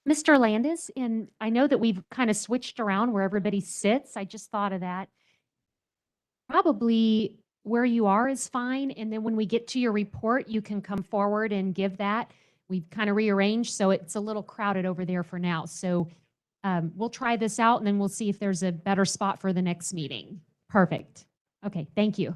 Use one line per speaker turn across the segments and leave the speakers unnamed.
Mr. Landis, and I know that we've kind of switched around where everybody sits. I just thought of that. Probably where you are is fine. And then when we get to your report, you can come forward and give that. We've kind of rearranged, so it's a little crowded over there for now. So we'll try this out and then we'll see if there's a better spot for the next meeting. Perfect. Okay, thank you.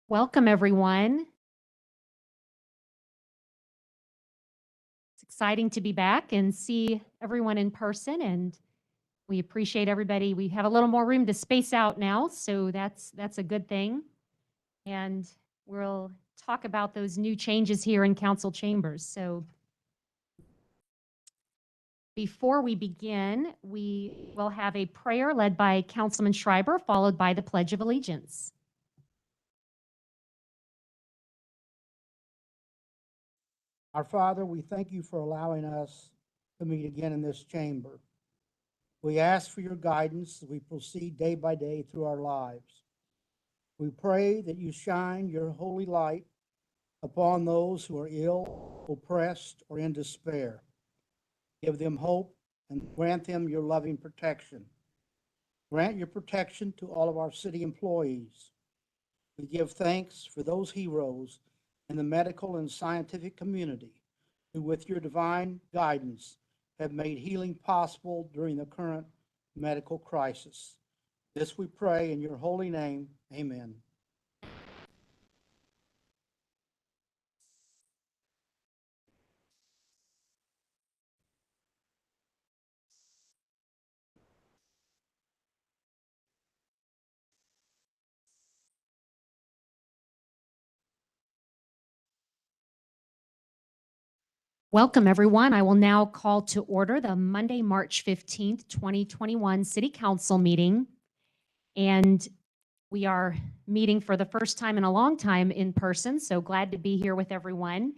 Welcome, everyone. It's exciting to be back and see everyone in person, and we appreciate everybody. We have a little more room to space out now, so that's a good thing. And we'll talk about those new changes here in council chambers. So before we begin, we will have a prayer led by Councilman Schreiber, followed by the Pledge of Allegiance.
Our Father, we thank you for allowing us to meet again in this chamber. We ask for your guidance as we proceed day by day through our lives. We pray that you shine your holy light upon those who are ill, oppressed, or in despair. Give them hope and grant them your loving protection. Grant your protection to all of our city employees. We give thanks for those heroes in the medical and scientific community who, with your divine guidance, have made healing possible during the current medical crisis. This we pray in your holy name. Amen.
Welcome, everyone. I will now call to order the Monday, March 15th, 2021 City Council meeting. And we are meeting for the first time in a long time in person, so glad to be here with everyone.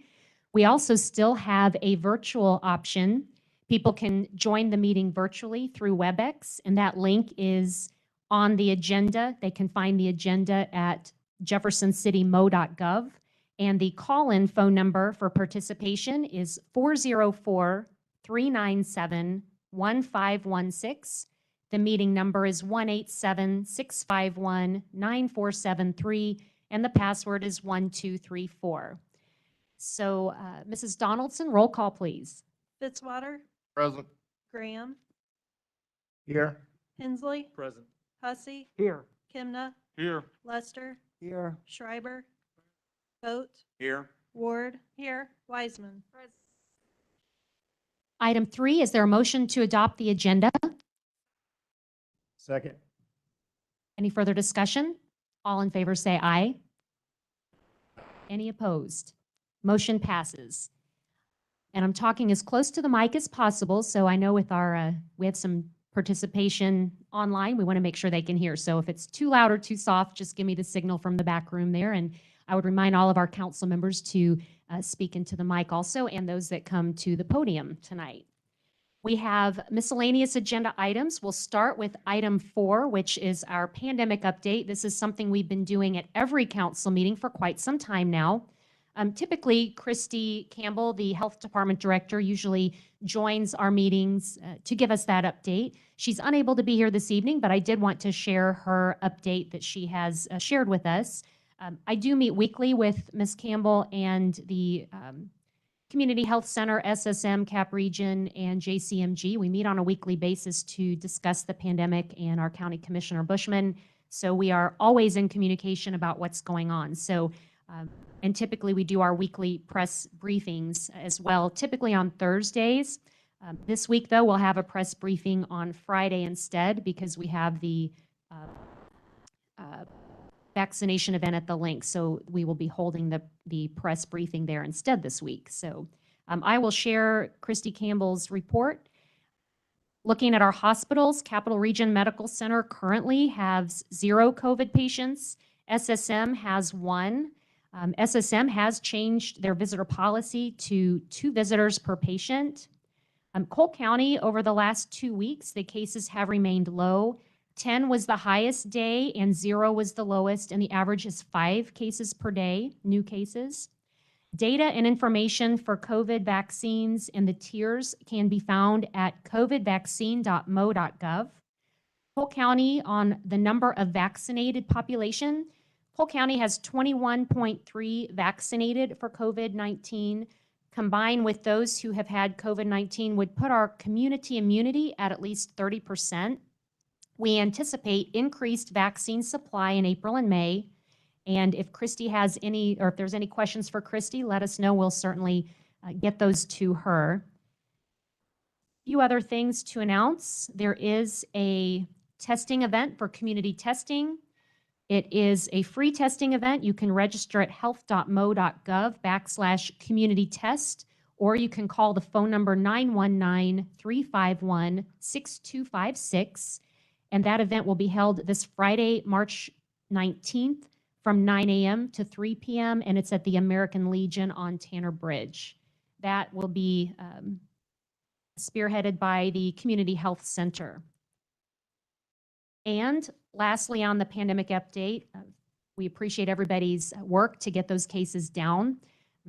We also still have a virtual option. People can join the meeting virtually through WebEx, and that link is on the agenda. They can find the agenda at jeffersoncitymo.gov. And the call-in phone number for participation is 404-397-1516. The meeting number is 1-877-651-9473, and the password is 1234. So, Mrs. Donaldson, roll call, please.
Fitzwater,
Present.
Graham,
Here.
Hensley,
Present.
Hussey,
Here.
Kimna,
Here.
Lester,
Here.
Schreiber, Vogt,
Here.
Ward, here, Wiseman.
Item 3, is there a motion to adopt the agenda?
Second.
Any further discussion? All in favor say aye. Any opposed? Motion passes. And I'm talking as close to the mic as possible, so I know with our, we have some participation online, we want to make sure they can hear. So if it's too loud or too soft, just give me the signal from the back room there. And I would remind all of our council members to speak into the mic also, and those that come to the podium tonight. We have miscellaneous agenda items. We'll start with item 4, which is our pandemic update. This is something we've been doing at every council meeting for quite some time now. Typically, Christy Campbell, the health department director, usually joins our meetings to give us that update. She's unable to be here this evening, but I did want to share her update that she has shared with us. I do meet weekly with Ms. Campbell and the Community Health Center, SSM, Cap Region, and JCMG. We meet on a weekly basis to discuss the pandemic and our County Commissioner Bushman. So we are always in communication about what's going on. So, and typically we do our weekly press briefings as well, typically on Thursdays. This week, though, we'll have a press briefing on Friday instead because we have the vaccination event at the link. So we will be holding the press briefing there instead this week. So I will share Christy Campbell's report. Looking at our hospitals, Capital Region Medical Center currently has 0 COVID patients. SSM has 1. SSM has changed their visitor policy to 2 visitors per patient. Cole County, over the last 2 weeks, the cases have remained low. 10 was the highest day and 0 was the lowest, and the average is 5 cases per day, new cases. Data and information for COVID vaccines and the tiers can be found at covidvaccine.mo.gov. Cole County, on the number of vaccinated population, Cole County has 21.3 vaccinated for COVID-19. Combined with those who have had COVID-19 would put our community immunity at least 30%. We anticipate increased vaccine supply in April and May. And if Christy has any, or if there's any questions for Christy, let us know. We'll certainly get those to her. A few other things to announce. There is a testing event for community testing. It is a free testing event. You can register at health.mo.gov/community test, or you can call the phone number 919-351-6256. And that event will be held this Friday, March 19th from 9 a.m. to 3 p.m. And it's at the American Legion on Tanner Bridge. That will be spearheaded by the Community Health Center. And lastly, on the pandemic update, we appreciate everybody's work to get those cases down.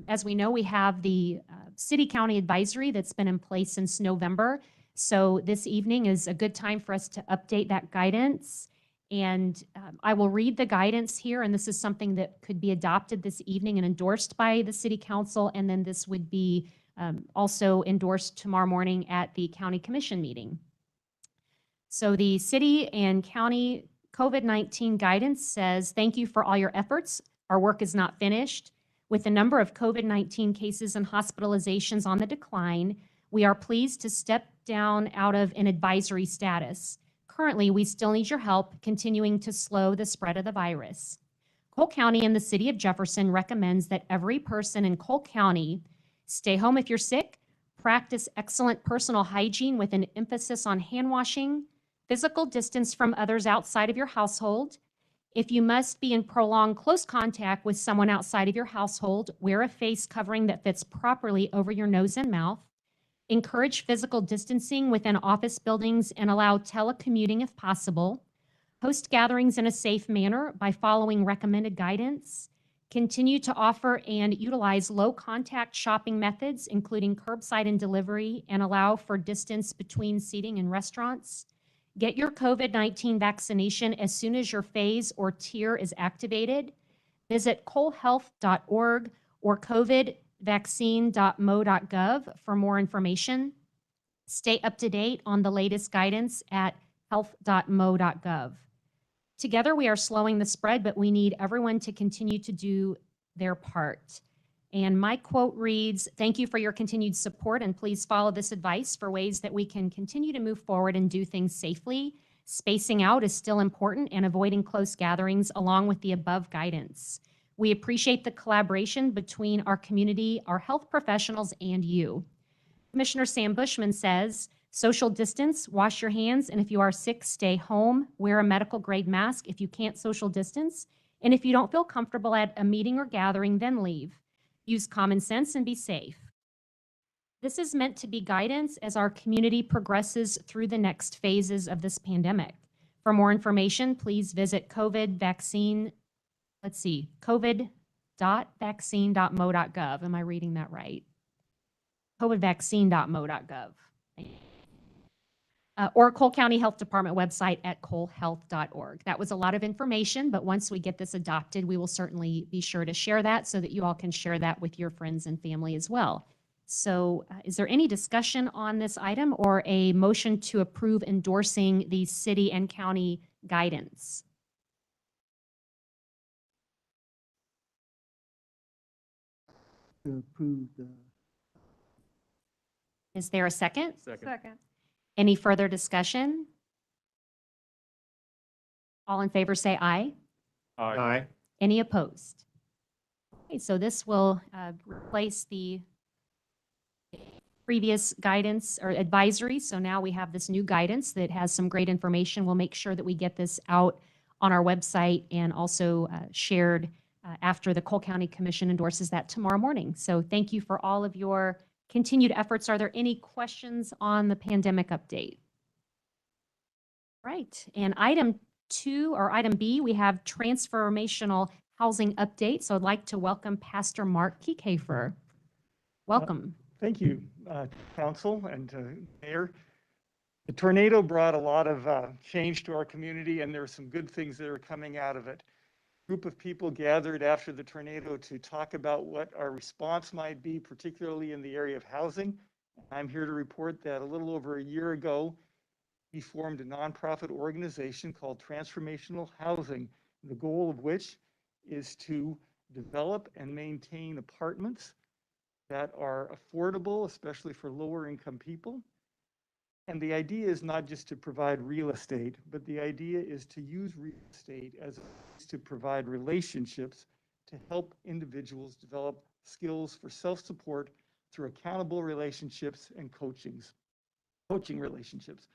As we know, we have the city-county advisory that's been in place since November. So this evening is a good time for us to update that guidance. And I will read the guidance here, and this is something that could be adopted this evening and endorsed by the City Council, and then this would be also endorsed tomorrow morning at the County Commission meeting. So the city and county COVID-19 guidance says, thank you for all your efforts. Our work is not finished. With the number of COVID-19 cases and hospitalizations on the decline, we are pleased to step down out of an advisory status. Currently, we still need your help continuing to slow the spread of the virus. Cole County and the City of Jefferson recommends that every person in Cole County stay home if you're sick, practice excellent personal hygiene with an emphasis on hand washing, physical distance from others outside of your household. If you must be in prolonged close contact with someone outside of your household, wear a face covering that fits properly over your nose and mouth. Encourage physical distancing within office buildings and allow telecommuting if possible. Host gatherings in a safe manner by following recommended guidance. Continue to offer and utilize low-contact shopping methods, including curbside and delivery, and allow for distance between seating in restaurants. Get your COVID-19 vaccination as soon as your phase or tier is activated. Visit colehealth.org or covidvaccine.mo.gov for more information. Stay up to date on the latest guidance at health.mo.gov. Together, we are slowing the spread, but we need everyone to continue to do their part. And my quote reads, thank you for your continued support, and please follow this advice for ways that we can continue to move forward and do things safely. Spacing out is still important, and avoiding close gatherings along with the above guidance. We appreciate the collaboration between our community, our health professionals, and you. Commissioner Sam Bushman says, social distance, wash your hands, and if you are sick, stay home. Wear a medical grade mask if you can't social distance. And if you don't feel comfortable at a meeting or gathering, then leave. Use common sense and be safe. This is meant to be guidance as our community progresses through the next phases of this pandemic. For more information, please visit covid.vaccine.mo.gov. Am I reading that right? covidvaccine.mo.gov. Or Cole County Health Department website at colehealth.org. That was a lot of information, but once we get this adopted, we will certainly be sure to share that so that you all can share that with your friends and family as well. So is there any discussion on this item or a motion to approve endorsing the city and county guidance?
To approve the.
Is there a second?
Second.
Any further discussion? All in favor say aye.
Aye.
Any opposed? Okay, so this will replace the previous guidance or advisory. So now we have this new guidance that has some great information. We'll make sure that we get this out on our website and also shared after the Cole County Commission endorses that tomorrow morning. So thank you for all of your continued efforts. Are there any questions on the pandemic update? Right. And item 2 or item B, we have transformational housing update. So I'd like to welcome Pastor Mark Kiekefer. Welcome.
Thank you, Council and Mayor. The tornado brought a lot of change to our community, and there are some good things that are coming out of it. A group of people gathered after the tornado to talk about what our response might be, particularly in the area of housing. I'm here to report that a little over a year ago, we formed a nonprofit organization called Transformational Housing, the goal of which is to develop and maintain apartments that are affordable, especially for lower income people. And the idea is not just to provide real estate, but the idea is to use real estate as to provide relationships to help individuals develop skills for self-support through accountable relationships and coaching relationships.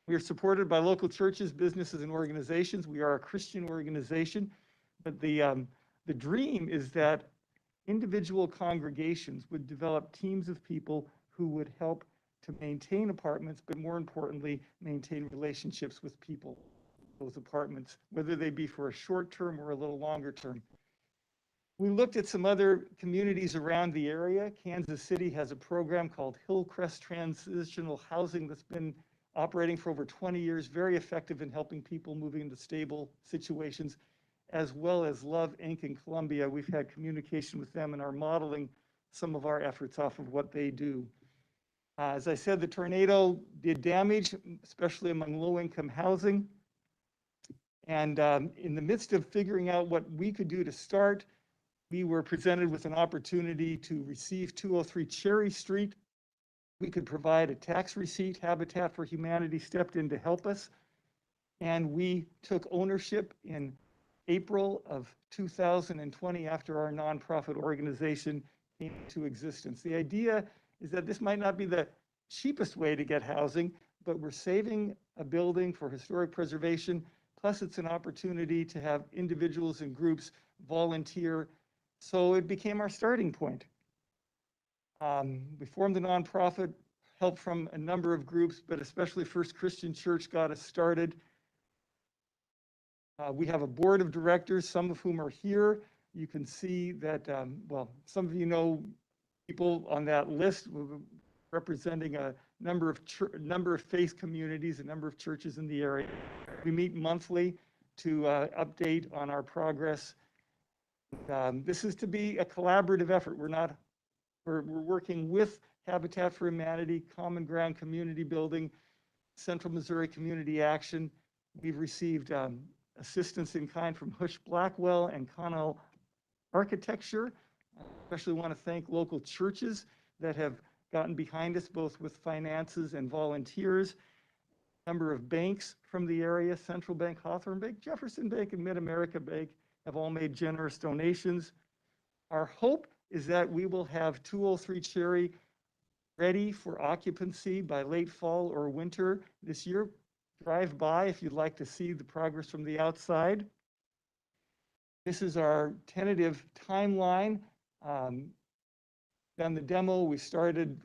We are supported by local churches, businesses, and organizations. We are a Christian organization, but the dream is that individual congregations would develop teams of people who would help to maintain apartments, but more importantly, maintain relationships with people, those apartments, whether they be for a short term or a little longer term. We looked at some other communities around the area. Kansas City has a program called Hillcrest Transitional Housing that's been operating for over 20 years, very effective in helping people moving into stable situations, as well as Love Inc. in Columbia. We've had communication with them and are modeling some of our efforts off of what they do. As I said, the tornado did damage, especially among low-income housing. And in the midst of figuring out what we could do to start, we were presented with an opportunity to receive 203 Cherry Street. We could provide a tax receipt. Habitat for Humanity stepped in to help us. And we took ownership in April of 2020 after our nonprofit organization came into existence. The idea is that this might not be the cheapest way to get housing, but we're saving a building for historic preservation. Plus, it's an opportunity to have individuals and groups volunteer. So it became our starting point. We formed the nonprofit, help from a number of groups, but especially First Christian Church got us started. We have a board of directors, some of whom are here. You can see that, well, some of you know people on that list representing a number of faith communities, a number of churches in the area. We meet monthly to update on our progress. This is to be a collaborative effort. We're working with Habitat for Humanity, Common Ground Community Building, Central Missouri Community Action. We've received assistance in kind from Hush Blackwell and Connell Architecture. I especially want to thank local churches that have gotten behind us, both with finances and volunteers. A number of banks from the area, Central Bank, Hawthorne Bank, Jefferson Bank, and Mid-America Bank have all made generous donations. Our hope is that we will have 203 Cherry ready for occupancy by late fall or winter this year. Drive by if you'd like to see the progress from the outside. This is our tentative timeline. Done the demo, we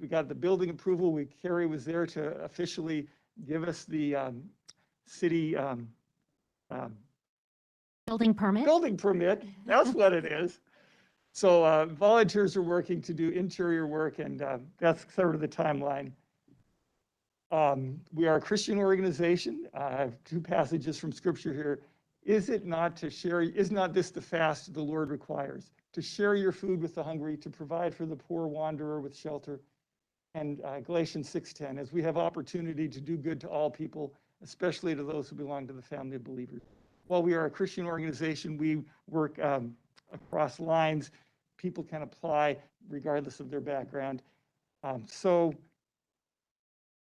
got the building approval. Carrie was there to officially give us the city
Building permit.
building permit. That's what it is. So volunteers are working to do interior work, and that's sort of the timeline. We are a Christian organization. I have two passages from scripture here. Is not this the fast the Lord requires? To share your food with the hungry, to provide for the poor wanderer with shelter. And Galatians 6:10, as we have opportunity to do good to all people, especially to those who belong to the family of believers. While we are a Christian organization, we work across lines. People can apply regardless of their background. So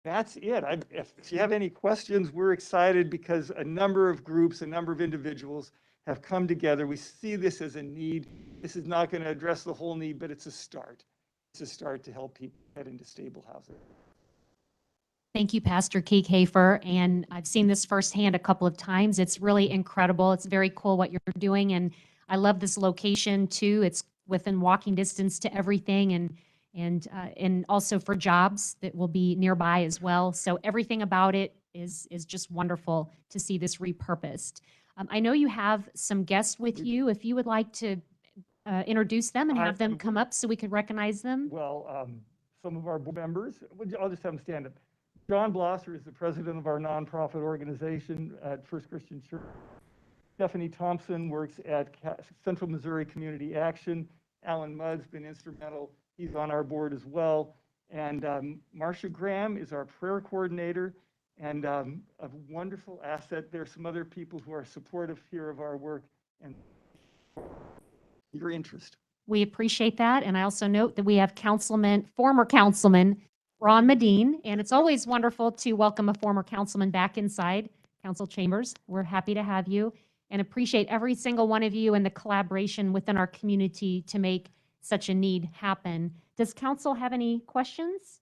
that's it. If you have any questions, we're excited because a number of groups, a number of individuals have come together. We see this as a need. This is not going to address the whole need, but it's a start. to start to help people get into stable housing.
Thank you, Pastor Keekhafer. And I've seen this firsthand a couple of times. It's really incredible. It's very cool what you're doing. And I love this location too. It's within walking distance to everything and also for jobs that will be nearby as well. So everything about it is just wonderful to see this repurposed. I know you have some guests with you. If you would like to introduce them and have them come up so we could recognize them.
Well, some of our board members, I'll just have them stand up. John Blosser is the president of our nonprofit organization at First Christian Church. Stephanie Thompson works at Central Missouri Community Action. Alan Mudd's been instrumental. He's on our board as well. And Marcia Graham is our prayer coordinator and a wonderful asset. There's some other people who are supportive here of our work and your interest.
We appreciate that. And I also note that we have former councilman Ron Medine, and it's always wonderful to welcome a former councilman back inside council chambers. We're happy to have you and appreciate every single one of you and the collaboration within our community to make such a need happen. Does council have any questions?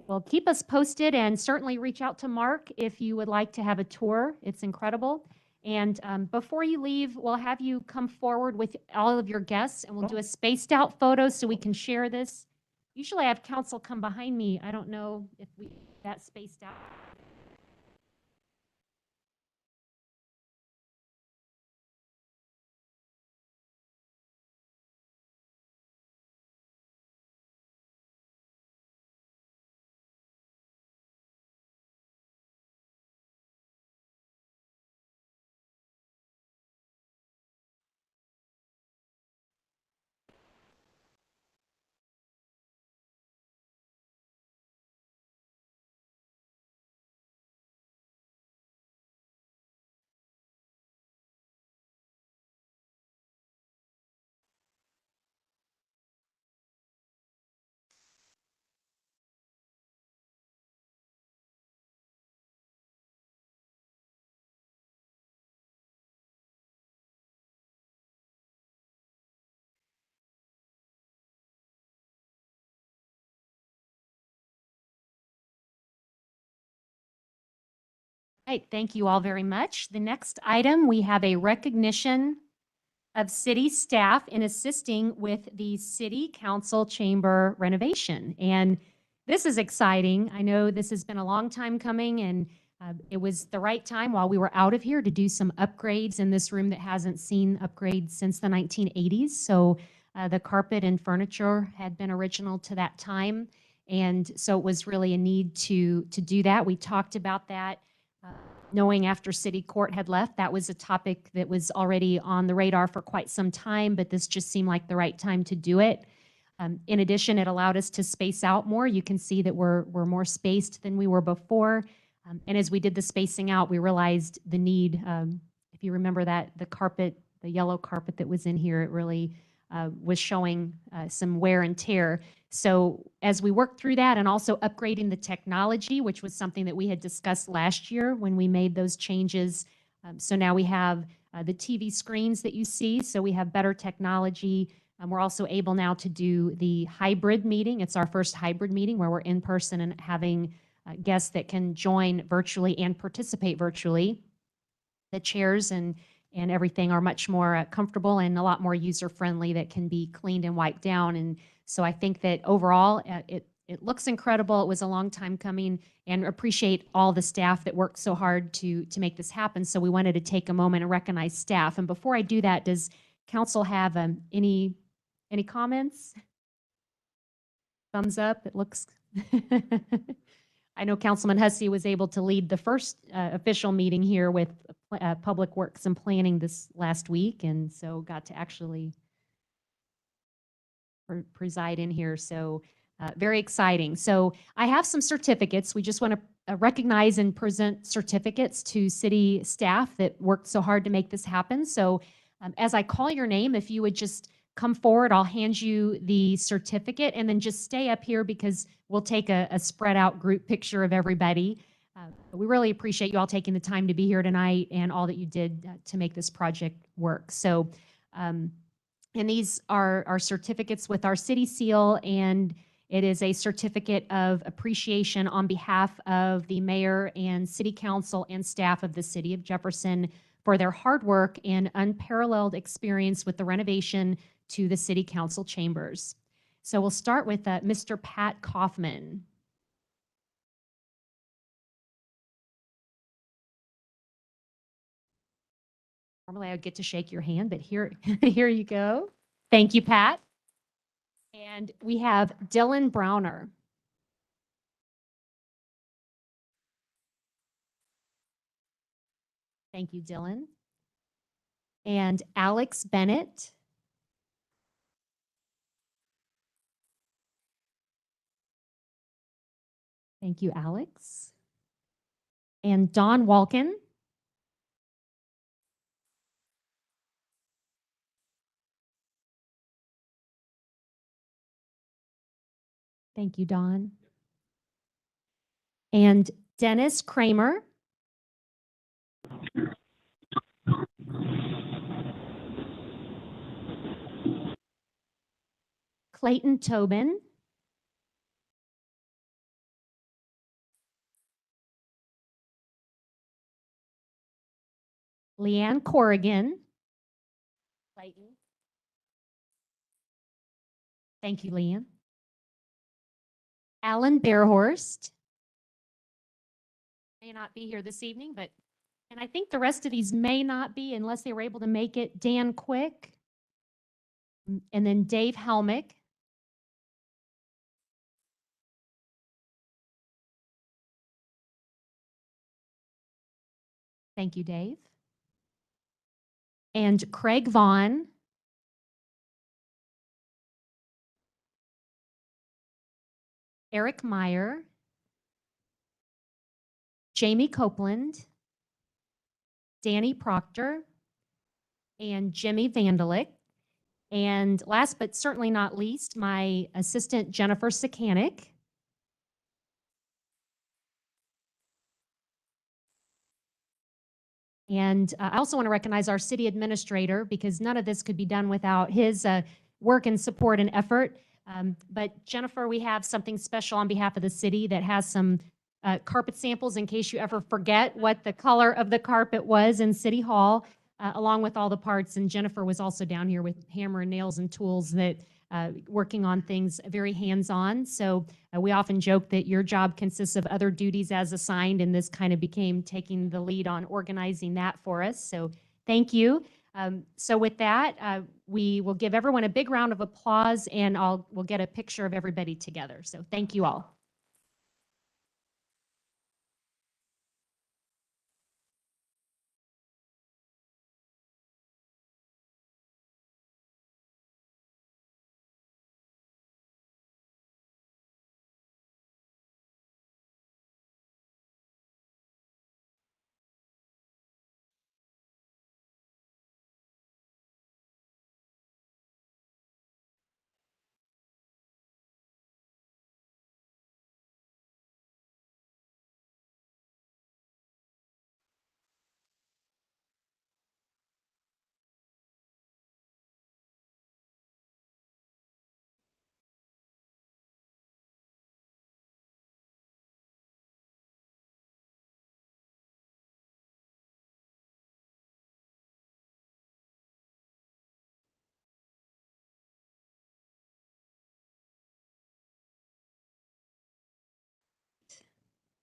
Well, keep us posted and certainly reach out to Mark if you would like to have a tour. It's incredible. And before you leave, we'll have you come forward with all of your guests and we'll do a spaced out photo so we can share this. Usually I have council come behind me. I don't know if we that spaced out. Right, thank you all very much. The next item, we have a recognition of city staff in assisting with the city council chamber renovation. And this is exciting. I know this has been a long time coming and it was the right time while we were out of here to do some upgrades in this room that hasn't seen upgrades since the 1980s. So the carpet and furniture had been original to that time. And so it was really a need to do that. We talked about that. Knowing after city court had left, that was a topic that was already on the radar for quite some time, but this just seemed like the right time to do it. In addition, it allowed us to space out more. You can see that we're more spaced than we were before. And as we did the spacing out, we realized the need, if you remember that, the carpet, the yellow carpet that was in here, it really was showing some wear and tear. So as we worked through that and also upgrading the technology, which was something that we had discussed last year when we made those changes. So now we have the TV screens that you see. So we have better technology. We're also able now to do the hybrid meeting. It's our first hybrid meeting where we're in person and having guests that can join virtually and participate virtually. The chairs and everything are much more comfortable and a lot more user-friendly that can be cleaned and wiped down. And so I think that overall, it looks incredible. It was a long time coming and appreciate all the staff that worked so hard to make this happen. So we wanted to take a moment and recognize staff. And before I do that, does council have any comments? Thumbs up, it looks. I know Councilman Hussey was able to lead the first official meeting here with Public Works and Planning this last week, and so got to actually preside in here. So very exciting. So I have some certificates. We just want to recognize and present certificates to city staff that worked so hard to make this happen. So as I call your name, if you would just come forward, I'll hand you the certificate and then just stay up here because we'll take a spread out group picture of everybody. We really appreciate you all taking the time to be here tonight and all that you did to make this project work. So And these are our certificates with our city seal, and it is a certificate of appreciation on behalf of the mayor and city council and staff of the city of Jefferson for their hard work and unparalleled experience with the renovation to the city council chambers. So we'll start with Mr. Pat Kaufman. Normally I would get to shake your hand, but here, here you go. Thank you, Pat. And we have Dylan Browner. Thank you, Dylan. And Alex Bennett. Thank you, Alex. And Don Walken. Thank you, Don. And Dennis Kramer. Clayton Tobin. Leanne Corrigan. Clayton. Thank you, Leanne. Alan Bearhorst. May not be here this evening, but, and I think the rest of these may not be unless they were able to make it. Dan Quick. And then Dave Helmick. Thank you, Dave. And Craig Vaughn. Eric Meyer. Jamie Copeland. Danny Proctor. And Jimmy Vandalick. And last but certainly not least, my assistant Jennifer Sakanik. And I also want to recognize our city administrator, because none of this could be done without his work and support and effort. But Jennifer, we have something special on behalf of the city that has some carpet samples in case you ever forget what the color of the carpet was in City Hall, along with all the parts. And Jennifer was also down here with hammer and nails and tools that working on things very hands-on. So we often joke that your job consists of other duties as assigned, and this kind of became taking the lead on organizing that for us. So thank you. So with that, we will give everyone a big round of applause, and we'll get a picture of everybody together. So thank you all.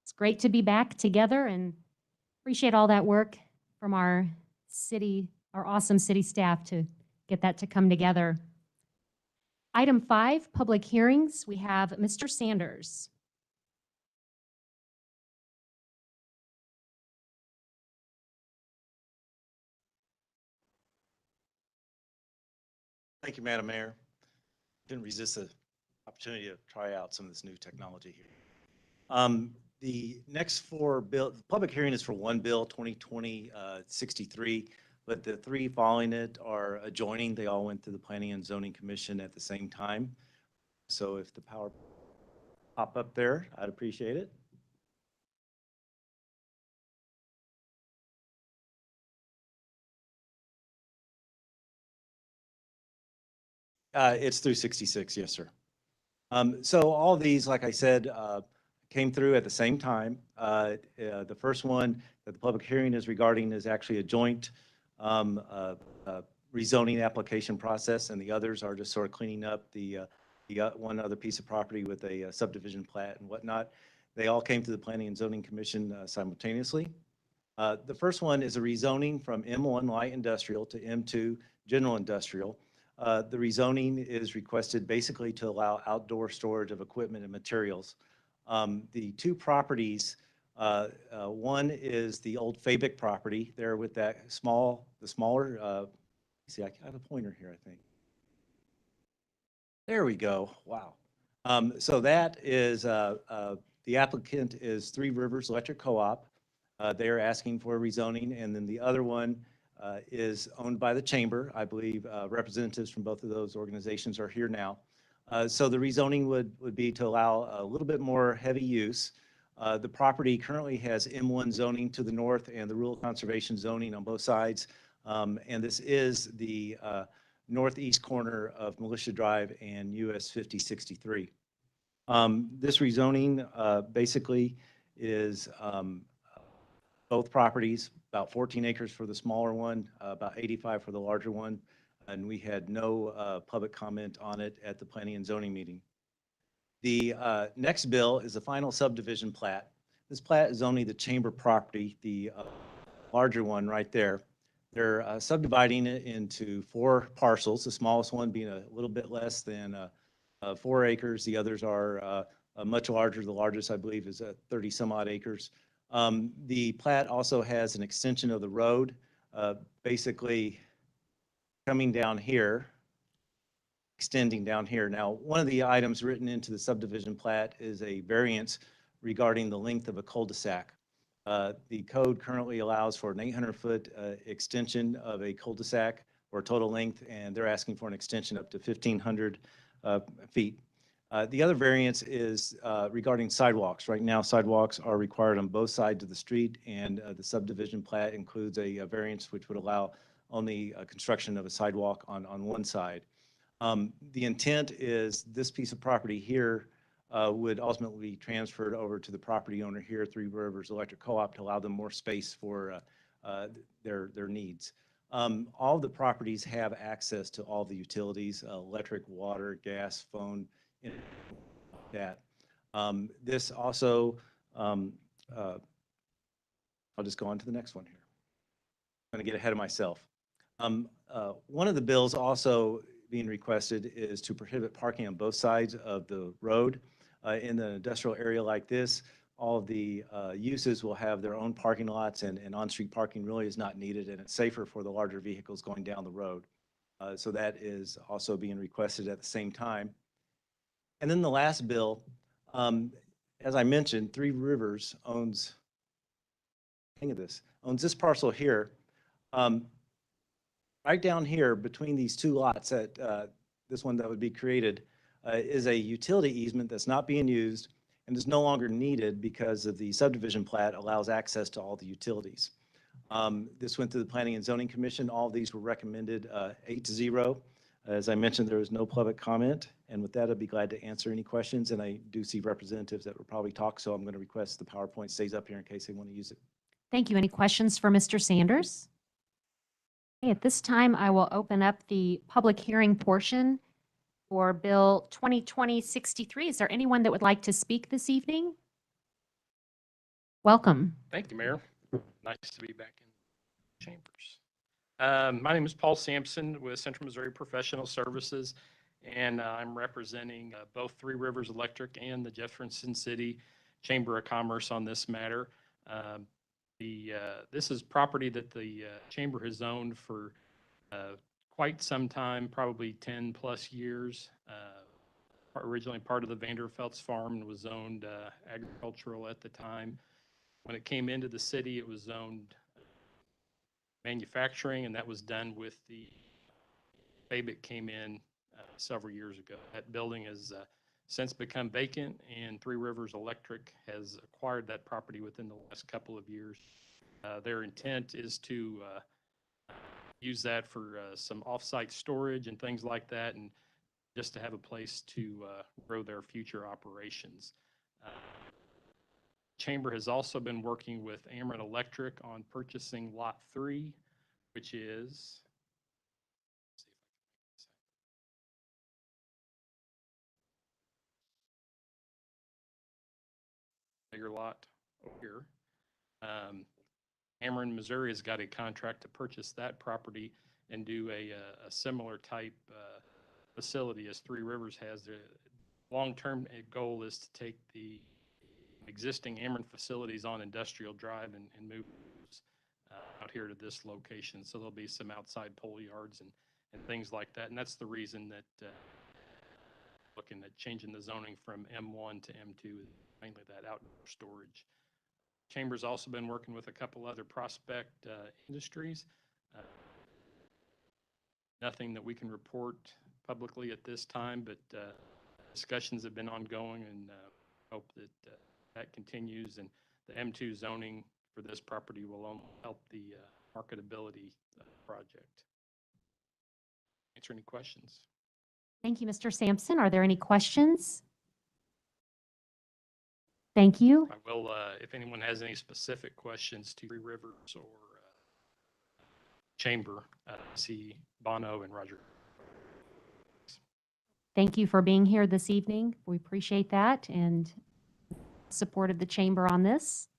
It's great to be back together, and appreciate all that work from our city, our awesome city staff to get that to come together. Item 5, public hearings. We have Mr. Sanders.
Thank you, Madam Mayor. Didn't resist the opportunity to try out some of this new technology here. The next 4 bill, public hearing is for one bill, 2020-63, but the 3 following it are adjoining. They all went to the Planning and Zoning Commission at the same time. So if the power pop up there, I'd appreciate it. It's through 66, yes, sir. So all these, like I said, came through at the same time. The first one that the public hearing is regarding is actually a joint rezoning application process, and the others are just sort of cleaning up the one other piece of property with a subdivision plat and whatnot. They all came to the Planning and Zoning Commission simultaneously. The first one is a rezoning from M1 light industrial to M2 general industrial. The rezoning is requested basically to allow outdoor storage of equipment and materials. The two properties, one is the old Fabic property there with that smaller, see, I have a pointer here, I think. There we go. Wow. So that is, the applicant is Three Rivers Electric Co-op. They are asking for a rezoning, and then the other one is owned by the chamber. I believe representatives from both of those organizations are here now. So the rezoning would be to allow a little bit more heavy use. The property currently has M1 zoning to the north and the rural conservation zoning on both sides. And this is the northeast corner of Militia Drive and US 5063. This rezoning basically is both properties, about 14 acres for the smaller one, about 85 for the larger one. And we had no public comment on it at the Planning and Zoning meeting. The next bill is the final subdivision plat. This plat is only the chamber property, the larger one right there. They're subdividing it into 4 parcels, the smallest one being a little bit less than 4 acres. The others are much larger. The largest, I believe, is 30 some odd acres. The plat also has an extension of the road, basically coming down here, extending down here. Now, one of the items written into the subdivision plat is a variance regarding the length of a cul-de-sac. The code currently allows for an 800-foot extension of a cul-de-sac or total length, and they're asking for an extension up to 1,500 feet. The other variance is regarding sidewalks. Right now, sidewalks are required on both sides of the street, and the subdivision plat includes a variance which would allow only construction of a sidewalk on one side. The intent is this piece of property here would ultimately be transferred over to the property owner here, Three Rivers Electric Co-op, to allow them more space for their needs. All the properties have access to all the utilities, electric, water, gas, phone, that. This also, I'll just go on to the next one here. I'm going to get ahead of myself. One of the bills also being requested is to prohibit parking on both sides of the road. In the industrial area like this, all of the uses will have their own parking lots, and on-street parking really is not needed, and it's safer for the larger vehicles going down the road. So that is also being requested at the same time. And then the last bill, as I mentioned, Three Rivers owns, hang of this, owns this parcel here. Right down here between these two lots at this one that would be created is a utility easement that's not being used and is no longer needed because of the subdivision plat allows access to all the utilities. This went to the Planning and Zoning Commission. All of these were recommended 8-0. As I mentioned, there was no public comment. And with that, I'd be glad to answer any questions. And I do see representatives that will probably talk, so I'm going to request the PowerPoint stays up here in case they want to use it.
Thank you. Any questions for Mr. Sanders? Okay, at this time, I will open up the public hearing portion for Bill 2020-63. Is there anyone that would like to speak this evening? Welcome.
Thank you, Mayor. Nice to be back in chambers. My name is Paul Sampson with Central Missouri Professional Services, and I'm representing both Three Rivers Electric and the Jefferson City Chamber of Commerce on this matter. This is property that the chamber has owned for quite some time, probably 10 plus years. Originally part of the Vanderfelt's farm and was zoned agricultural at the time. When it came into the city, it was zoned manufacturing, and that was done with the Fabic came in several years ago. That building has since become vacant, and Three Rivers Electric has acquired that property within the last couple of years. Their intent is to use that for some off-site storage and things like that, and just to have a place to grow their future operations. Chamber has also been working with Ameren Electric on purchasing Lot 3, which is, bigger lot over here. Ameren, Missouri has got a contract to purchase that property and do a similar type facility as Three Rivers has. The long-term goal is to take the existing Ameren facilities on Industrial Drive and move out here to this location. So there'll be some outside pole yards and things like that. And that's the reason that looking at changing the zoning from M1 to M2 is mainly that outdoor storage. Chamber's also been working with a couple other prospect industries. Nothing that we can report publicly at this time, but discussions have been ongoing, and hope that that continues, and the M2 zoning for this property will only help the marketability project. Answer any questions?
Thank you, Mr. Sampson. Are there any questions? Thank you.
I will, if anyone has any specific questions to Three Rivers or Chamber, see Bono and Roger.
Thank you for being here this evening. We appreciate that and supported the chamber on this.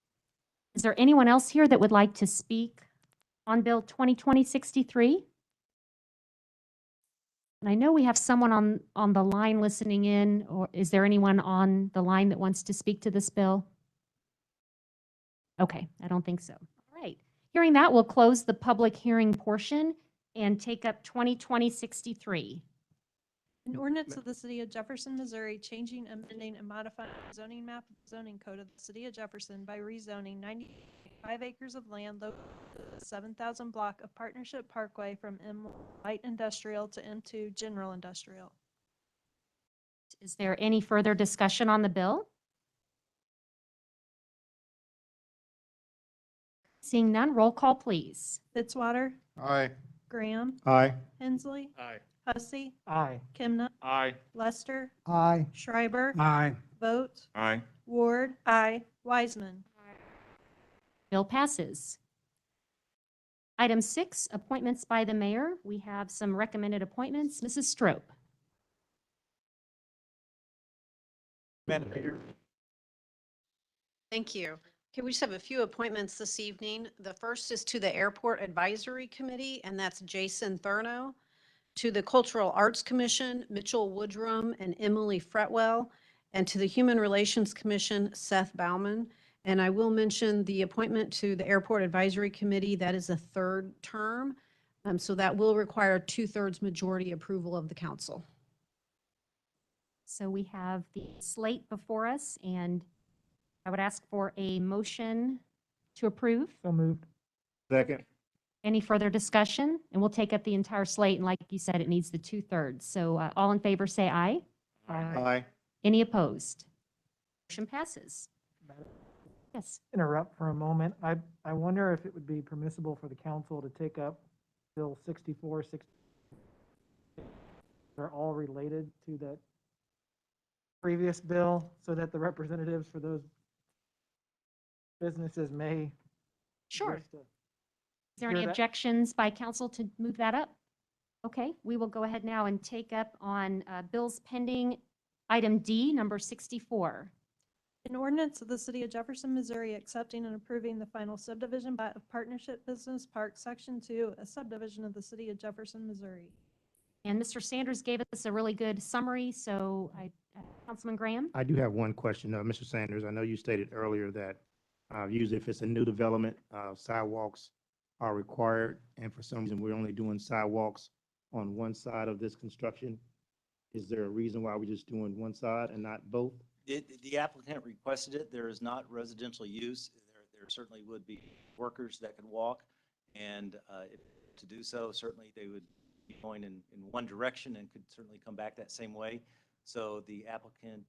Is there anyone else here that would like to speak on Bill 2020-63? And I know we have someone on the line listening in, or is there anyone on the line that wants to speak to this bill? Okay, I don't think so. All right. Hearing that, we'll close the public hearing portion and take up 2020-63.
An ordinance of the City of Jefferson, Missouri, changing, amending, and modifying the zoning map of the zoning code of the City of Jefferson by rezoning 95 acres of land located at the 7,000 block of Partnership Parkway from M1 Light Industrial to M2 General Industrial.
Is there any further discussion on the bill? Seeing none, roll call, please.
Fitzwater,
Aye.
Graham,
Aye.
Hensley,
Aye.
Hussey,
Aye.
Kimna,
Aye.
Lester,
Aye.
Schreiber,
Aye.
Vogt,
Aye.
Ward, Wiseman.
Bill passes. Item 6, appointments by the mayor. We have some recommended appointments. Mrs. Stroop.
Thank you. Okay, we just have a few appointments this evening. The first is to the Airport Advisory Committee, and that's Jason Thurno. To the Cultural Arts Commission, Mitchell Woodrum and Emily Fretwell. And to the Human Relations Commission, Seth Bauman. And I will mention the appointment to the Airport Advisory Committee, that is a third term. So that will require 2/3 majority approval of the council.
So we have the slate before us, and I would ask for a motion to approve.
So moved.
Second.
Any further discussion? And we'll take up the entire slate, and like you said, it needs the 2/3. So all in favor, say aye.
Aye.
Any opposed? Motion passes. Yes.
Interrupt for a moment. I wonder if it would be permissible for the council to take up Bill 64, 60. They're all related to that previous bill, so that the representatives for those businesses may.
Sure.
wish to
Is there any
hear that.
objections by council to move that up? Okay, we will go ahead now and take up on bills pending. Item D, number 64.
An ordinance of the City of Jefferson, Missouri, accepting and approving the final subdivision plat of Partnership Business Park, Section 2, a subdivision of the City of Jefferson, Missouri.
And Mr. Sanders gave us a really good summary, so Councilman Graham?
I do have one question, Mr. Sanders. I know you stated earlier that usually if it's a new development, sidewalks are required, and for some reason, we're only doing sidewalks on one side of this construction. Is there a reason why we're just doing one side and not both?
The applicant requested it. There is not residential use. There certainly would be workers that could walk, and to do so, certainly they would be going in one direction and could certainly come back that same way. So the applicant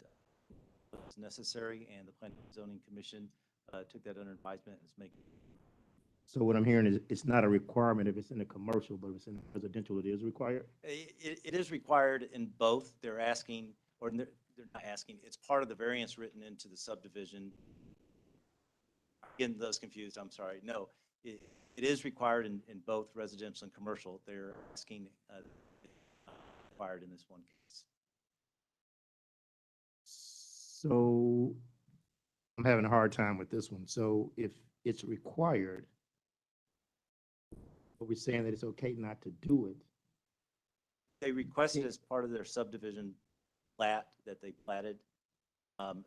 was necessary, and the Planning and Zoning Commission took that under advisement and is making.
So what I'm hearing is it's not a requirement if it's in a commercial, but if it's in residential, it is required?
It is required in both. They're asking, or they're not asking, it's part of the variance written into the subdivision. Getting those confused, I'm sorry. No, it is required in both residential and commercial. They're asking, required in this one case.
So I'm having a hard time with this one. So if it's required, but we're saying that it's okay not to do it,
They requested as part of their subdivision plat that they platted.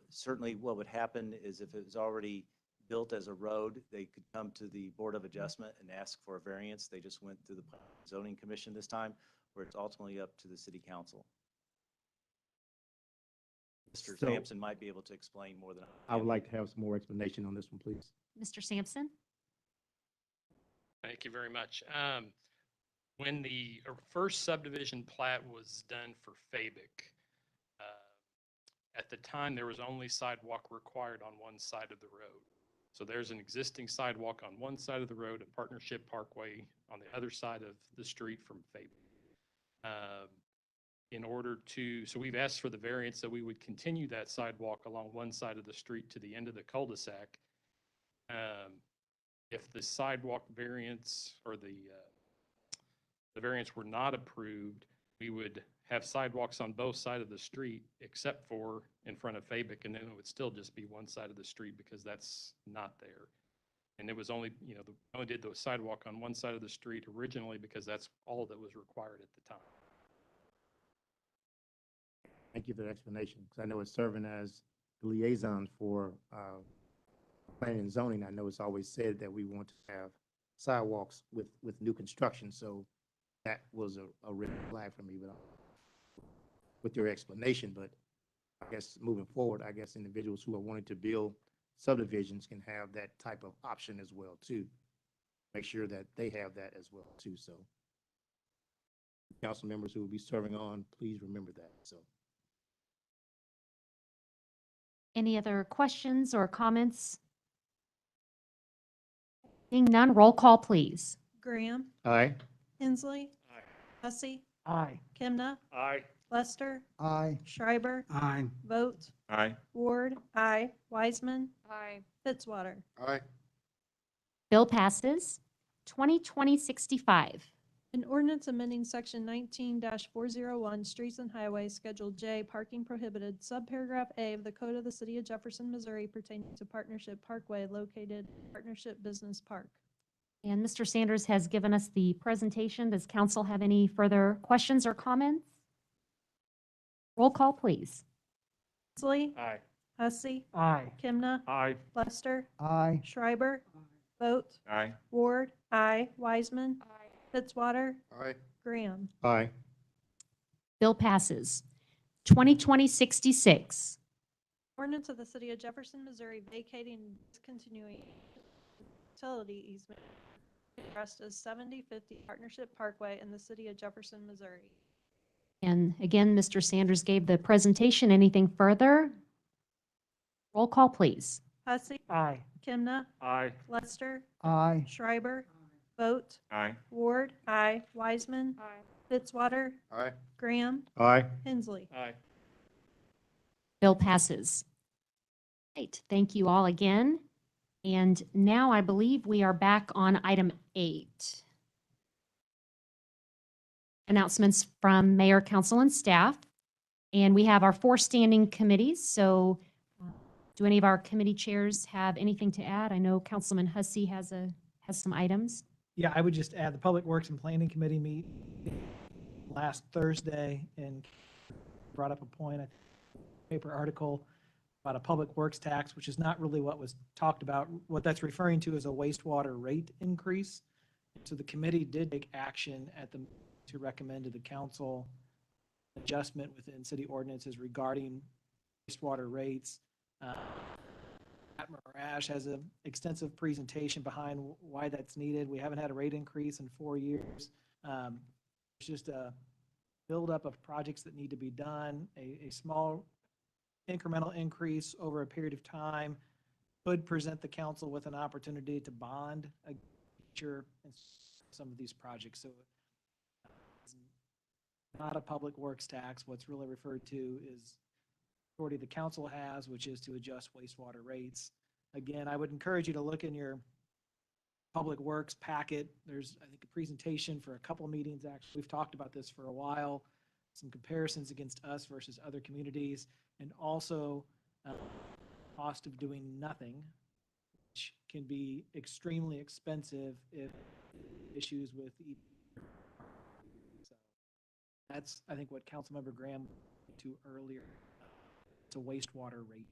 Certainly what would happen is if it was already built as a road, they could come to the Board of Adjustment and ask for a variance. They just went through the zoning commission this time, where it's ultimately up to the city council. Mr.
So-
Sampson might be able to explain more than
I would like to have some more explanation on this one, please.
Mr. Sampson?
Thank you very much. When the first subdivision plat was done for Fabic, at the time, there was only sidewalk required on one side of the road. So there's an existing sidewalk on one side of the road, a Partnership Parkway on the other side of the street from Fabic. So we've asked for the variance that we would continue that sidewalk along one side of the street to the end of the cul-de-sac. If the sidewalk variance or the variance were not approved, we would have sidewalks on both sides of the street except for in front of Fabic, and then it would still just be one side of the street because that's not there. And it was only, only did the sidewalk on one side of the street originally because that's all that was required at the time.
Thank you for the explanation, because I know it's serving as the liaison for planning and zoning. I know it's always said that we want to have sidewalks with new construction, so that was a red flag for me, but with your explanation, but I guess moving forward, I guess individuals who are wanting to build subdivisions can have that type of option as well too. Make sure that they have that as well too, so. Council members who will be serving on, please remember that, so.
Any other questions or comments? Seeing none, roll call, please.
Graham,
Aye.
Hensley.
Aye.
Hussey,
Aye.
Kimna,
Aye.
Lester,
Aye.
Schreiber,
Aye.
Vogt,
Aye.
Ward, aye. Wiseman. Aye. Fitzwater.
Aye.
Bill passes. 2020-65.
An ordinance amending section 19-401, Streets and Highways, Schedule J, Parking Prohibited, subparagraph A of the Code of the City of Jefferson, Missouri pertaining to Partnership Parkway located Partnership Business Park.
And Mr. Sanders has given us the presentation. Does council have any further questions or comments? Roll call, please.
Hensley,
Aye.
Hussey,
Aye.
Kimna,
Aye.
Lester,
Aye.
Schreiber, Vogt,
Aye.
Ward, aye. Wiseman. Fitzwater,
Aye.
Graham.
Aye.
Bill passes. 2020-66.
Ordinance of the City of Jefferson, Missouri vacating and discontinuing utility easement expressed as 7050 Partnership Parkway in the City of Jefferson, Missouri.
And again, Mr. Sanders gave the presentation. Anything further? Roll call, please.
Hussey,
Aye.
Kimna,
Aye.
Lester,
Aye.
Schreiber, Vogt,
Aye.
Ward, aye. Wiseman. Fitzwater,
Aye.
Graham,
Aye.
Hensley.
Aye.
Bill passes. Right, thank you all again. And now I believe we are back on item 8. Announcements from mayor, council, and staff. And we have our 4 standing committees. So do any of our committee chairs have anything to add? I know Councilman Hussey has some items.
Yeah, I would just add the Public Works and Planning Committee meet last Thursday and brought up a point, a paper article about a public works tax, which is not really what was talked about. What that's referring to is a wastewater rate increase. So the committee did take action to recommend to the council adjustment within city ordinances regarding wastewater rates. Matt Marash has an extensive presentation behind why that's needed. We haven't had a rate increase in 4 years. It's just a buildup of projects that need to be done. A small incremental increase over a period of time could present the council with an opportunity to bond future and some of these projects. So it's not a public works tax. What's really referred to is authority the council has, which is to adjust wastewater rates. Again, I would encourage you to look in your public works packet. There's, I think, a presentation for a couple meetings. Actually, we've talked about this for a while, some comparisons against us versus other communities, and also cost of doing nothing, which can be extremely expensive if issues with so that's, I think, what Councilmember Graham to earlier. It's a wastewater rate.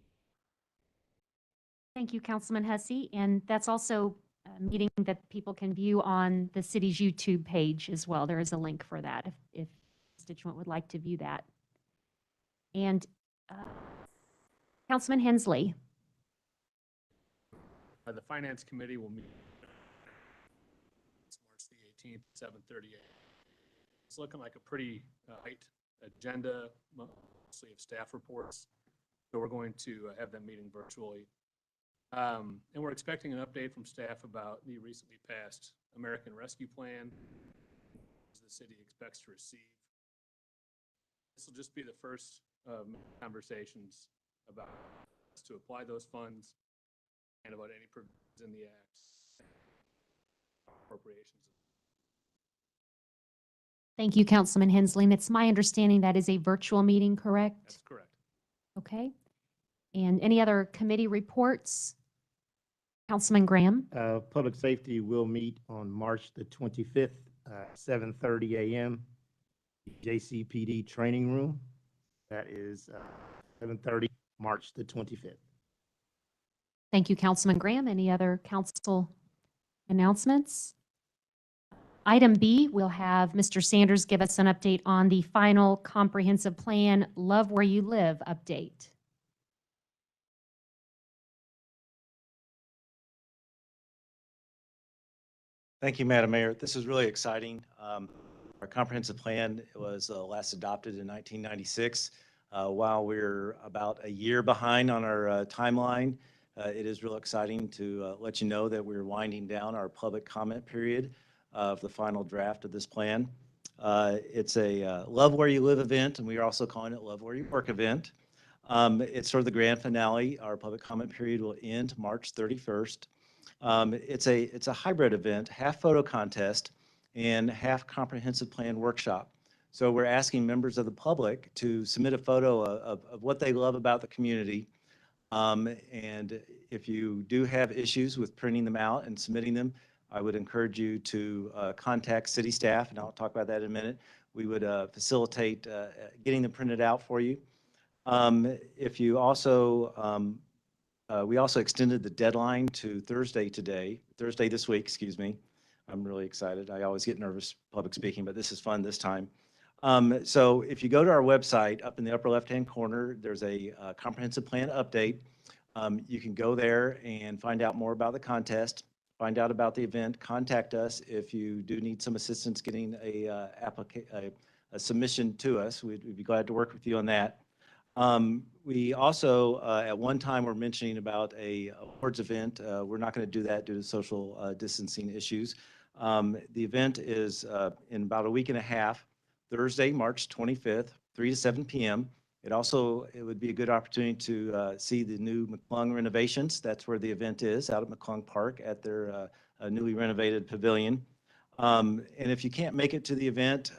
Thank you, Councilman Hussey. And that's also a meeting that people can view on the city's YouTube page as well. There is a link for that if a constituent would like to view that. And Councilman Hensley.
The Finance Committee will meet March the 18th, 7:30 a.m. It's looking like a pretty light agenda, mostly of staff reports. So we're going to have that meeting virtually. And we're expecting an update from staff about the recently passed American Rescue Plan, as the city expects to receive. This will just be the first conversations about to apply those funds and about any provisions in the act, appropriations.
Thank you, Councilman Hensley. And it's my understanding that is a virtual meeting, correct?
That's correct.
Okay. And any other committee reports? Councilman Graham?
Public Safety will meet on March the 25th, 7:30 a.m. JCPD Training Room. That is 7:30, March the 25th.
Thank you, Councilman Graham. Any other council announcements? Item B, we'll have Mr. Sanders give us an update on the final comprehensive plan, Love Where You Live update.
Thank you, Madam Mayor. This is really exciting. Our comprehensive plan was last adopted in 1996. While we're about a year behind on our timeline, it is real exciting to let you know that we're winding down our public comment period of the final draft of this plan. It's a Love Where You Live event, and we are also calling it Love Where You Work event. It's sort of the grand finale. Our public comment period will end March 31st. It's a hybrid event, half photo contest and half comprehensive plan workshop. So we're asking members of the public to submit a photo of what they love about the community. And if you do have issues with printing them out and submitting them, I would encourage you to contact city staff, and I'll talk about that in a minute. We would facilitate getting them printed out for you. If you also, we also extended the deadline to Thursday this week, excuse me. I'm really excited. I always get nervous public speaking, but this is fun this time. So if you go to our website, up in the upper left-hand corner, there's a comprehensive plan update. You can go there and find out more about the contest, find out about the event, contact us if you do need some assistance getting a submission to us. We'd be glad to work with you on that. We also, at one time, were mentioning about a awards event. We're not going to do that due to social distancing issues. The event is in about a week and a half, Thursday, March 25th, 3 to 7 p.m. It would be a good opportunity to see the new McClung renovations. That's where the event is, out at McClung Park at their newly renovated pavilion. And if you can't make it to the event,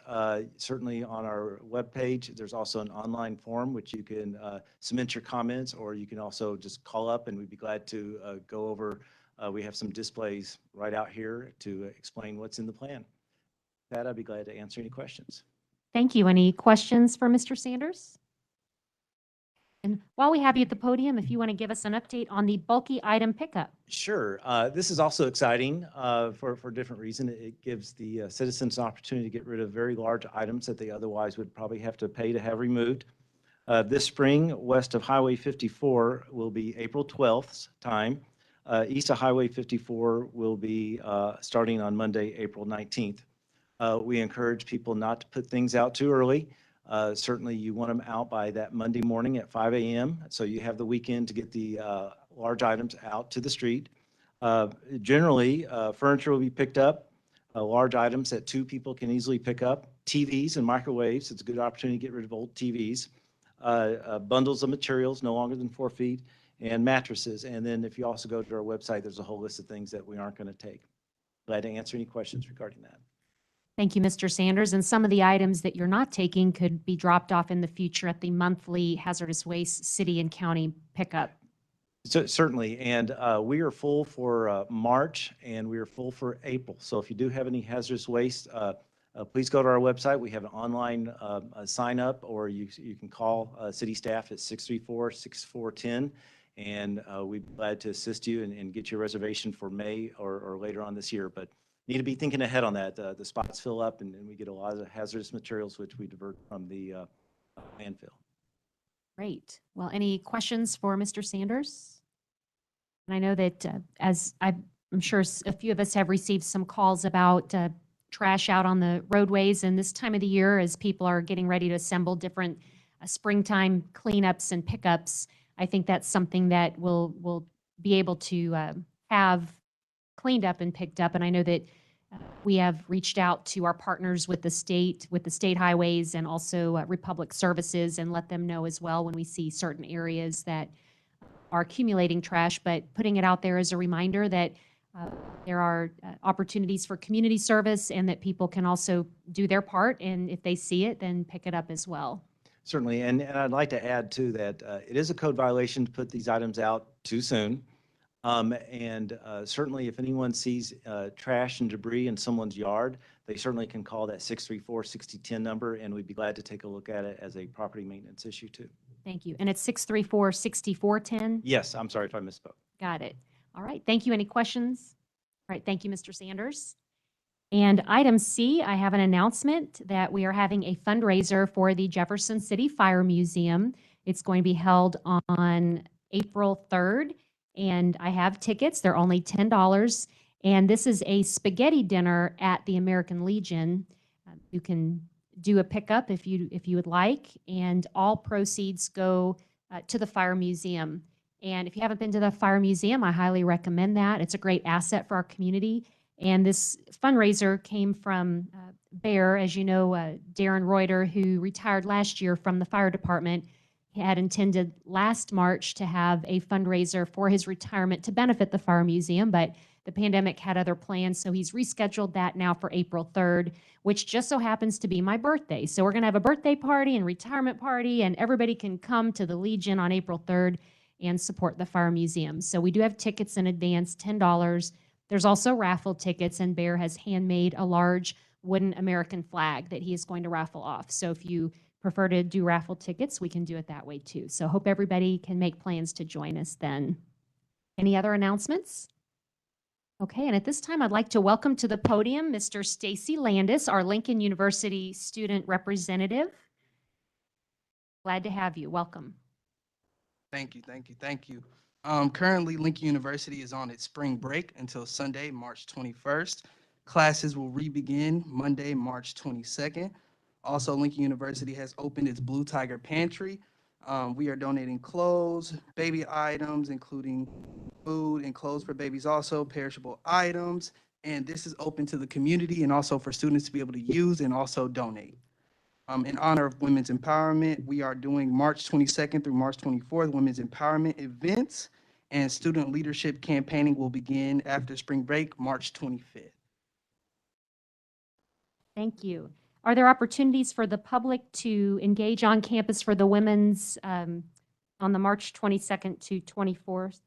certainly on our webpage, there's also an online form which you can submit your comments, or you can also just call up and we'd be glad to go over. We have some displays right out here to explain what's in the plan. With that, I'd be glad to answer any questions.
Thank you. Any questions for Mr. Sanders? And while we have you at the podium, if you want to give us an update on the bulky item pickup.
Sure. This is also exciting for a different reason. It gives the citizens an opportunity to get rid of very large items that they otherwise would probably have to pay to have removed. This spring, west of Highway 54 will be April 12th time. East of Highway 54 will be starting on Monday, April 19th. We encourage people not to put things out too early. Certainly you want them out by that Monday morning at 5 a.m. So you have the weekend to get the large items out to the street. Generally, furniture will be picked up, large items that two people can easily pick up, TVs and microwaves. It's a good opportunity to get rid of old TVs. Bundles of materials no longer than 4 feet, and mattresses. And then if you also go to our website, there's a whole list of things that we aren't going to take. Glad to answer any questions regarding that.
Thank you, Mr. Sanders. And some of the items that you're not taking could be dropped off in the future at the monthly hazardous waste city and county pickup.
So certainly, and we are full for March, and we are full for April. So if you do have any hazardous waste, please go to our website. We have an online sign up, or you can call city staff at 634-6410, and we'd be glad to assist you and get you a reservation for May or later on this year. But need to be thinking ahead on that. The spots fill up, and we get a lot of hazardous materials, which we divert from the landfill.
Great. Well, any questions for Mr. Sanders? And I know that I'm sure a few of us have received some calls about trash out on the roadways, and this time of the year, as people are getting ready to assemble different springtime cleanups and pickups, I think that's something that we'll be able to have cleaned up and picked up. And I know that we have reached out to our partners with the state highways, and also Republic Services, and let them know as well when we see certain areas that are accumulating trash, but putting it out there as a reminder that there are opportunities for community service, and that people can also do their part, and if they see it, then pick it up as well.
Certainly, and I'd like to add too that it is a code violation to put these items out too soon. Certainly, if anyone sees trash and debris in someone's yard, they certainly can call that 634-6010 number, and we'd be glad to take a look at it as a property maintenance issue too.
Thank you. And it's 634-6410?
Yes, I'm sorry if I misspoke.
Got it. All right. Thank you. Any questions? All right. Thank you, Mr. Sanders. And item C, I have an announcement that we are having a fundraiser for the Jefferson City Fire Museum. It's going to be held on April 3rd. And I have tickets. They're only $10. And this is a spaghetti dinner at the American Legion. You can do a pickup if you would like, and all proceeds go to the Fire Museum. And if you haven't been to the Fire Museum, I highly recommend that. It's a great asset for our community. And this fundraiser came from Bear. As you know, Darren Reuter, who retired last year from the fire department, had intended last March to have a fundraiser for his retirement to benefit the Fire Museum, but the pandemic had other plans, so he's rescheduled that now for April 3rd, which just so happens to be my birthday. So we're going to have a birthday party and retirement party, and everybody can come to the Legion on April 3rd and support the Fire Museum. So we do have tickets in advance, $10. There's also raffle tickets, and Bear has handmade a large wooden American flag that he is going to raffle off. So if you prefer to do raffle tickets, we can do it that way too. So hope everybody can make plans to join us then. Any other announcements? Okay, and at this time, I'd like to welcome to the podium Mr. Stacy Landis, our Lincoln University student representative. Glad to have you. Welcome.
Thank you, thank you, thank you. Currently, Lincoln University is on its spring break until Sunday, March 21st. Classes will re-begin Monday, March 22nd. Also, Lincoln University has opened its Blue Tiger Pantry. We are donating clothes, baby items, including food and clothes for babies, also perishable items. And this is open to the community and also for students to be able to use and also donate. In honor of women's empowerment, we are doing March 22nd through March 24th women's empowerment events, and student leadership campaigning will begin after spring break, March 25th.
Thank you. Are there opportunities for the public to engage on campus for the women's, on the March 22nd to 24th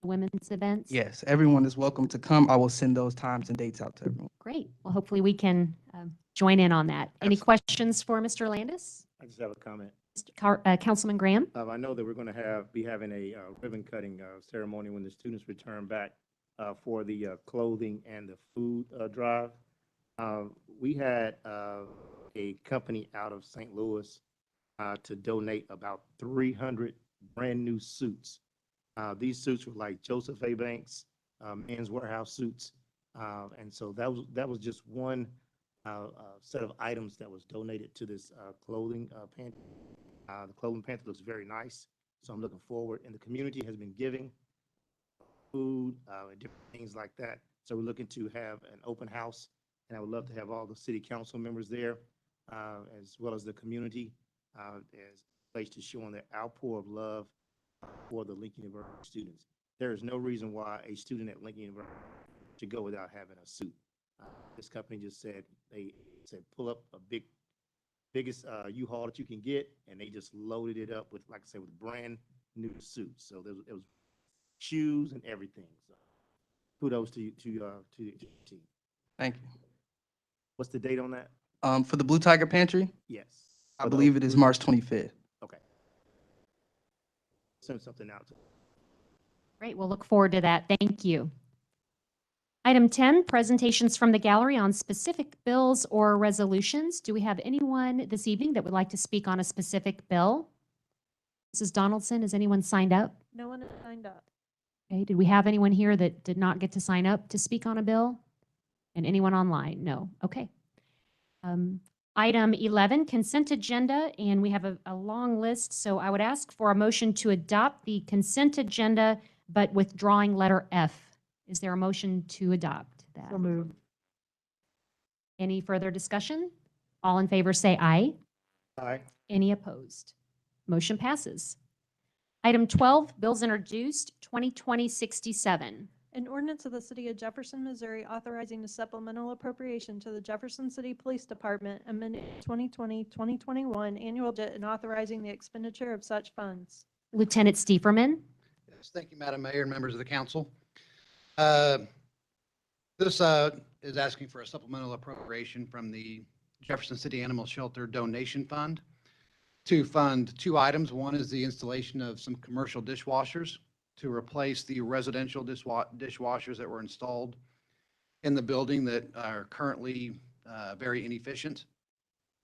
women's events?
Yes, everyone is welcome to come. I will send those times and dates out to everyone.
Great. Well, hopefully we can join in on that. Any questions for Mr. Landis?
I just have a comment.
Councilman Graham?
I know that we're going to be having a ribbon cutting ceremony when the students return back for the clothing and the food drive. We had a company out of St. Louis to donate about 300 brand new suits. These suits were like Joseph A. Banks, Men's Warehouse suits. And so that was just one set of items that was donated to this clothing pantry. The clothing pantry looks very nice, so I'm looking forward. And the community has been giving food, and different things like that. So we're looking to have an open house, and I would love to have all the city council members there, as well as the community, as a place to show their outpour of love for the Lincoln University students. There is no reason why a student at Lincoln University should go without having a suit. This company just said, they said, pull up a biggest U-Haul that you can get, and they just loaded it up with, like I said, with brand new suits. So it was shoes and everything. So kudos to your team.
Thank you.
What's the date on that?
For the Blue Tiger Pantry,
Yes.
I believe it is March 25th.
Okay. Send something out to.
Great, we'll look forward to that. Thank you. Item 10, presentations from the gallery on specific bills or resolutions. Do we have anyone this evening that would like to speak on a specific bill? Mrs. Donaldson, has anyone signed up?
No one has signed up.
Okay, did we have anyone here that did not get to sign up to speak on a bill? And anyone online? No, okay. Item 11, consent agenda, and we have a long list, so I would ask for a motion to adopt the consent agenda, but withdrawing letter F. Is there a motion to adopt that?
So moved.
Any further discussion? All in favor say aye.
Aye.
Any opposed? Motion passes. Item 12, bills introduced, 2020-67.
An ordinance of the City of Jefferson, Missouri authorizing a supplemental appropriation to the Jefferson City Police Department amending 2020-2021 annual budget and authorizing the expenditure of such funds.
Lieutenant Stieferman.
Yes, thank you, Madam Mayor and members of the council. This is asking for a supplemental appropriation from the Jefferson City Animal Shelter Donation Fund to fund two items. One is the installation of some commercial dishwashers to replace the residential dishwashers that were installed in the building that are currently very inefficient.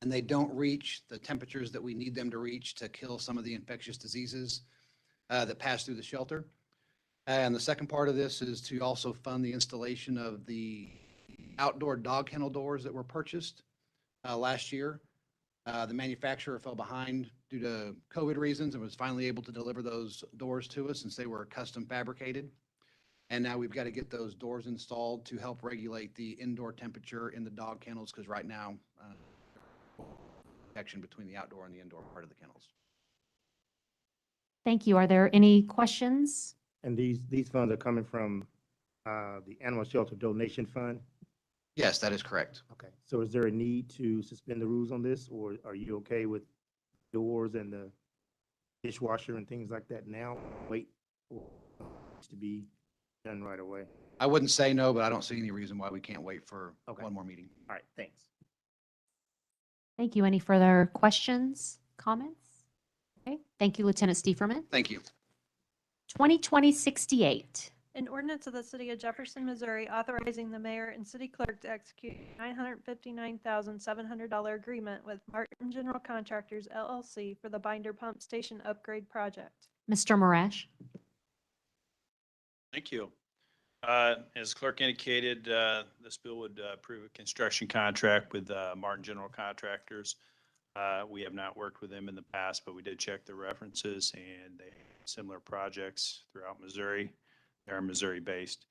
And they don't reach the temperatures that we need them to reach to kill some of the infectious diseases that pass through the shelter. And the second part of this is to also fund the installation of the outdoor dog kennel doors that were purchased last year. The manufacturer fell behind due to COVID reasons and was finally able to deliver those doors to us since they were custom fabricated. And now we've got to get those doors installed to help regulate the indoor temperature in the dog kennels, because right now, connection between the outdoor and the indoor part of the kennels.
Thank you. Are there any questions?
And these funds are coming from the Animal Shelter Donation Fund?
Yes, that is correct.
Okay, so is there a need to suspend the rules on this, or are you okay with doors and the dishwasher and things like that now? Wait for it to be done right away.
I wouldn't say no, but I don't see any reason why we can't wait for
Okay.
one more meeting.
All right, thanks.
Thank you. Any further questions, comments? Okay, thank you, Lieutenant Stieferman.
Thank you.
2020-68.
An ordinance of the City of Jefferson, Missouri authorizing the mayor and city clerk to execute a $959,700 agreement with Martin General Contractors, LLC for the binder pump station upgrade project.
Mr. Marash.
Thank you. As clerk indicated, this bill would approve a construction contract with Martin General Contractors. We have not worked with them in the past, but we did check the references, and they have similar projects throughout Missouri. They're Missouri-based.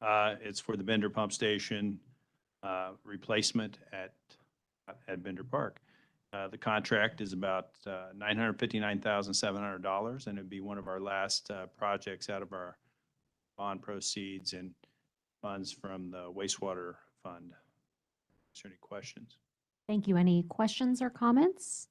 It's for the Bender Pump Station replacement at Bender Park. The contract is about $959,700, and it'd be one of our last projects out of our bond proceeds and funds from the wastewater fund. Is there any questions?
Thank you. Any questions or comments?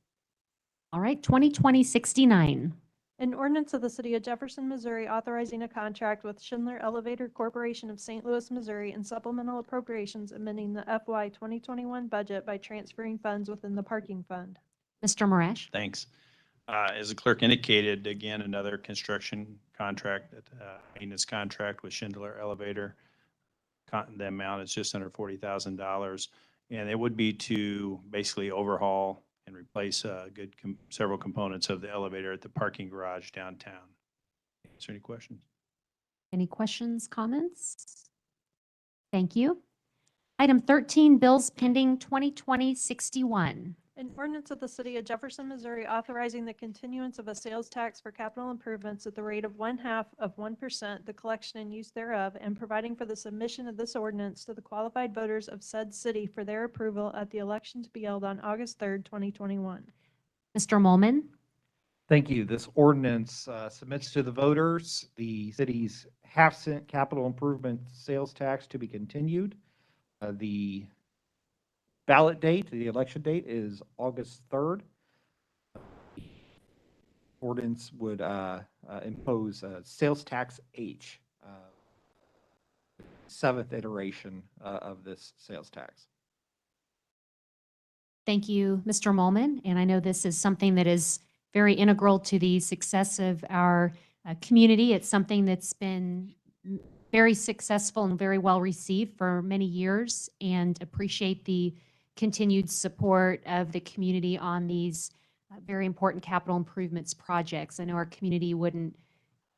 All right, 2020-69.
An ordinance of the City of Jefferson, Missouri authorizing a contract with Schindler Elevator Corporation of St. Louis, Missouri and supplemental appropriations amending the FY 2021 budget by transferring funds within the parking fund.
Mr. Marash.
Thanks. As the clerk indicated, again, another construction contract, maintenance contract with Schindler Elevator. The amount is just under $40,000, and it would be to basically overhaul and replace several components of the elevator at the parking garage downtown. Is there any questions?
Any questions, comments? Thank you. Item 13, bills pending 2020-61.
An ordinance of the City of Jefferson, Missouri authorizing the continuance of a sales tax for capital improvements at the rate of 0.5%, the collection and use thereof, and providing for the submission of this ordinance to the qualified voters of said city for their approval at the election to be held on August 3rd, 2021.
Mr. Molman.
Thank you. This ordinance submits to the voters the city's half-cent capital improvement sales tax to be continued. The ballot date, the election date is August 3rd. Ordinance would impose sales tax H, seventh iteration of this sales tax.
Thank you, Mr. Molman. And I know this is something that is very integral to the success of our community. It's something that's been very successful and very well received for many years, and appreciate the continued support of the community on these very important capital improvements projects. I know our community wouldn't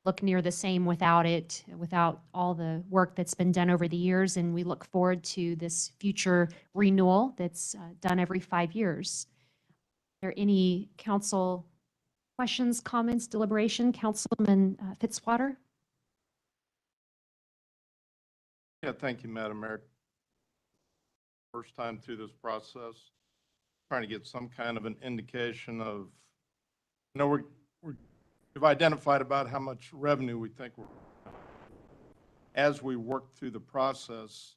look near the same without it, without all the work that's been done over the years, and we look forward to this future renewal that's done every 5 years. Are there any council questions, comments, deliberation? Councilman Fitzwater?
Yeah, thank you, Madam Mayor. First time through this process, trying to get some kind of an indication of, you know, we've identified about how much revenue we think we're, as we work through the process.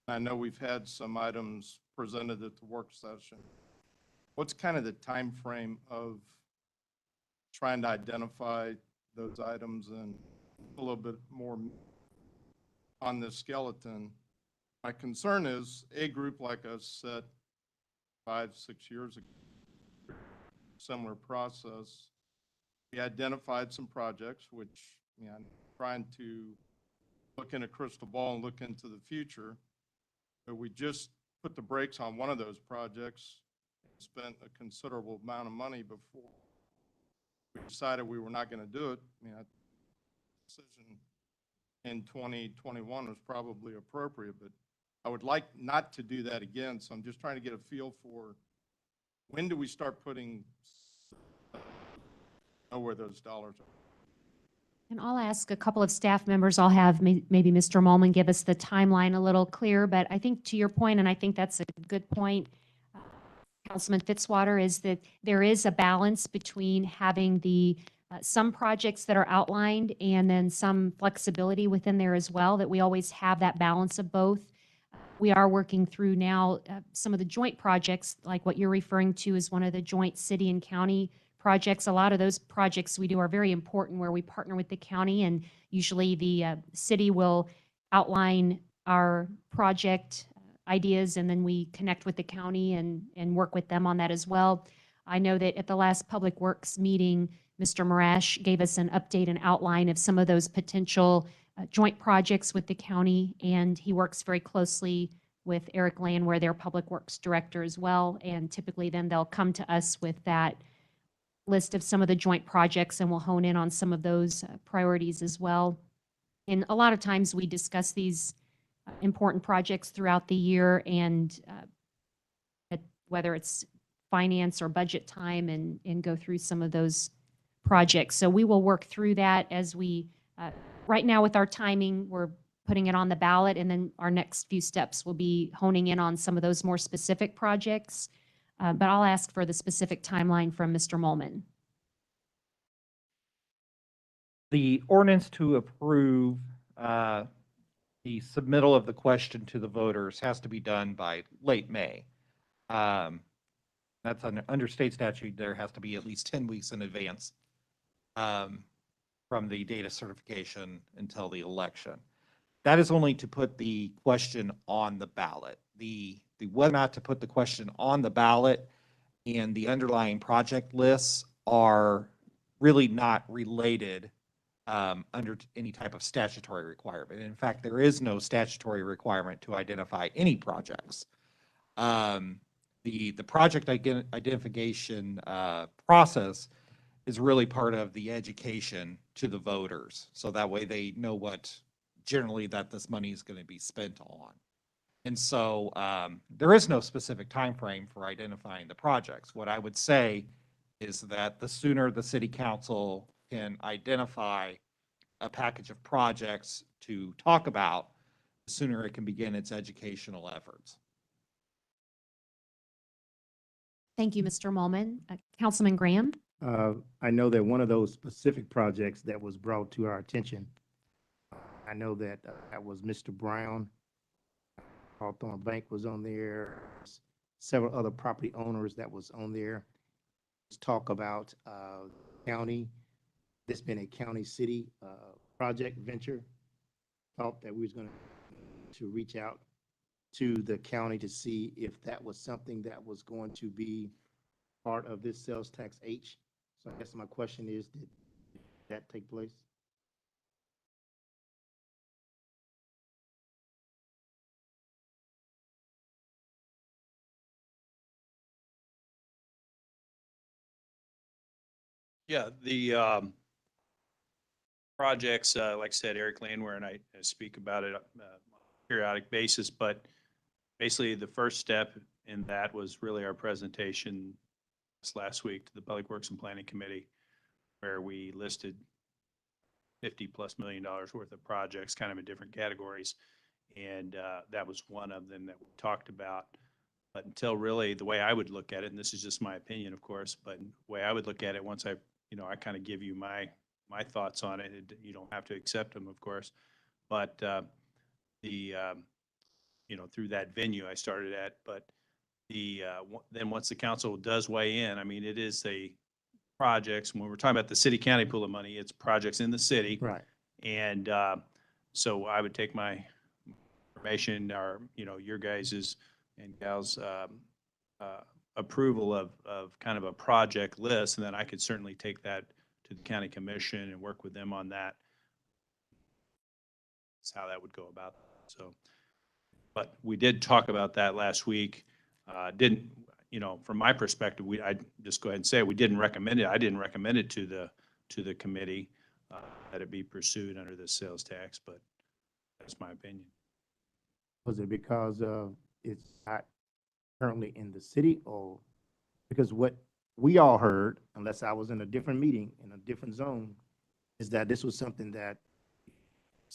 I know we've had some items presented at the work session. What's kind of the time frame of trying to identify those items and a little bit more on this skeleton? My concern is a group like us said 5-6 years ago, similar process. We identified some projects, which, you know, I'm trying to look in a crystal ball and look into the future. But we just put the brakes on one of those projects, spent a considerable amount of money before we decided we were not going to do it. You know, decision in 2021 was probably appropriate, but I would like not to do that again. So I'm just trying to get a feel for when do we start putting, know where those dollars are.
And I'll ask a couple of staff members. I'll have maybe Mr. Molman give us the timeline a little clearer, but I think to your point, and I think that's a good point, Councilman Fitzwater, is that there is a balance between having the some projects that are outlined and then some flexibility within there as well, that we always have that balance of both. We are working through now some of the joint projects, like what you're referring to as one of the joint city and county projects. A lot of those projects we do are very important, where we partner with the county, and usually the city will outline our project ideas, and then we connect with the county and work with them on that as well. I know that at the last Public Works meeting, Mr. Marash gave us an update and outline of some of those potential joint projects with the county, and he works very closely with Eric Landwehr, their Public Works Director as well, and typically then they'll come to us with that list of some of the joint projects, and we'll hone in on some of those priorities as well. And a lot of times we discuss these important projects throughout the year, and whether it's finance or budget time, and go through some of those projects. So we will work through that as we, right now with our timing, we're putting it on the ballot, and then our next few steps will be honing in on some of those more specific projects. But I'll ask for the specific timeline from Mr. Molman.
The ordinance to approve the submittal of the question to the voters has to be done by late May. That's under state statute. There has to be at least 10 weeks in advance from the date of certification until the election. That is only to put the question on the ballot. The whether or not to put the question on the ballot and the underlying project lists are really not related under any type of statutory requirement. In fact, there is no statutory requirement to identify any projects. The project identification process is really part of the education to the voters. So that way they know what generally that this money is going to be spent on. And so there is no specific time frame for identifying the projects. What I would say is that the sooner the city council can identify a package of projects to talk about, the sooner it can begin its educational efforts.
Thank you, Mr. Molman. Councilman Graham?
I know that one of those specific projects that was brought to our attention, I know that that was Mr. Brown. Hawthorne Bank was on there. Several other property owners that was on there. Let's talk about county. This been a county city project venture. Thought that we was going to reach out to the county to see if that was something that was going to be part of this sales tax H. So I guess my question is, did that take place?
Yeah, the projects, like I said, Eric Landwehr and I speak about it on a periodic basis, but basically the first step in that was really our presentation this last week to the Public Works and Planning Committee, where we listed $50+ million worth of projects, kind of in different categories. And that was one of them that we talked about. But until really, the way I would look at it, and this is just my opinion, of course, but the way I would look at it, once I kind of give you my thoughts on it, you don't have to accept them, of course. But through that venue I started at, but then once the council does weigh in, I mean, it is a projects, when we're talking about the city county pool of money, it's projects in the city.
Right.
And so I would take my information, or, your guys's and gals' approval of kind of a project list, and then I could certainly take that to the county commission and work with them on that. That's how that would go about. So, but we did talk about that last week. Didn't, from my perspective, I'd just go ahead and say we didn't recommend it. I didn't recommend it to the committee that it be pursued under the sales tax, but that's my opinion.
Was it because it's not currently in the city, or because what we all heard, unless I was in a different meeting in a different zone, is that this was something that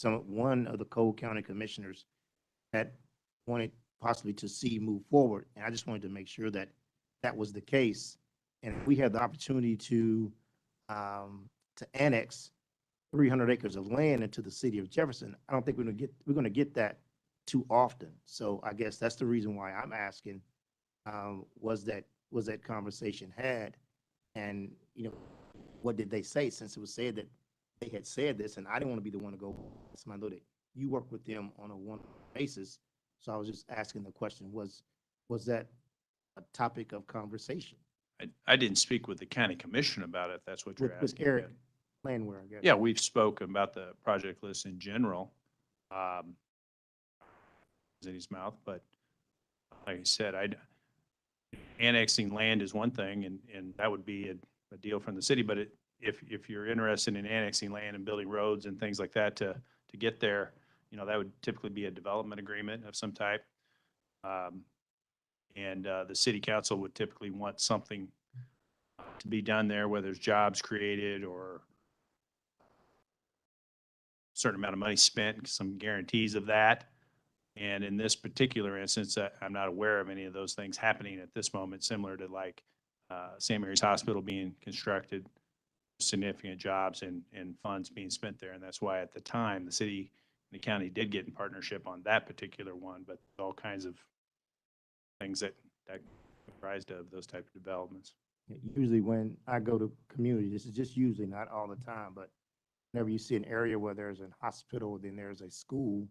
one of the Cole County commissioners had wanted possibly to see move forward. And I just wanted to make sure that that was the case. And if we had the opportunity to annex 300 acres of land into the city of Jefferson, I don't think we're going to get that too often. So I guess that's the reason why I'm asking, was that conversation had? And, what did they say, since it was said that they had said this, and I didn't want to be the one to go, I know that you work with them on a one basis. So I was just asking the question, was that a topic of conversation?
I didn't speak with the county commission about it. That's what you're
With
asking.
Eric Landwehr, I guess.
Yeah, we've spoken about the project list in general. In his mouth, but like I said, annexing land is one thing, and that would be a deal from the city. But if you're interested in annexing land and building roads and things like that to get there, that would typically be a development agreement of some type. And the city council would typically want something to be done there, whether there's jobs created or a certain amount of money spent, some guarantees of that. And in this particular instance, I'm not aware of any of those things happening at this moment, similar to like St. Mary's Hospital being constructed, significant jobs and funds being spent there. And that's why at the time, the city and the county did get in partnership on that particular one, but all kinds of things that comprised of those type of developments.
Usually when I go to community, this is just usually, not all the time, but whenever you see an area where there's a hospital, then there's a school,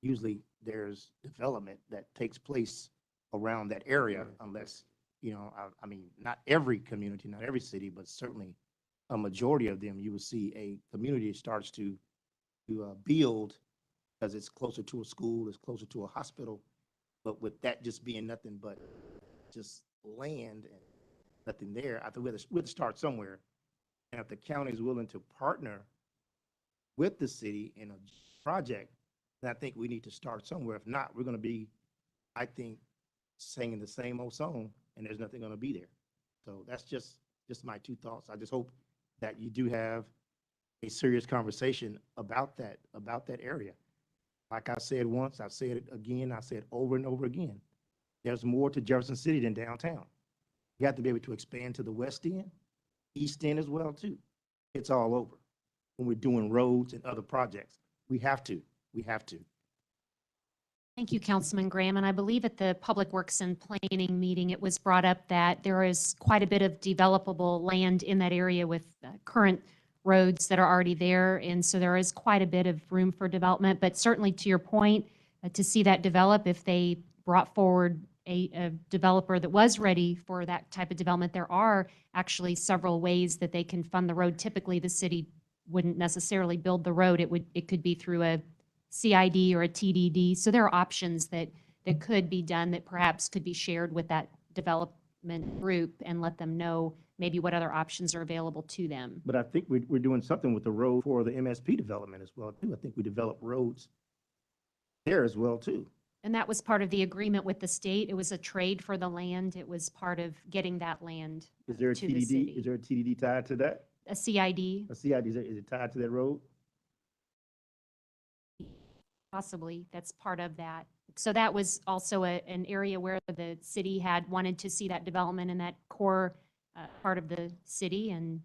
usually there's development that takes place around that area, unless, I mean, not every community, not every city, but certainly a majority of them, you will see a community starts to build because it's closer to a school, it's closer to a hospital. But with that just being nothing but just land and nothing there, I think we have to start somewhere. And if the county is willing to partner with the city in a project, then I think we need to start somewhere. If not, we're going to be I think, singing the same old song, and there's nothing gonna be there. So that's just my two thoughts. I just hope that you do have a serious conversation about that area. Like I said once, I've said it again, I said over and over again. There's more to Jefferson City than downtown. You have to be able to expand to the west end, east end as well too. It's all over. When we're doing roads and other projects, we have to.
Thank you, Councilman Graham. And I believe at the Public Works and Planning meeting, it was brought up that there is quite a bit of developable land in that area with current roads that are already there. And so there is quite a bit of room for development. But certainly to your point, to see that develop, if they brought forward a developer that was ready for that type of development, there are actually several ways that they can fund the road. Typically, the city wouldn't necessarily build the road. It could be through a CID or a TDD. So there are options that could be done that perhaps could be shared with that development group and let them know maybe what other options are available to them.
But I think we're doing something with the road for the MSP development as well too. I think we develop roads there as well too.
And that was part of the agreement with the state. It was a trade for the land. It was part of getting that land
Is there a
to the
TDD?
city.
Is there a TDD tied to that?
A CID,
A CID, is it tied to that road?
possibly, that's part of that. So that was also an area where the city had wanted to see that development in that core part of the city. And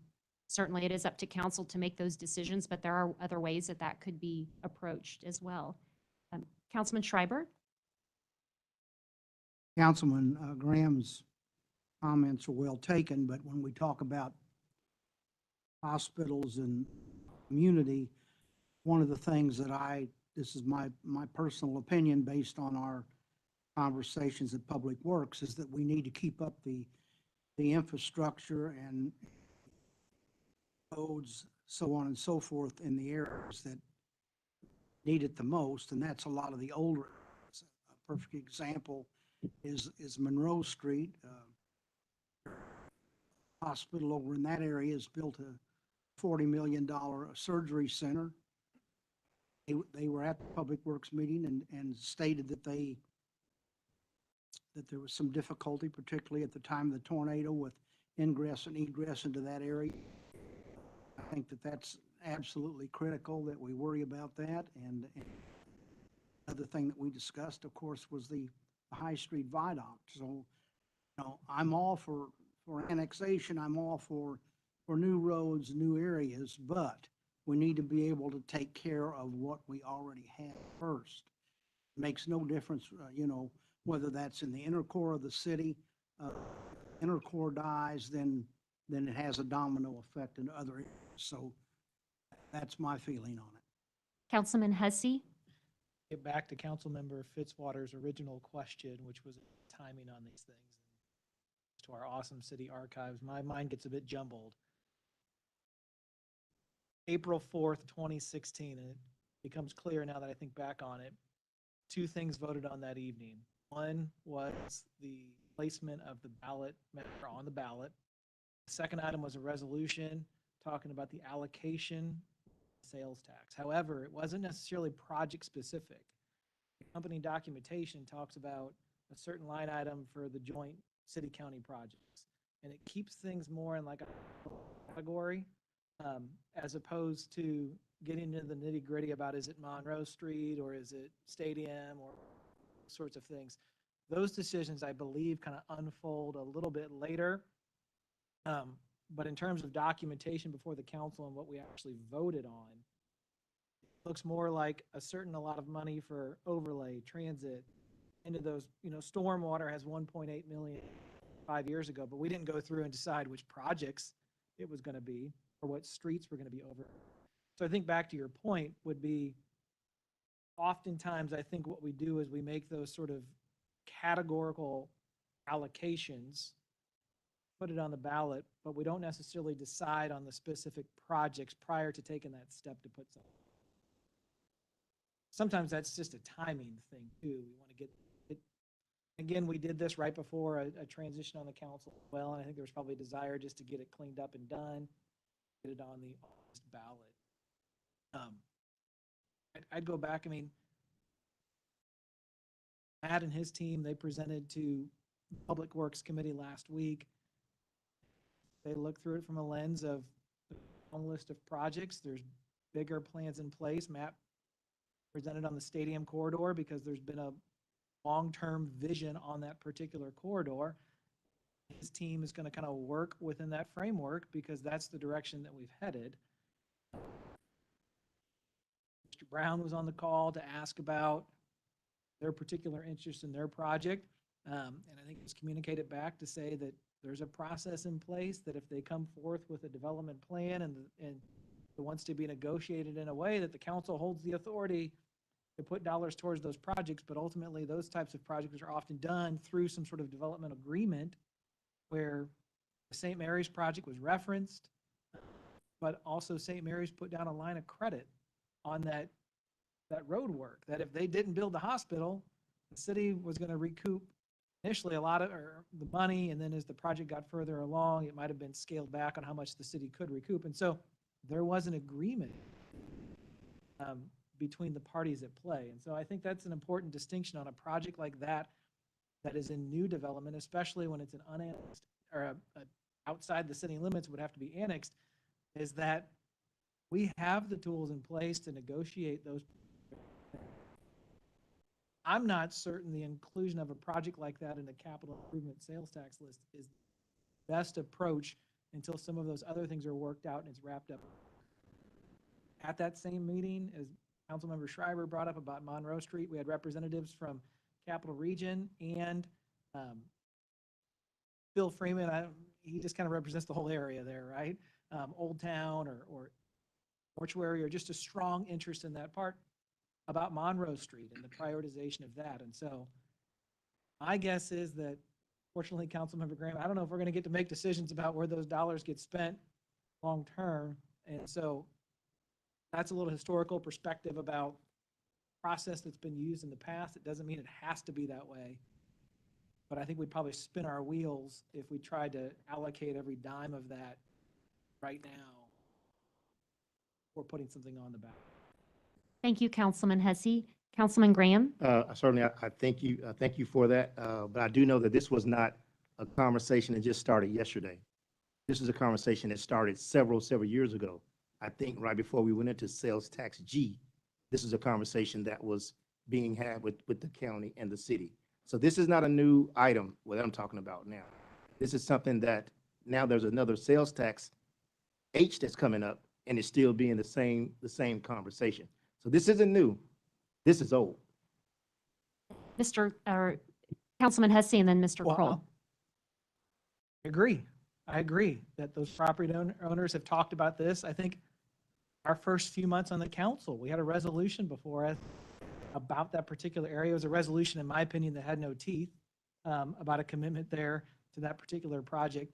certainly it is up to council to make those decisions, but there are other ways that that could be approached as well. Councilman Schreiber?
Councilman Graham's comments are well taken, but when we talk about hospitals and community, one of the things that this is my personal opinion based on our conversations at Public Works, is that we need to keep up the infrastructure and roads, so on and so forth, in the areas that need it the most, and that's a lot of the older areas. A perfect example is Monroe Street. Hospital over in that area has built a $40 million surgery center. They were at the Public Works meeting and stated that there was some difficulty, particularly at the time of the tornado, with ingress and egress into that area. I think that that's absolutely critical that we worry about that. And other thing that we discussed, of course, was the High Street Viaduct. So, I'm all for annexation. I'm all for new roads, new areas, but we need to be able to take care of what we already have first. It makes no difference, whether that's in the inner core of the city. Inner core dies, then it has a domino effect in other areas. So that's my feeling on it.
Councilman Hussey?
Get back to Councilmember Fitzwater's original question, which was timing on these things. To our awesome city archives, my mind gets a bit jumbled. April 4th, 2016, and it becomes clear now that I think back on it. Two things voted on that evening. One was the placement of the ballot matter on the ballot. The second item was a resolution talking about the allocation sales tax. However, it wasn't necessarily project specific. The company documentation talks about a certain line item for the joint city-county projects, and it keeps things more in like a category, as opposed to getting into the nitty-gritty about, is it Monroe Street or is it Stadium or sorts of things. Those decisions, I believe, kind of unfold a little bit later. But in terms of documentation before the council and what we actually voted on, it looks more like a lot of money for overlay, transit, into those, stormwater has 1.8 million 5 years ago, but we didn't go through and decide which projects it was going to be or what streets were going to be over. So I think back to your point would be, oftentimes I think what we do is we make those sort of categorical allocations, put it on the ballot, but we don't necessarily decide on the specific projects prior to taking that step to put something. Sometimes that's just a timing thing too. We want to get it. Again, we did this right before a transition on the council as well, and I think there was probably a desire just to get it cleaned up and done, get it on the August ballot. I'd go back. Matt and his team, they presented to Public Works Committee last week. They looked through it from a lens of a long list of projects. There's bigger plans in place. Matt presented on the stadium corridor because there's been a long-term vision on that particular corridor. His team is going to kind of work within that framework because that's the direction that we've headed. Mr. Brown was on the call to ask about their particular interest in their project. And I think it was communicated back to say that there's a process in place that if they come forth with a development plan and it wants to be negotiated in a way that the council holds the authority to put dollars towards those projects, but ultimately those types of projects are often done through some sort of development agreement where the St. Mary's project was referenced, but also St. Mary's put down a line of credit on that road work, that if they didn't build the hospital, the city was going to recoup initially a lot of the money, and then as the project got further along, it might have been scaled back on how much the city could recoup. And so there was an agreement between the parties at play. And so I think that's an important distinction on a project like that is in new development, especially when it's an unannexed or outside the city limits would have to be annexed, is that we have the tools in place to negotiate those. I'm not certain the inclusion of a project like that in the capital improvement sales tax list is the best approach until some of those other things are worked out and it's wrapped up. At that same meeting, as Councilmember Schreiber brought up about Monroe Street, we had representatives from Capital Region and Bill Freeman. He just kind of represents the whole area there, right? Old Town or Mortuary, or just a strong interest in that part about Monroe Street and the prioritization of that. And so my guess is that, fortunately, Councilmember Graham, I don't know if we're going to get to make decisions about where those dollars get spent long term. And so that's a little historical perspective about process that's been used in the past. It doesn't mean it has to be that way. But I think we'd probably spin our wheels if we tried to allocate every dime of that right now before putting something on the ballot.
Thank you, Councilman Hesse. Councilman Graham?
Certainly, I thank you for that. But I do know that this was not a conversation that just started yesterday. This is a conversation that started several years ago. I think right before we went into sales tax G, this is a conversation that was being had with the county and the city. So this is not a new item, what I'm talking about now. This is something that now there's another sales tax H that's coming up, and it's still being the same conversation. So this isn't new. This is old.
Councilman Hesse and then Mr.
Well,
Kroll.
I agree that those property owners have talked about this. I think our first few months on the council, we had a resolution before us about that particular area. It was a resolution, in my opinion, that had no teeth, about a commitment there to that particular project.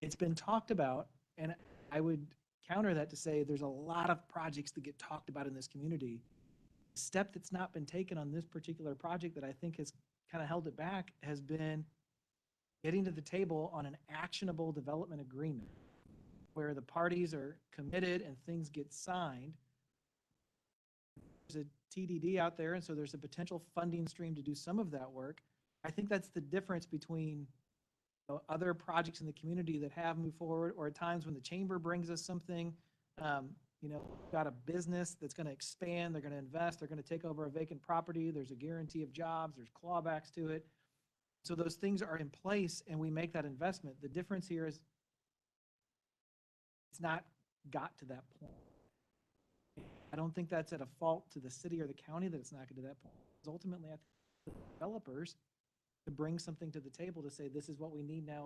It's been talked about, and I would counter that to say there's a lot of projects that get talked about in this community. The step that's not been taken on this particular project that I think has kind of held it back has been getting to the table on an actionable development agreement where the parties are committed and things get signed. There's a TDD out there, and so there's a potential funding stream to do some of that work. I think that's the difference between other projects in the community that have moved forward, or at times when the chamber brings us something, got a business that's going to expand, they're going to invest, they're going to take over a vacant property, there's a guarantee of jobs, there's clawbacks to it. So those things are in place and we make that investment. The difference here is it's not got to that point. I don't think that's at a fault to the city or the county that it's not getting to that point. It's ultimately at the developers to bring something to the table to say, this is what we need now.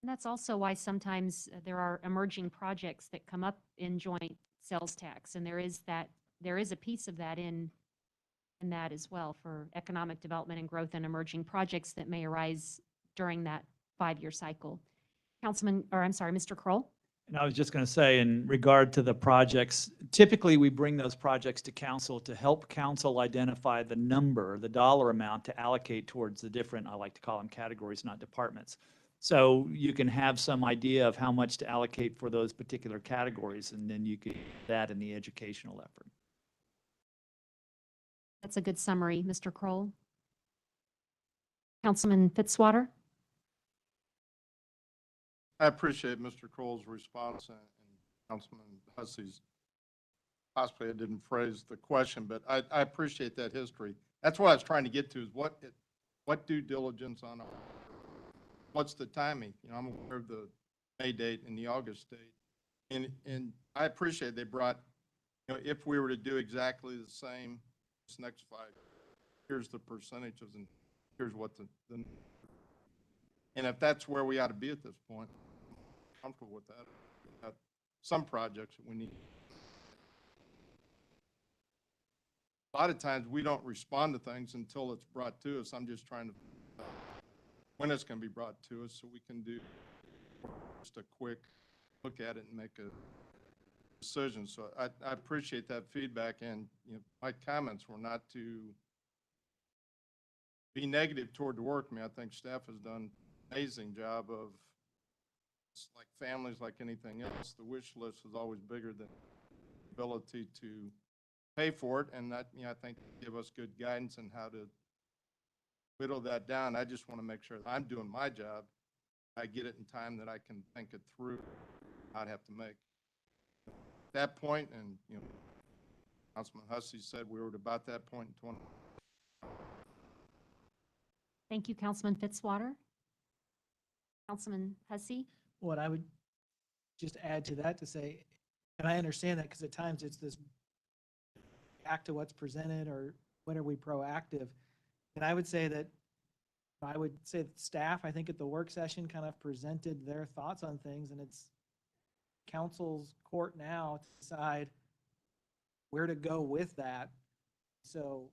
And that's also why sometimes there are emerging projects that come up in joint sales tax. And there is a piece of that in that as well for economic development and growth and emerging projects that may arise during that 5-year cycle. Mr. Kroll?
And I was just going to say, in regard to the projects, typically we bring those projects to council to help council identify the dollar amount to allocate towards the different, I like to call them categories, not departments. So you can have some idea of how much to allocate for those particular categories, and then you could use that in the educational effort.
That's a good summary, Mr. Kroll. Councilman Fitzwater?
I appreciate Mr. Kroll's response and Councilman Hussey's. Possibly I didn't phrase the question, but I appreciate that history. That's what I was trying to get to, is what due diligence on, what's the timing? You know, I'm aware of the May date and the August date. And I appreciate they brought, you know, if we were to do exactly the same this next 5 years, here's the percentages and here's what the and if that's where we ought to be at this point, I'm comfortable with that. We've got some projects that we need. A lot of times we don't respond to things until it's brought to us. I'm just trying to when it's going to be brought to us so we can do just a quick look at it and make a decision. So I appreciate that feedback, and you know, my comments were not to be negative toward the work. I mean, I think staff has done an amazing job of, it's like families, like anything else. The wish list is always bigger than the ability to pay for it, and that, you know, I think give us good guidance on how to whittle that down. I just want to make sure that I'm doing my job. I get it in time that I can think it through. I'd have to make that point, and you know, Councilman Hussey said we were at about that point in 20.
Thank you, Councilman Fitzwater. Councilman Hussey?
What I would just add to that to say, and I understand that because at times it's this act to what's presented or when are we proactive? And I would say that staff, I think at the work session kind of presented their thoughts on things, and it's council's court now to decide where to go with that. So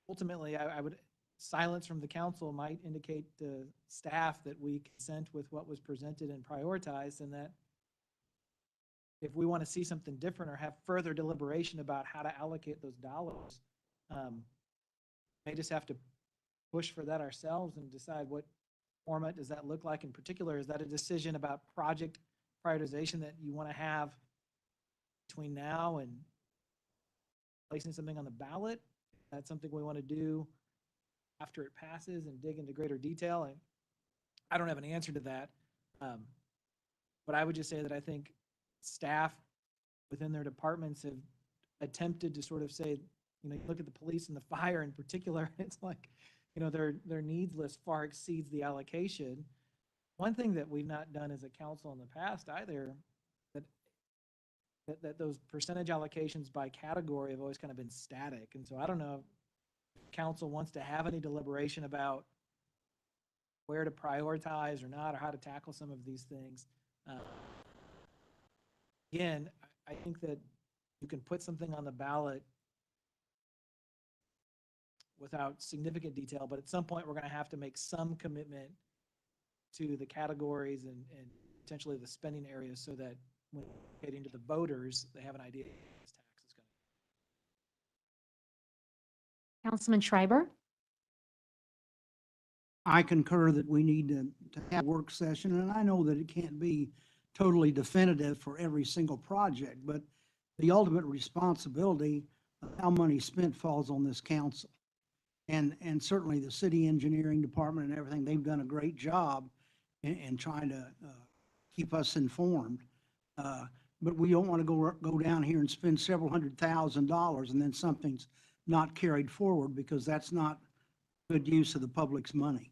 ultimately, I would, silence from the council might indicate to staff that we consent with what was presented and prioritized, and that if we want to see something different or have further deliberation about how to allocate those dollars, may just have to push for that ourselves and decide what format does that look like. In particular, is that a decision about project prioritization that you want to have between now and placing something on the ballot? That's something we want to do after it passes and dig into greater detail. And I don't have an answer to that. But I would just say that I think staff within their departments have attempted to sort of say, you know, you look at the police and the fire in particular, it's like, you know, their needs list far exceeds the allocation. One thing that we've not done as a council in the past either, that those percentage allocations by category have always kind of been static. And so I don't know if council wants to have any deliberation about where to prioritize or not, or how to tackle some of these things. Again, I think that you can put something on the ballot without significant detail, but at some point we're going to have to make some commitment to the categories and potentially the spending areas so that when getting to the voters, they have an idea what this tax is going to be.
Councilman Schreiber?
I concur that we need to have a work session, and I know that it can't be totally definitive for every single project, but the ultimate responsibility of how money spent falls on this council. And certainly the city engineering department and everything, they've done a great job in trying to keep us informed. But we don't want to go down here and spend several $100,000 and then something's not carried forward, because that's not good use of the public's money.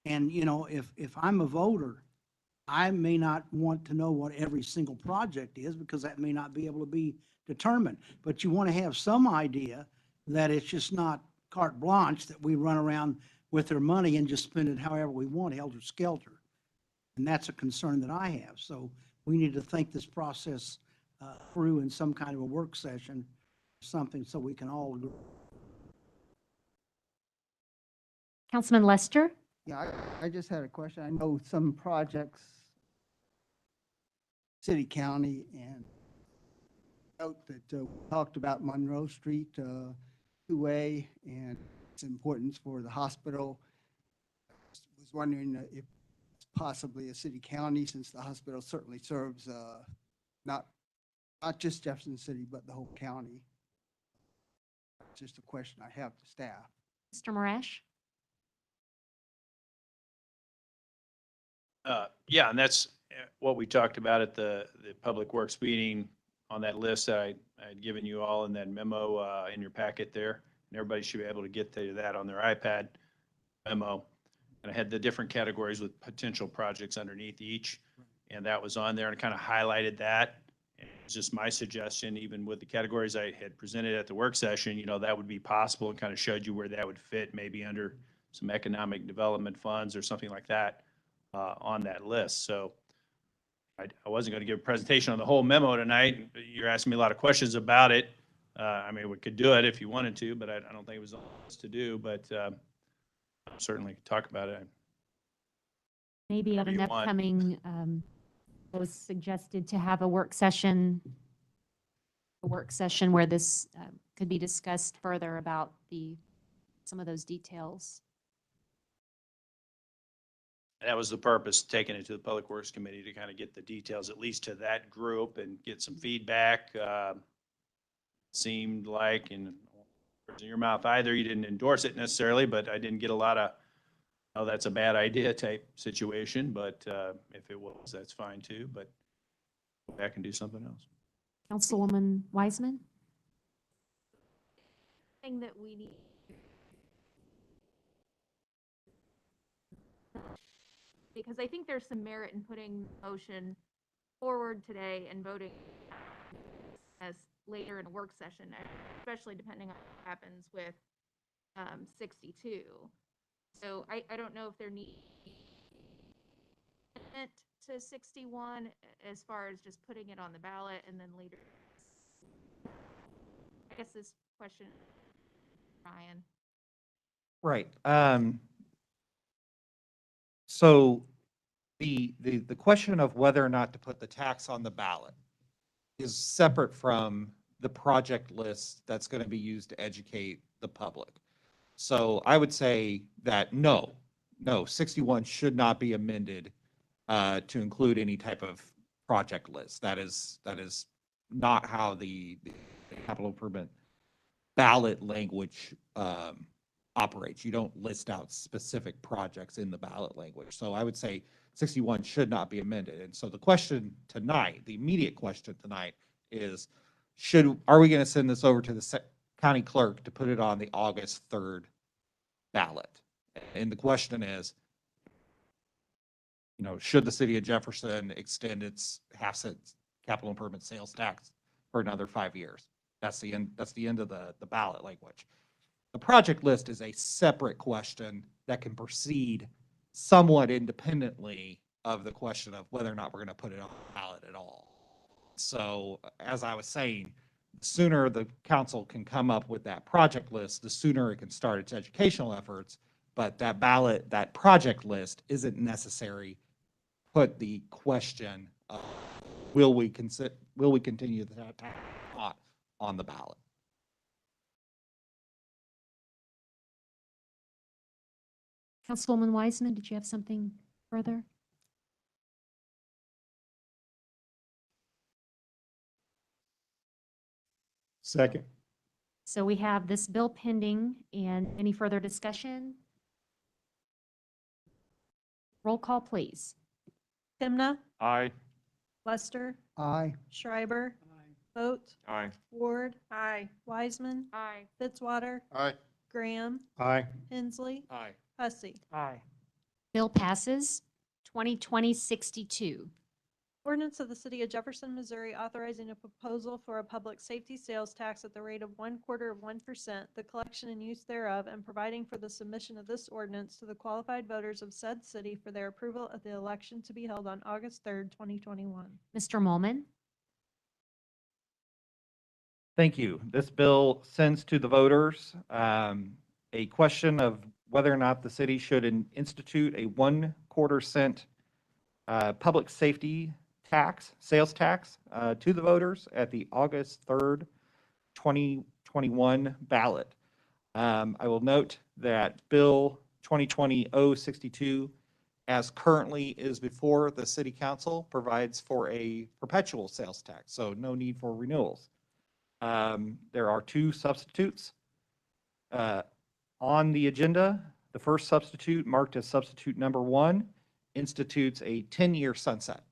And, you know, if I'm a voter, I may not want to know what every single project is, because that may not be able to be determined. But you want to have some idea that it's just not carte blanche, that we run around with their money and just spend it however we want, helter skelter. And that's a concern that I have. So we need to think this process through in some kind of a work session, something, so we can all agree.
Councilman Lester?
Yeah, I just had a question. I know some projects, city, county, and note that we talked about Monroe Street, 2A, and its importance for the hospital. Was wondering if possibly a city county, since the hospital certainly serves not just Jefferson City, but the whole county. Just a question I have to staff.
Mr. Marash?
Yeah, and that's what we talked about at the Public Works meeting on that list that I had given you all in that memo in your packet there. And everybody should be able to get to that on their iPad memo. And I had the different categories with potential projects underneath each. And that was on there and kind of highlighted that. And it's just my suggestion, even with the categories I had presented at the work session, that would be possible, and kind of showed you where that would fit, maybe under some economic development funds or something like that on that list. So I wasn't going to give a presentation on the whole memo tonight. You're asking me a lot of questions about it. I mean, we could do it if you wanted to, but I don't think it was on the list to do, but certainly talk about it.
Maybe at
Whatever
an
you want.
upcoming, it was suggested to have a work session where this could be discussed further about some of those details.
That was the purpose, taking it to the Public Works Committee to kind of get the details, at least to that group, and get some feedback. Seemed like, and words in your mouth either, you didn't endorse it necessarily, but I didn't get a lot of, oh, that's a bad idea type situation, but if it was, that's fine too, but go back and do something else.
Councilwoman Wiseman?
Thing that we need. Because I think there's some merit in putting motion forward today and voting as later in a work session, especially depending on what happens with 62. So I don't know if there needs to 61 as far as just putting it on the ballot and then later. I guess this question, Ryan.
Right. So the question of whether or not to put the tax on the ballot is separate from the project list that's going to be used to educate the public. So I would say that no, 61 should not be amended to include any type of project list. That is not how the capital improvement ballot language operates. You don't list out specific projects in the ballot language. So I would say 61 should not be amended. And so the question tonight, the immediate question tonight is, are we going to send this over to the county clerk to put it on the August 3rd ballot? And the question is, should the city of Jefferson extend its half-cent capital improvement sales tax for another 5 years? That's the end of the ballot language. The project list is a separate question that can proceed somewhat independently of the question of whether or not we're going to put it on the ballot at all. So as I was saying, the sooner the council can come up with that project list, the sooner it can start its educational efforts. But that project list isn't necessary. Put the question of will we continue the tax on the ballot?
Councilwoman Wiseman, did you have something further?
Second.
So we have this bill pending, and any further discussion? Roll call, please.
Timna,
Aye.
Lester,
Aye.
Schreiber, Vogt,
Aye.
Ward. Aye. Wiseman,
Aye.
Fitzwater,
Aye.
Graham,
Aye.
Hensley,
Aye.
Hussey.
Aye.
Bill passes. 2020-62.
Ordinance of the City of Jefferson, Missouri, authorizing a proposal for a public safety sales tax at the rate of 1/4%, the collection and use thereof, and providing for the submission of this ordinance to the qualified voters of said city for their approval at the election to be held on August 3rd, 2021.
Mr. Molman?
Thank you. This bill sends to the voters a question of whether or not the city should institute a 1/4 cent public safety tax, sales tax to the voters at the August 3rd, 2021 ballot. I will note that Bill 2020-062 as currently is before the city council, provides for a perpetual sales tax, so no need for renewals. There are two substitutes on the agenda. The first substitute, marked as substitute number 1, institutes a 10-year sunset.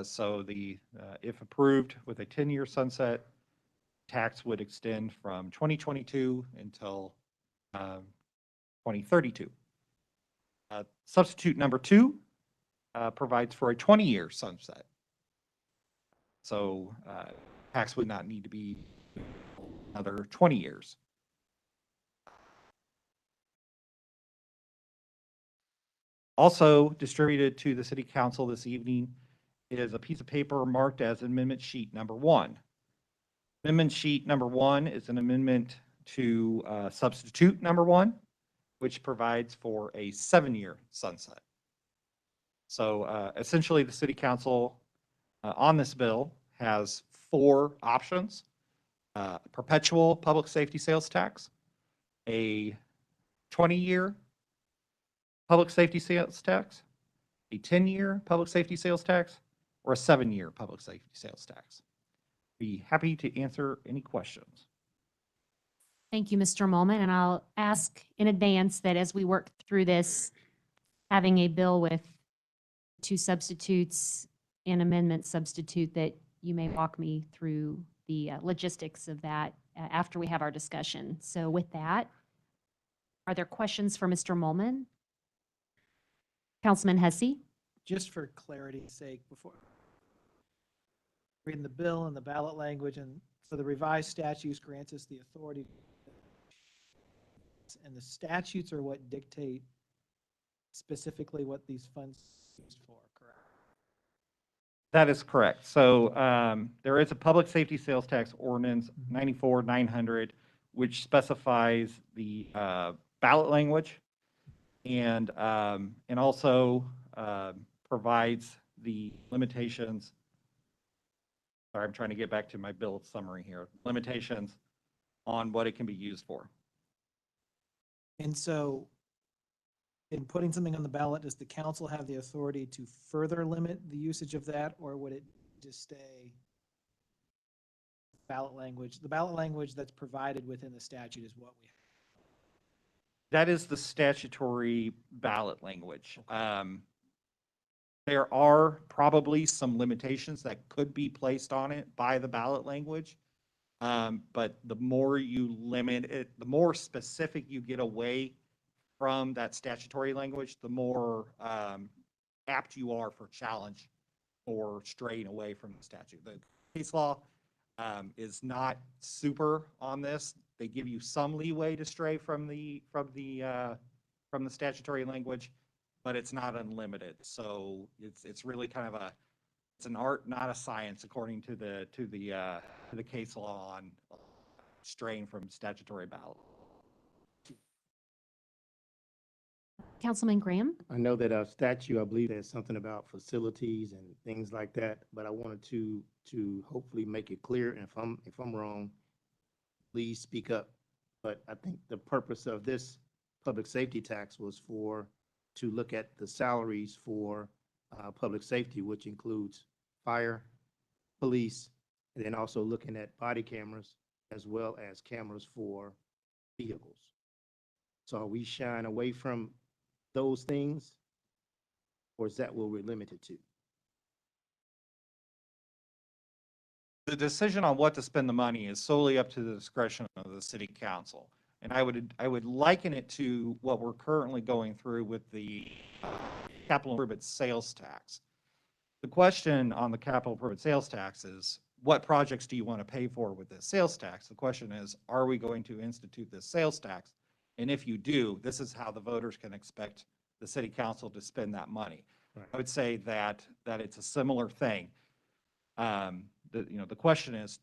So if approved with a 10-year sunset, tax would extend from 2022 until 2032. Substitute number 2 provides for a 20-year sunset. So tax would not need to be another 20 years. Also distributed to the city council this evening is a piece of paper marked as amendment sheet number 1. Amendment sheet number 1 is an amendment to substitute number 1, which provides for a 7-year sunset. So essentially, the city council on this bill has 4 options: perpetual public safety sales tax, a 20-year public safety sales tax, a 10-year public safety sales tax, or a 7-year public safety sales tax. Be happy to answer any questions.
Thank you, Mr. Molman, and I'll ask in advance that as we work through this, having a bill with 2 substitutes and amendment substitute, that you may walk me through the logistics of that after we have our discussion. So with that, are there questions for Mr. Molman? Councilman Hussey?
Just for clarity's sake, before reading the bill and the ballot language, and so the revised statutes grants us the authority, and the statutes are what dictate specifically what these funds are used for, correct?
That is correct. So there is a public safety sales tax ordinance 94-900, which specifies the ballot language and also provides the limitations. Sorry, I'm trying to get back to my bill summary here. Limitations on what it can be used for.
And so in putting something on the ballot, does the council have the authority to further limit the usage of that, or would it just stay ballot language? The ballot language that's provided within the statute is what we have.
That is the statutory ballot language. There are probably some limitations that could be placed on it by the ballot language. But the more you limit it, the more specific you get away from that statutory language, the more apt you are for challenge or straying away from the statute. The case law is not super on this. They give you some leeway to stray from the statutory language, but it's not unlimited. So it's really kind of it's an art, not a science, according to the case law on straying from statutory ballot.
Councilman Graham?
I know that our statute, I believe there's something about facilities and things like that, but I wanted to hopefully make it clear, and if I'm wrong, please speak up. But I think the purpose of this public safety tax was to look at the salaries for public safety, which includes fire, police, and then also looking at body cameras as well as cameras for vehicles. So are we shying away from those things, or is that what we're limited to?
The decision on what to spend the money is solely up to the discretion of the city council. And I would liken it to what we're currently going through with the capital improvement sales tax. The question on the capital improvement sales tax is, what projects do you want to pay for with this sales tax? The question is, are we going to institute this sales tax? And if you do, this is how the voters can expect the city council to spend that money.
Right.
I would say that it's a similar thing. The question is,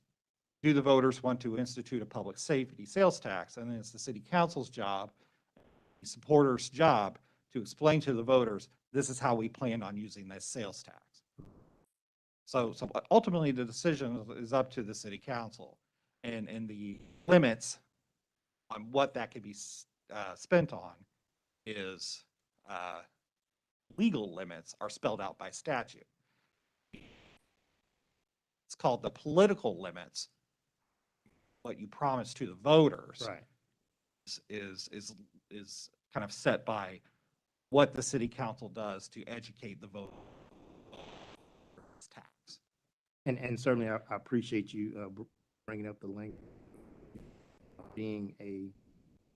do the voters want to institute a public safety sales tax? And then it's the city council's job, the supporters' job, to explain to the voters, this is how we plan on using this sales tax. So ultimately, the decision is up to the city council, and the limits on what that could be spent on is Legal limits are spelled out by statute. It's called the political limits. What you promise to the voters
Right.
is kind of set by what the city council does to educate the voter. Tax.
And certainly I appreciate you bringing up the link, being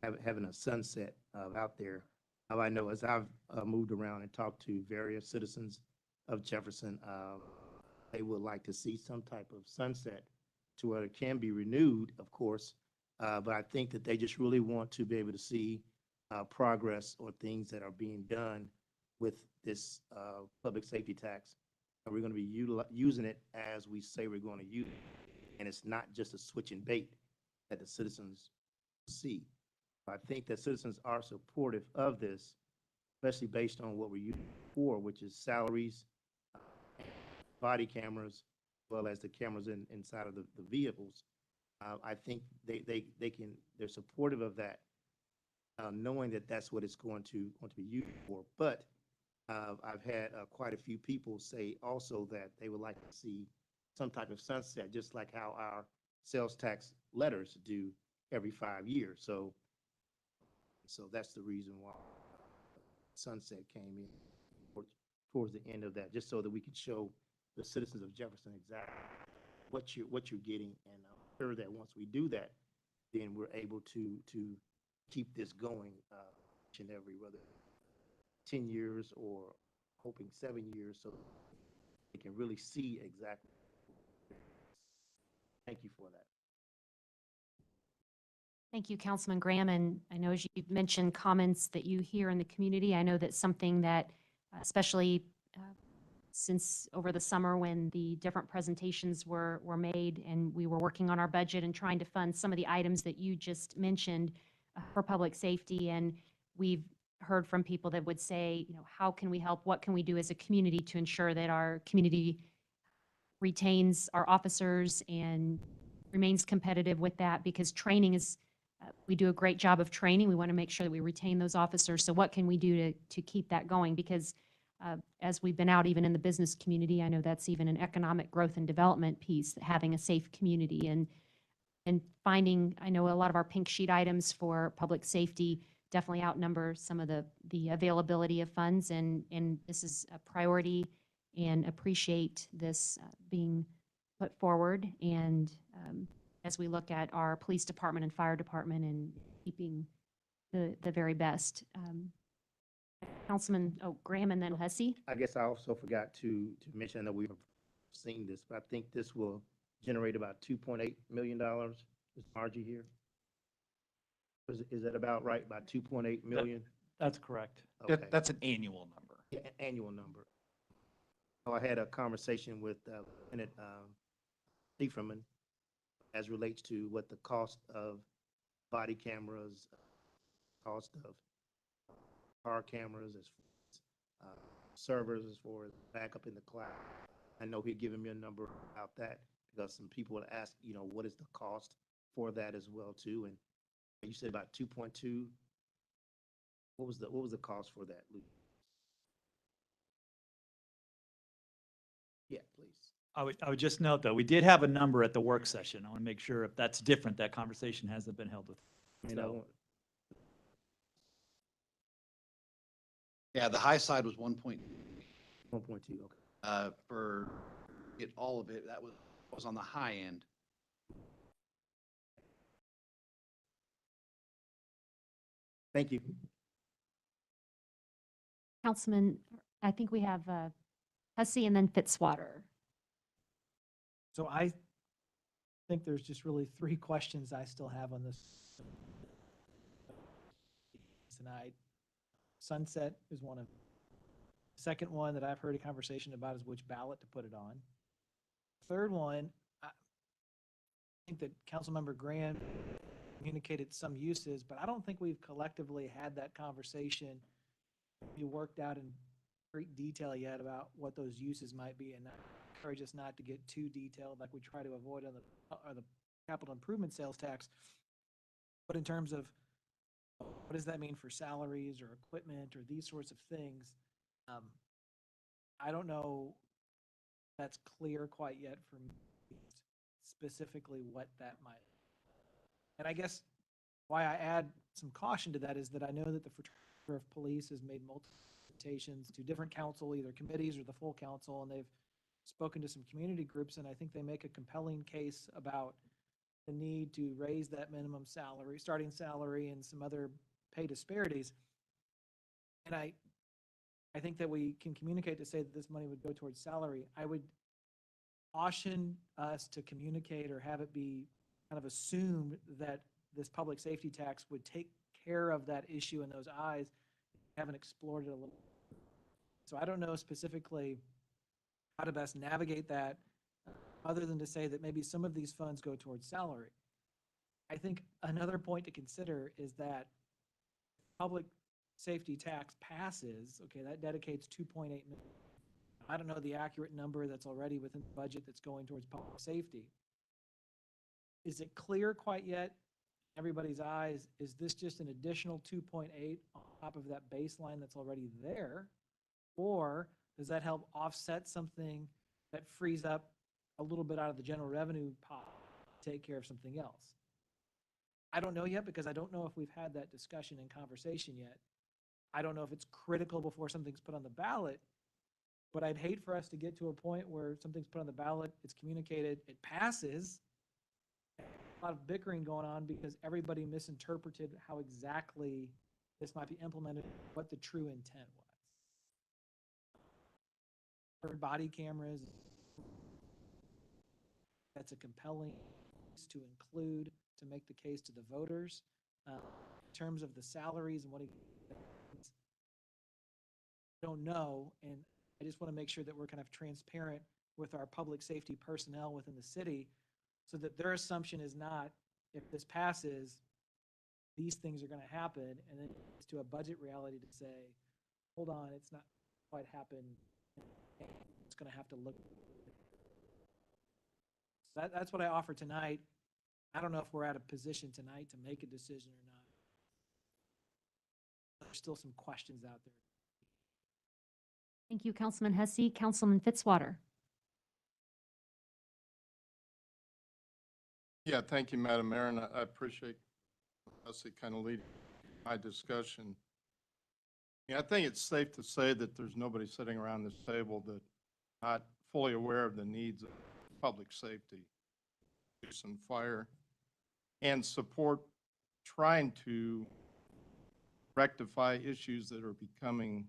having a sunset out there. I know as I've moved around and talked to various citizens of Jefferson, they would like to see some type of sunset to where it can be renewed, of course. But I think that they just really want to be able to see progress or things that are being done with this public safety tax. And we're going to be using it as we say we're going to use it. And it's not just a switch and bait that the citizens see. I think that citizens are supportive of this, especially based on what we're using for, which is salaries, body cameras, as well as the cameras inside of the vehicles. I think they're supportive of that, knowing that that's what it's going to be used for. But I've had quite a few people say also that they would like to see some type of sunset, just like how our sales tax letters do every 5 years. So that's the reason why sunset came in towards the end of that, just so that we can show the citizens of Jefferson exactly what you're getting, and I'm sure that once we do that, then we're able to keep this going each and every, whether 10 years or hoping 7 years, so they can really see exactly. Thank you for that.
Thank you, Councilman Graham. And I know as you mentioned comments that you hear in the community, I know that's something that, especially since over the summer when the different presentations were made and we were working on our budget and trying to fund some of the items that you just mentioned for public safety. And we've heard from people that would say, how can we help? What can we do as a community to ensure that our community retains our officers and remains competitive with that? Because training is, we do a great job of training. We want to make sure that we retain those officers. So what can we do to keep that going? Because as we've been out even in the business community, I know that's even an economic growth and development piece, having a safe community and finding, I know a lot of our pink sheet items for public safety definitely outnumber some of the availability of funds, and this is a priority, and appreciate this being put forward. And as we look at our police department and fire department and keeping the very best. Councilman Graham and then Hussey.
I guess I also forgot to mention that we've seen this, but I think this will generate about $2.8 million. Is Margie here? Is that about right? About 2.8 million?
That's correct.
Okay.
That's an annual number.
Yeah, annual number. So I had a conversation with Lieutenant Lieferman as relates to what the cost of body cameras, cost of car cameras, as servers, as far as backup in the cloud. I know he'd given me a number about that because some people would ask, what is the cost for that as well too? And you said about 2.2. What was the cost for that, Luke? Yeah, please.
I would just note, though, we did have a number at the work session. I want to make sure if that's different, that conversation hasn't been held with.
Yeah, the high side was 1.2.
1.2, okay.
For all of it, that was on the high end.
Thank you.
Councilman, I think we have Hussey and then Fitzwater.
So I think there's just really three questions I still have on this tonight. Sunset is one of them. Second one that I've heard a conversation about is which ballot to put it on. Third one, I think that Councilmember Graham communicated some uses, but I don't think we've collectively had that conversation. We worked out in great detail yet about what those uses might be, and I encourage us not to get too detailed like we try to avoid on the capital improvement sales tax. But in terms of what does that mean for salaries or equipment or these sorts of things, I don't know if that's clear quite yet for me, specifically what that might. And I guess why I add some caution to that is that I know that the Fraternity of Police has made multiple presentations to different council, either committees or the full council, and they've spoken to some community groups, and I think they make a compelling case about the need to raise that minimum salary, starting salary, and some other pay disparities. And I think that we can communicate to say that this money would go towards salary. I would caution us to communicate or have it be kind of assumed that this public safety tax would take care of that issue in those eyes. Haven't explored it a little. So I don't know specifically how to best navigate that, other than to say that maybe some of these funds go towards salary. I think another point to consider is that public safety tax passes, okay, that dedicates 2.8 million. I don't know the accurate number that's already within the budget that's going towards public safety. Is it clear quite yet, everybody's eyes, is this just an additional 2.8 on top of that baseline that's already there? Or does that help offset something that frees up a little bit out of the general revenue pot to take care of something else? I don't know yet, because I don't know if we've had that discussion and conversation yet. I don't know if it's critical before something's put on the ballot, but I'd hate for us to get to a point where something's put on the ballot, it's communicated, it passes, a lot of bickering going on because everybody misinterpreted how exactly this might be implemented, what the true intent was. Third body cameras, that's a compelling to include, to make the case to the voters. In terms of the salaries and what he don't know, and I just want to make sure that we're kind of transparent with our public safety personnel within the city, so that their assumption is not, if this passes, these things are going to happen, and then it's to a budget reality to say, hold on, it's not quite happened. It's going to have to look. That's what I offer tonight. I don't know if we're at a position tonight to make a decision or not. There's still some questions out there.
Thank you, Councilman Hussey. Councilman Fitzwater.
Yeah, thank you, Madam Mayor, and I appreciate us kind of leading my discussion. Yeah, I think it's safe to say that there's nobody sitting around this table that's not fully aware of the needs of public safety, police and fire, and support trying to rectify issues that are becoming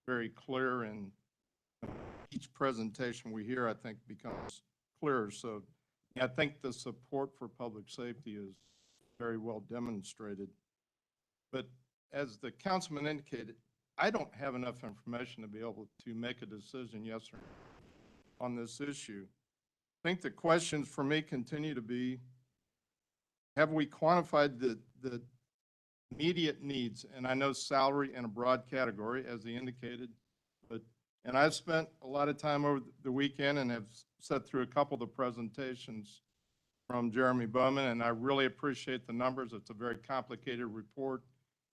very clear, and each presentation we hear, I think, becomes clearer. So I think the support for public safety is very well demonstrated. But as the councilman indicated, I don't have enough information to be able to make a decision yes or no on this issue. I think the questions for me continue to be, have we quantified the immediate needs? And I know salary in a broad category, as he indicated, and I've spent a lot of time over the weekend and have sat through a couple of the presentations from Jeremy Bowman, and I really appreciate the numbers. It's a very complicated report.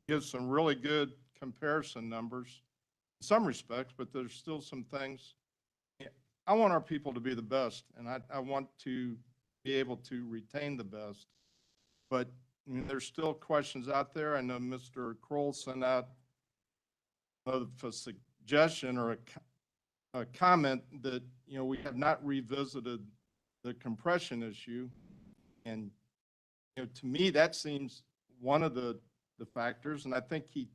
Gives some really good comparison numbers in some respects, but there's still some things. I want our people to be the best, and I want to be able to retain the best. But I mean, there's still questions out there. I know Mr. Kroll sent out a suggestion or a comment that, you know, we have not revisited the compression issue. And, you know, to me, that seems one of the factors. And I think he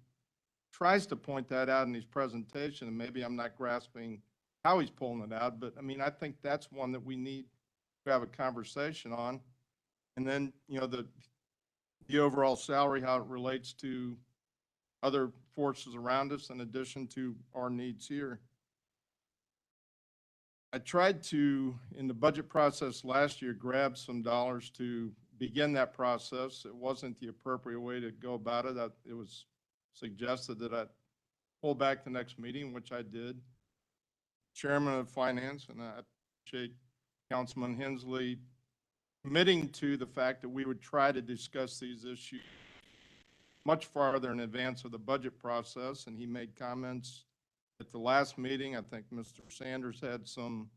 tries to point that out in his presentation, and maybe I'm not grasping how he's pulling it out. But I mean, I think that's one that we need to have a conversation on. And then, you know, the overall salary, how it relates to other forces around us in addition to our needs here. I tried to, in the budget process last year, grab some dollars to begin that process. It wasn't the appropriate way to go about it. It was suggested that I pull back the next meeting, which I did. Chairman of Finance, and I appreciate Councilman Hensley committing to the fact that we would try to discuss these issues much farther in advance of the budget process, and he made comments at the last meeting, I think Mr. Sanders had some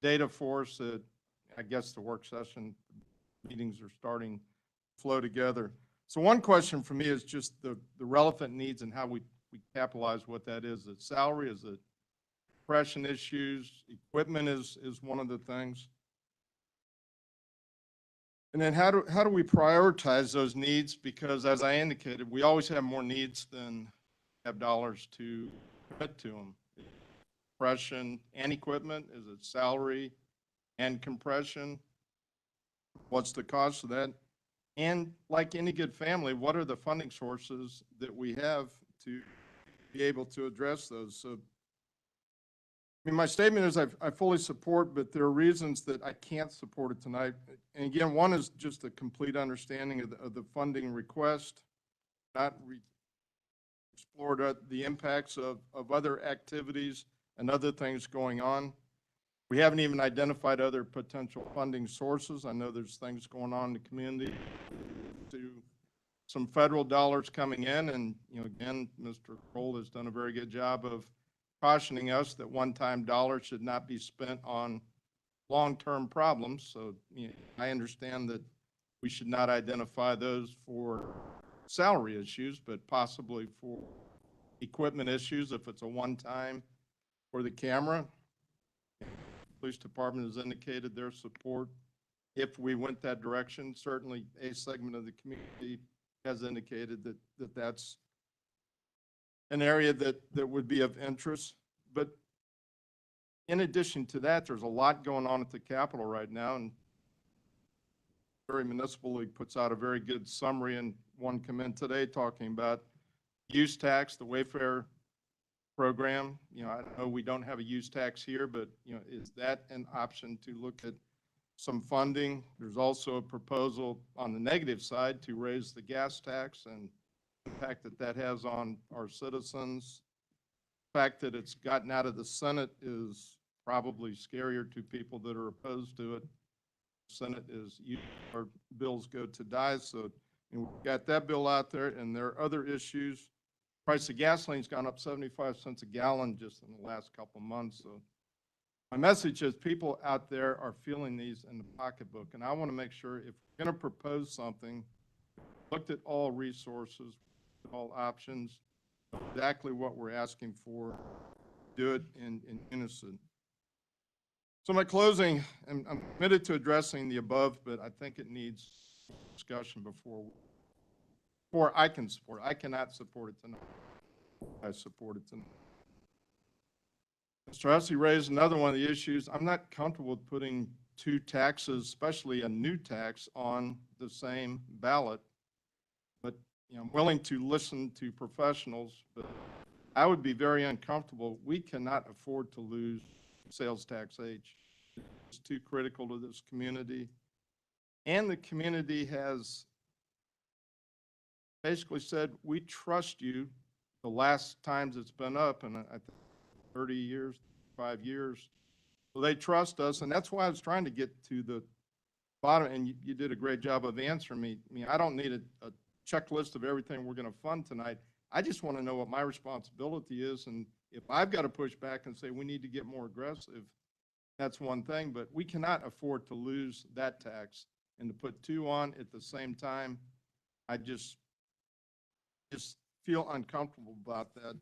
data for us that I guess the work session meetings are starting to flow together. So one question for me is just the relevant needs and how we capitalize what that is. Is it salary? Is it compression issues? Equipment is one of the things. And then how do we prioritize those needs? Because as I indicated, we always have more needs than have dollars to commit to them. Compression and equipment, is it salary and compression? What's the cost of that? And like any good family, what are the funding sources that we have to be able to address those? So, I mean, my statement is I fully support, but there are reasons that I can't support it tonight. And again, one is just a complete understanding of the funding request, not explored the impacts of other activities and other things going on. We haven't even identified other potential funding sources. I know there's things going on in the community, to some federal dollars coming in, and again, Mr. Kroll has done a very good job of cautioning us that one-time dollars should not be spent on long-term problems. So I understand that we should not identify those for salary issues, but possibly for equipment issues if it's a one-time for the camera. Police Department has indicated their support if we went that direction. Certainly a segment of the community has indicated that that's an area that would be of interest. But in addition to that, there's a lot going on at the Capitol right now, and Missouri Municipal League puts out a very good summary, and one come in today talking about use tax, the Wayfair program. I know we don't have a use tax here, but is that an option to look at some funding? There's also a proposal on the negative side to raise the gas tax and the impact that has on our citizens. The fact that it's gotten out of the Senate is probably scarier to people that are opposed to it. The Senate is our bills go to die. So we've got that bill out there, and there are other issues. Price of gasoline's gone up 75 cents a gallon just in the last couple of months. So my message is people out there are feeling these in the pocketbook, and I want to make sure if we're going to propose something, looked at all resources, all options, exactly what we're asking for, do it in unison. So my closing, I'm committed to addressing the above, but I think it needs discussion before I can support it. I cannot support it tonight. I support it tonight. Mr. Hussey raised another one of the issues. I'm not comfortable with putting two taxes, especially a new tax, on the same ballot. But I'm willing to listen to professionals, but I would be very uncomfortable. We cannot afford to lose sales tax H. It's too critical to this community. And the community has basically said, we trust you. The last times it's been up, and I think 30 years, 5 years, so they trust us, and that's why I was trying to get to the bottom, and you did a great job of answering me. I mean, I don't need a checklist of everything we're going to fund tonight. I just want to know what my responsibility is, and if I've got to push back and say we need to get more aggressive, that's one thing, but we cannot afford to lose that tax and to put two on at the same time. I just feel uncomfortable about that.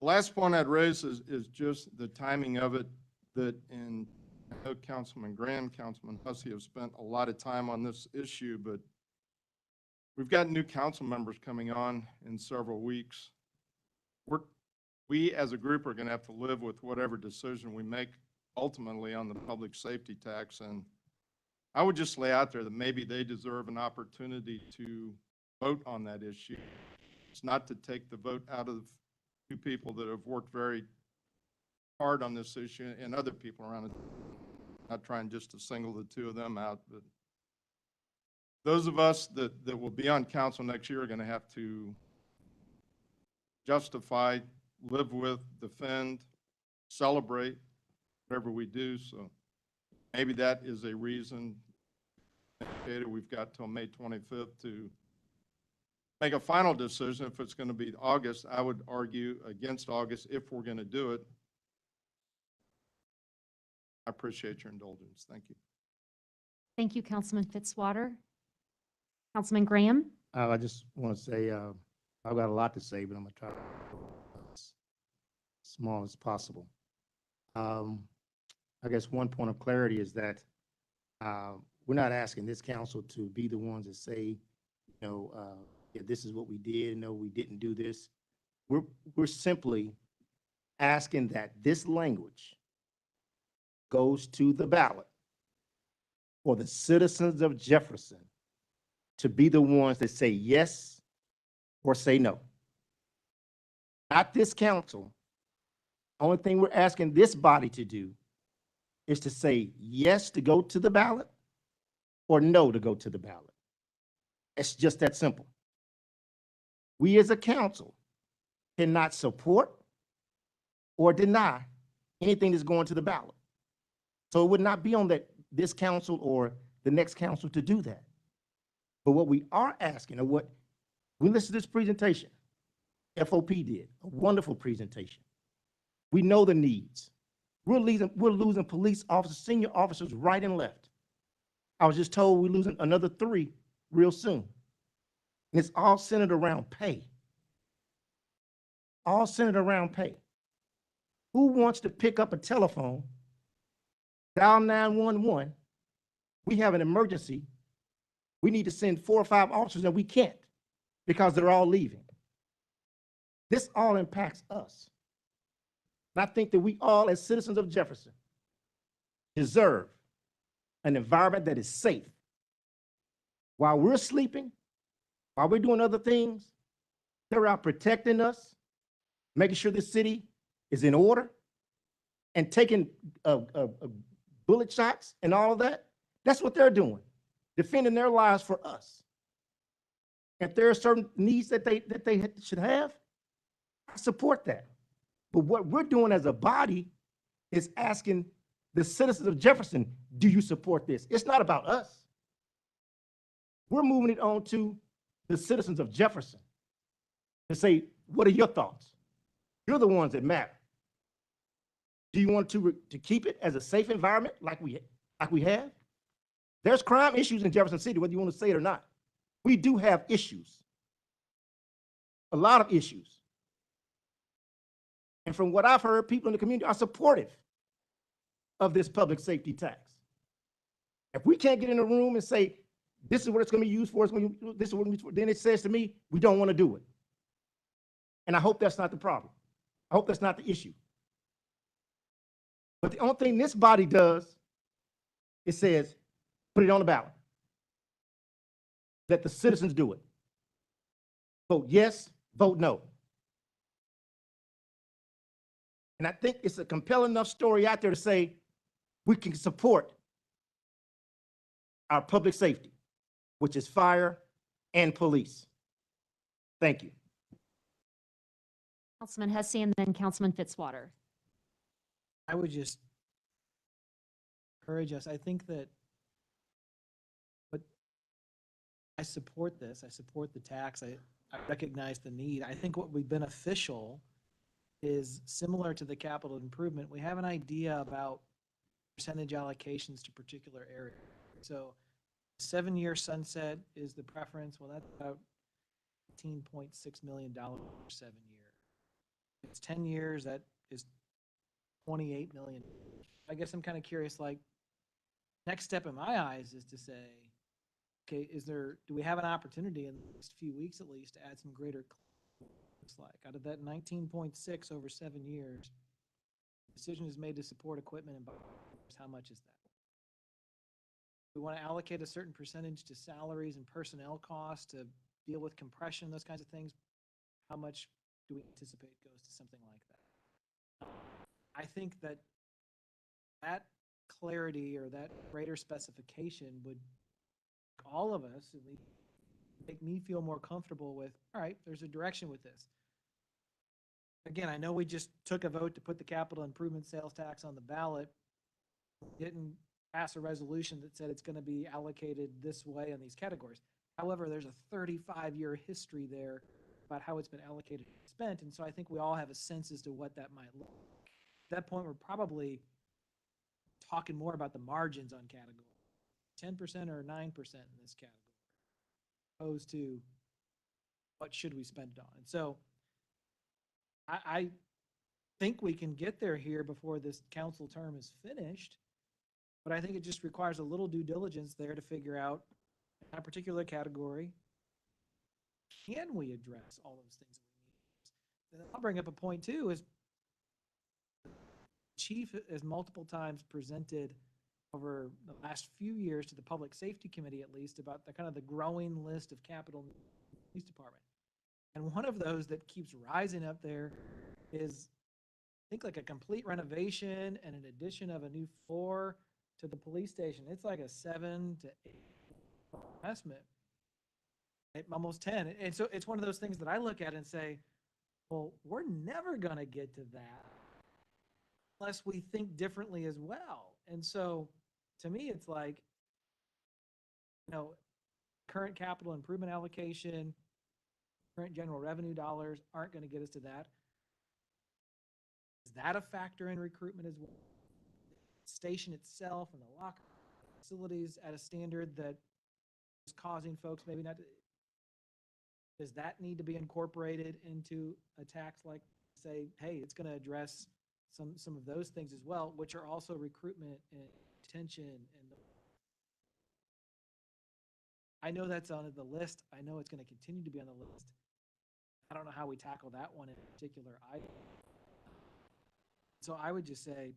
The last point I'd raise is just the timing of it, that in, I know Councilman Graham, Councilman Hussey have spent a lot of time on this issue, but we've got new council members coming on in several weeks. We as a group are going to have to live with whatever decision we make ultimately on the public safety tax, and I would just lay out there that maybe they deserve an opportunity to vote on that issue. It's not to take the vote out of two people that have worked very hard on this issue and other people around it. Not trying just to single the two of them out, but those of us that will be on council next year are going to have to justify, live with, defend, celebrate whatever we do. So maybe that is a reason. We've got till May 25th to make a final decision. If it's going to be August, I would argue against August if we're going to do it. I appreciate your indulgence. Thank you.
Thank you, Councilman Fitzwater. Councilman Graham?
I just want to say, I've got a lot to say, but I'm going to try to be as small as possible. I guess one point of clarity is that we're not asking this council to be the ones that say, yeah, this is what we did. No, we didn't do this. We're simply asking that this language goes to the ballot for the citizens of Jefferson to be the ones that say yes or say no. Not this council. Only thing we're asking this body to do is to say yes to go to the ballot or no to go to the ballot. It's just that simple. We as a council cannot support or deny anything that's going to the ballot. So it would not be on this council or the next council to do that. But what we are asking, or what we listened to this presentation, FOP did a wonderful presentation. We know the needs. We're losing police officers, senior officers right and left. I was just told we're losing another 3 real soon. And it's all centered around pay. All centered around pay. Who wants to pick up a telephone, dial 911? We have an emergency. We need to send 4 or 5 officers, and we can't because they're all leaving. This all impacts us. And I think that we all, as citizens of Jefferson, deserve an environment that is safe. While we're sleeping, while we're doing other things, they're out protecting us, making sure the city is in order, and taking bullet shots and all of that. That's what they're doing, defending their lives for us. If there are certain needs that they should have, I support that. But what we're doing as a body is asking the citizens of Jefferson, do you support this? It's not about us. We're moving it on to the citizens of Jefferson to say, what are your thoughts? You're the ones that matter. Do you want to keep it as a safe environment like we have? There's crime issues in Jefferson City, whether you want to say it or not. We do have issues, a lot of issues. And from what I've heard, people in the community are supportive of this public safety tax. If we can't get in a room and say, this is what it's going to be used for, this is what it's for, then it says to me, we don't want to do it. And I hope that's not the problem. I hope that's not the issue. But the only thing this body does, it says, put it on the ballot. Let the citizens do it. Vote yes, vote no. And I think it's a compelling enough story out there to say we can support our public safety, which is fire and police. Thank you.
Councilman Hussey and then Councilman Fitzwater.
I would just encourage us. I think that, but I support this. I support the tax. I recognize the need. I think what would be beneficial is similar to the capital improvement. We have an idea about percentage allocations to particular areas. So 7-year sunset is the preference. Well, that's about $18.6 million per 7 years. If it's 10 years, that is 28 million. I guess I'm kind of curious, like, next step in my eyes is to say, okay, do we have an opportunity in the next few weeks at least to add some greater, looks like, out of that 19.6 over 7 years, decision is made to support equipment and buyers. How much is that? We want to allocate a certain percentage to salaries and personnel costs to deal with compression, those kinds of things. How much do we anticipate goes to something like that? I think that clarity or that greater specification would all of us at least make me feel more comfortable with, all right, there's a direction with this. Again, I know we just took a vote to put the capital improvement sales tax on the ballot. We didn't pass a resolution that said it's going to be allocated this way in these categories. However, there's a 35-year history there about how it's been allocated and spent, and so I think we all have a sense as to what that might look like. At that point, we're probably talking more about the margins on category, 10% or 9% in this category, opposed to what should we spend it on. And so I think we can get there here before this council term is finished, but I think it just requires a little due diligence there to figure out in that particular category, can we address all those things that we need? And I'll bring up a point too, is Chief has multiple times presented over the last few years to the Public Safety Committee, at least, about the kind of the growing list of capital needs in the police department. And one of those that keeps rising up there is, I think, like a complete renovation and an addition of a new floor to the police station. It's like a 7 to 8 investment, almost 10. And so it's one of those things that I look at and say, well, we're never going to get to that unless we think differently as well. And so to me, it's like, you know, current capital improvement allocation, current general revenue dollars aren't going to get us to that. Is that a factor in recruitment as well? The station itself and the locker facilities at a standard that is causing folks maybe not to, does that need to be incorporated into a tax, like say, hey, it's going to address some of those things as well, which are also recruitment and retention. And I know that's on the list. I know it's going to continue to be on the list. I don't know how we tackle that one in particular either. So I would just say,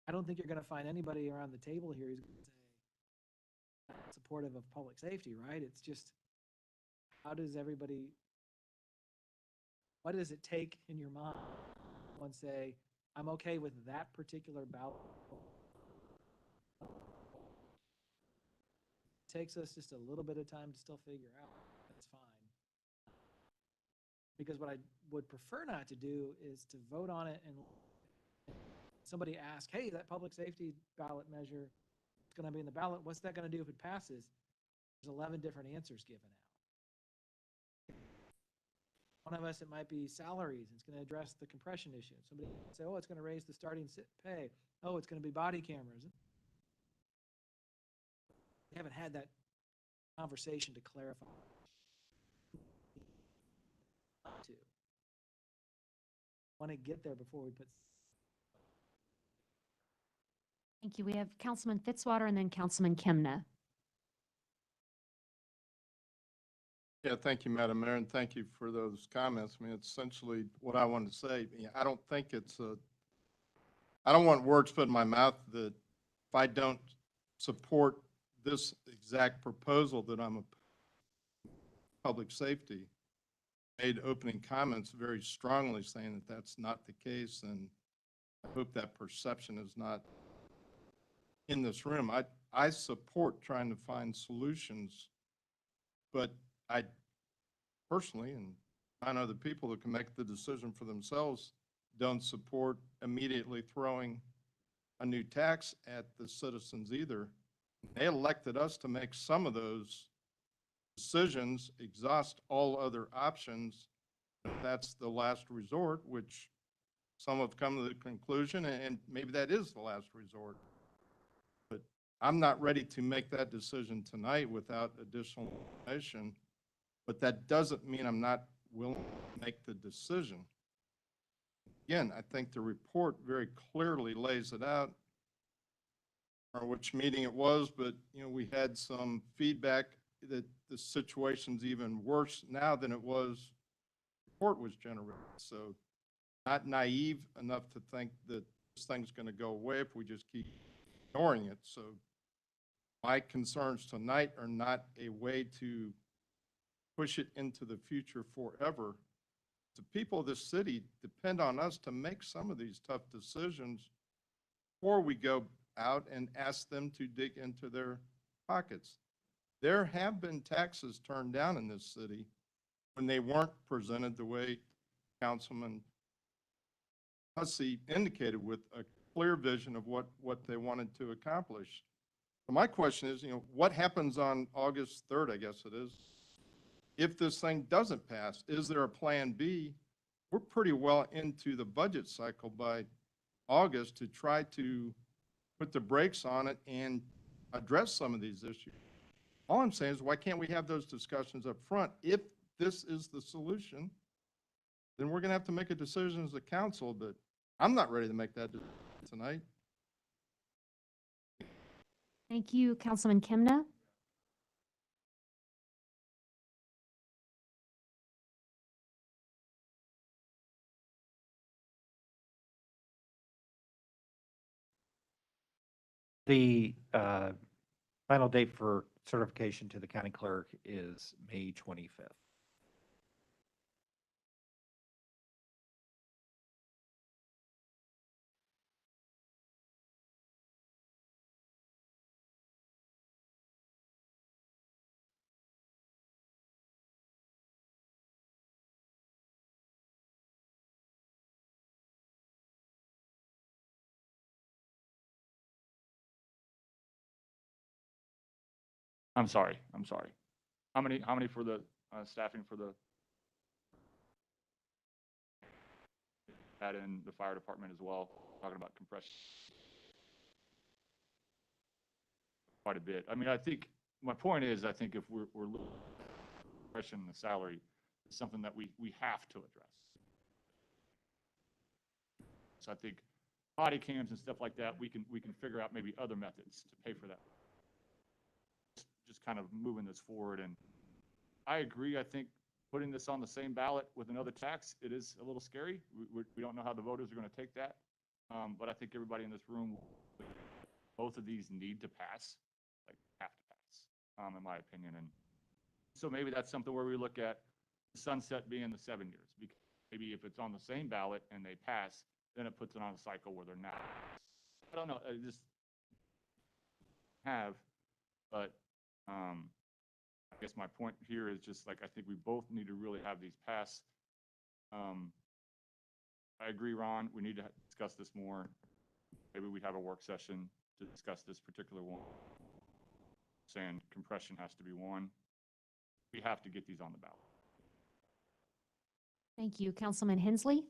I don't think you're going to find anybody around the table here who's going to say supportive of public safety, right? It's just, how does everybody, what does it take in your mind and say, I'm okay with that particular ballot? It takes us just a little bit of time to still figure out. That's fine. Because what I would prefer not to do is to vote on it and somebody ask, hey, that public safety ballot measure, it's going to be in the ballot. What's that going to do if it passes? There's 11 different answers given out. One of us, it might be salaries. It's going to address the compression issue. Somebody might say, oh, it's going to raise the starting pay. Oh, it's going to be body cameras. We haven't had that conversation to clarify. To want to get there before we put.
Thank you. We have Councilman Fitzwater and then Councilman Kimna.
Yeah, thank you, Madam Mayor, and thank you for those comments. I mean, it's essentially what I wanted to say. I don't think I don't want words put in my mouth that if I don't support this exact proposal that I'm a public safety, made opening comments very strongly saying that that's not the case, and I hope that perception is not in this room. I support trying to find solutions, but I personally, and I know the people that can make the decision for themselves, don't support immediately throwing a new tax at the citizens either. They elected us to make some of those decisions, exhaust all other options. That's the last resort, which some have come to the conclusion, and maybe that is the last resort. But I'm not ready to make that decision tonight without additional information. But that doesn't mean I'm not willing to make the decision. Again, I think the report very clearly lays it out, or which meeting it was, but we had some feedback that the situation's even worse now than it was before it was generated. So not naive enough to think that this thing's going to go away if we just keep ignoring it. So my concerns tonight are not a way to push it into the future forever. The people of this city depend on us to make some of these tough decisions before we go out and ask them to dig into their pockets. There have been taxes turned down in this city when they weren't presented the way Councilman Hussey indicated, with a clear vision of what they wanted to accomplish. My question is, what happens on August 3rd, I guess it is? If this thing doesn't pass, is there a plan B? We're pretty well into the budget cycle by August to try to put the brakes on it and address some of these issues. All I'm saying is, why can't we have those discussions up front? If this is the solution, then we're going to have to make a decision as a council, but I'm not ready to make that decision tonight.
Thank you, Councilman Kimna.
The final date for certification to the county clerk is May 25th.
I'm sorry. How many for the staffing for the, add in the fire department as well, talking about compression? Quite a bit. I mean, I think, my point is, I think if we're looking at compression in the salary, it's something that we have to address. So I think body cams and stuff like that, we can figure out maybe other methods to pay for that. Just kind of moving this forward. And I agree. I think putting this on the same ballot with another tax, it is a little scary. We don't know how the voters are going to take that. But I think everybody in this room, both of these need to pass, like have to pass, in my opinion. And so maybe that's something where we look at the sunset being the 7 years. Because maybe if it's on the same ballot and they pass, then it puts it on a cycle where they're not. I don't know. I just have, but I guess my point here is just like, I think we both need to really have these pass. I agree, Ron, we need to discuss this more. Maybe we have a work session to discuss this particular one. Saying compression has to be one. We have to get these on the ballot.
Thank you, Councilman Hensley.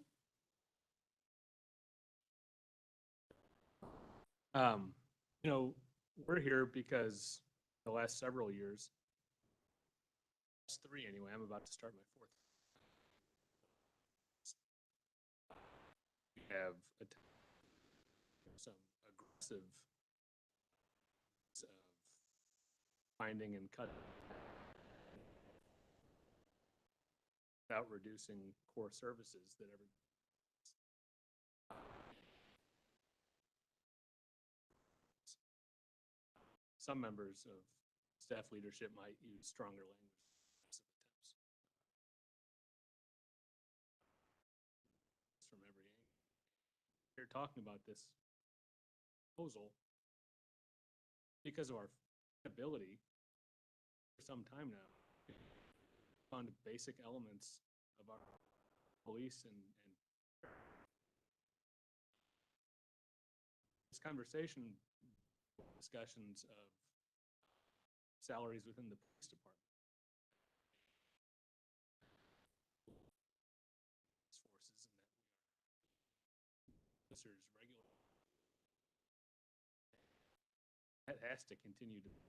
We're here because the last several years, last 3 anyway, I'm about to start my 4th. We have some aggressive finding and cutting without reducing core services that every some members of staff leadership might use stronger language from every angle. We're talking about this proposal because of our ability for some time now fund basic elements of our police and this conversation discussions of salaries within the police department. Forces and that officers regular. That has to continue to be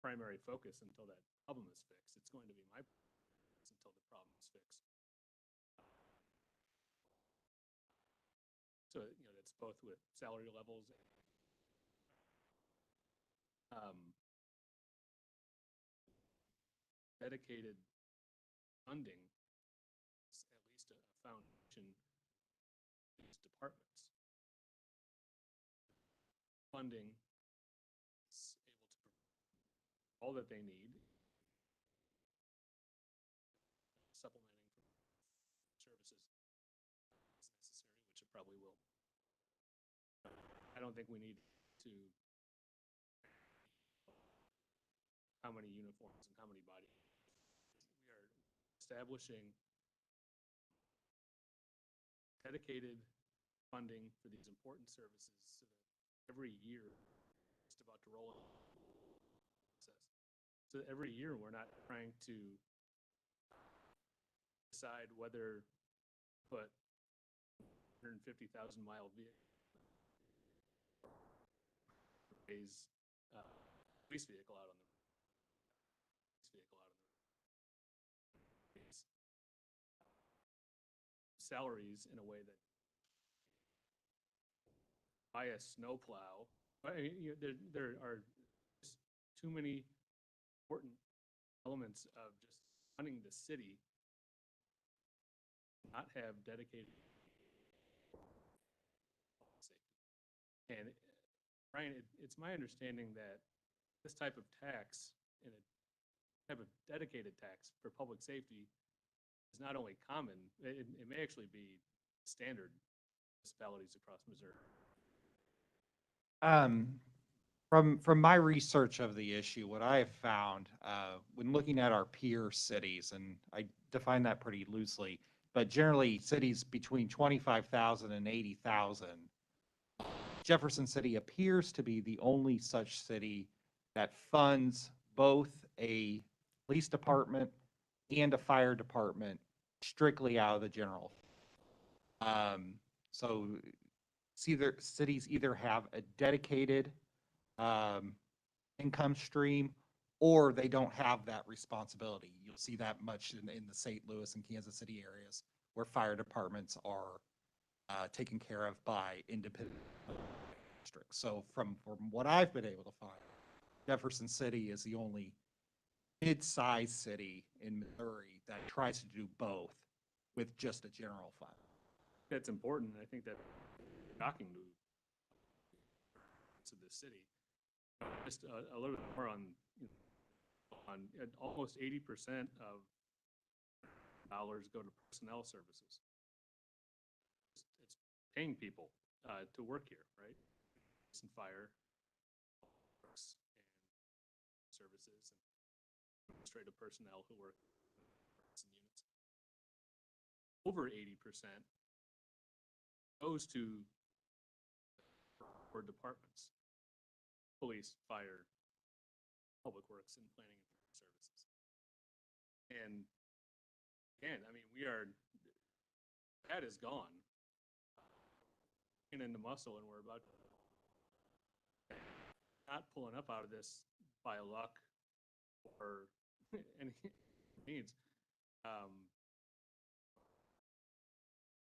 primary focus until that problem is fixed. It's going to be my focus until the problem is fixed. So, that's both with salary levels and dedicated funding, at least a foundation in these departments. Funding is able to provide all that they need, supplementing from services as necessary, which it probably will. I don't think we need to how many uniforms and how many body. We are establishing dedicated funding for these important services so that every year roll it. So every year, we're not trying to decide whether to put 150,000 mile vehicle raise police vehicle out on the raise salaries in a way that buy a snowplow. I mean, there are just too many important elements of just running the city, not have dedicated safety. And Brian, it's my understanding that this type of tax and a type of dedicated tax for public safety is not only common, it may actually be standard municipalities across Missouri.
From my research of the issue, what I have found, when looking at our peer cities, and I define that pretty loosely, but generally cities between 25,000 and 80,000, Jefferson City appears to be the only such city that funds both a police department and a fire department strictly out of the general. So cities either have a dedicated income stream, or they don't have that responsibility. You'll see that much in the St. Louis and Kansas City areas where fire departments are taken care of by independent districts. So from what I've been able to find, Jefferson City is the only mid-sized city in Missouri that tries to do both with just a general fund.
That's important. I think that's shocking to the city. Just a little bit more on almost 80% of dollars go to personnel services. It's paying people to work here, right? Some fire, and services, and administrative personnel who work in units. Over 80% goes to departments: police, fire, public works, and planning and services. And again, I mean, that is gone. And in the muscle, and we're about to not pulling up out of this by luck or any means.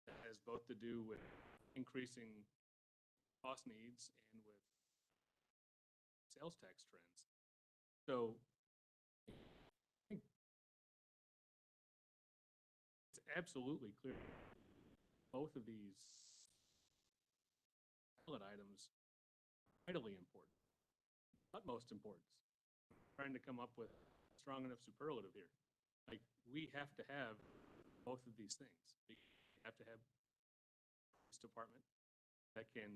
That has both to do with increasing cost needs and with sales tax trends. So I think it's absolutely clear both of these ballot items are vitally important, utmost importance. Trying to come up with a strong enough superlative here. Like, we have to have both of these things. We have to have a police department that can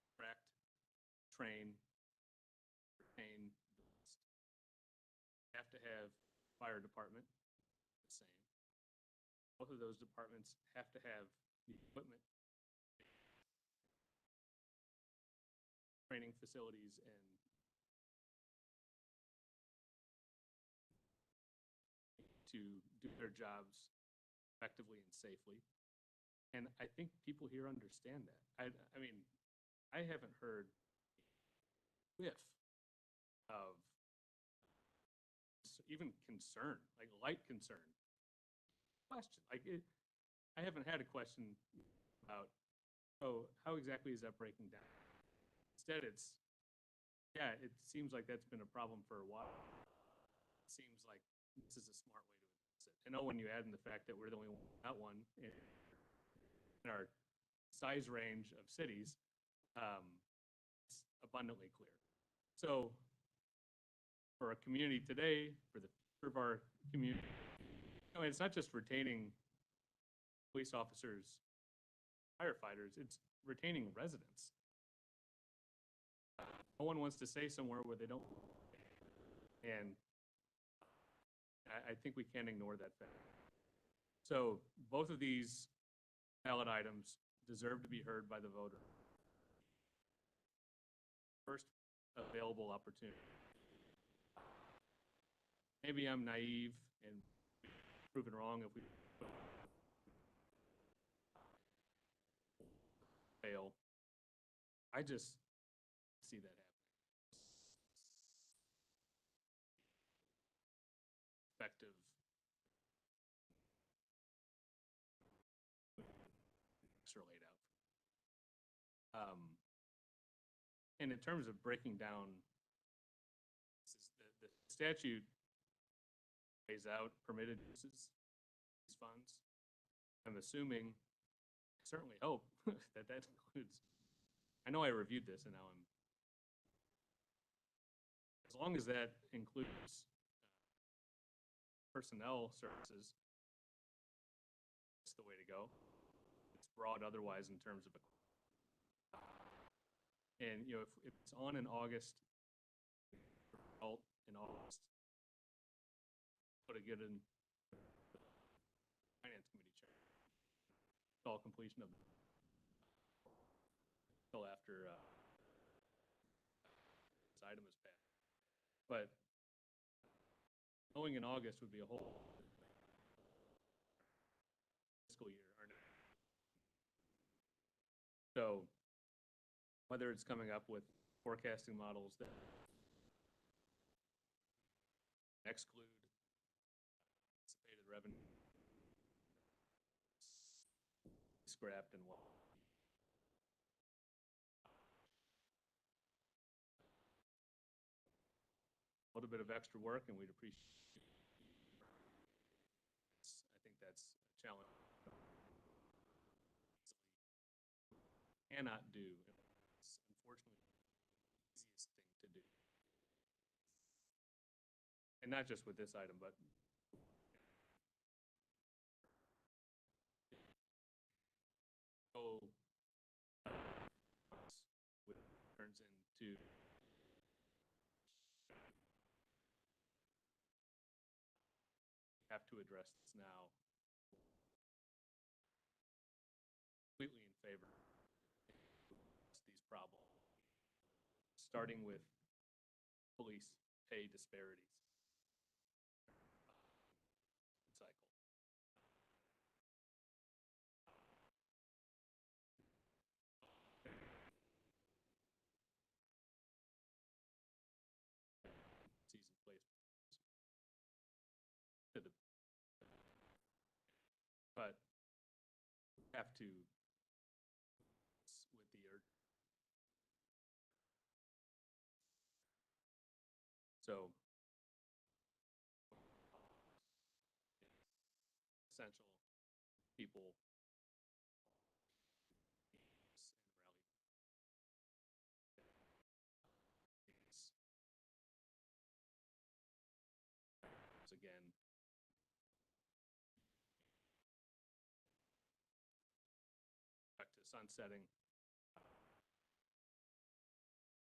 attract, train, retain the best. We have to have fire department the same. Both of those departments have to have the equipment, training facilities, and to do their jobs effectively and safely. And I think people here understand that. I mean, I haven't heard a whiff of even concern, like light concern. Question, I haven't had a question about, oh, how exactly is that breaking down? Instead, it's, yeah, it seems like that's been a problem for a while. It seems like this is a smart way to address it. And when you add in the fact that we're the only one without one in our size range of cities, it's abundantly clear. So for a community today, for the future of our community, I mean, it's not just retaining police officers, firefighters, it's retaining residents. No one wants to stay somewhere where they don't. And I think we can't ignore that fact. So both of these ballot items deserve to be heard by the voter. First available opportunity. Maybe I'm naive and proven wrong if we fail. I just see that happening. Effective. Are laid out. And in terms of breaking down, the statute lays out permitted uses, these funds. I'm assuming, I certainly hope that that includes, I know I reviewed this and now I'm, as long as that includes personnel services, it's the way to go. It's broad otherwise in terms of, and you know, if it's on in August, result in August, put a good in finance committee chair. All completion of until after this item is passed. But going in August would be a whole fiscal year. So whether it's coming up with forecasting models that exclude anticipated revenue, scrapped and what. A little bit of extra work and we'd appreciate it. I think that's a challenge. Cannot do. It's unfortunately the easiest thing to do. And not just with this item, but turns into have to address this now. Completely in favor of these problems, starting with police pay disparities. Cycle. Season place to the, but have to with the so essential people again. Back to sunsetting.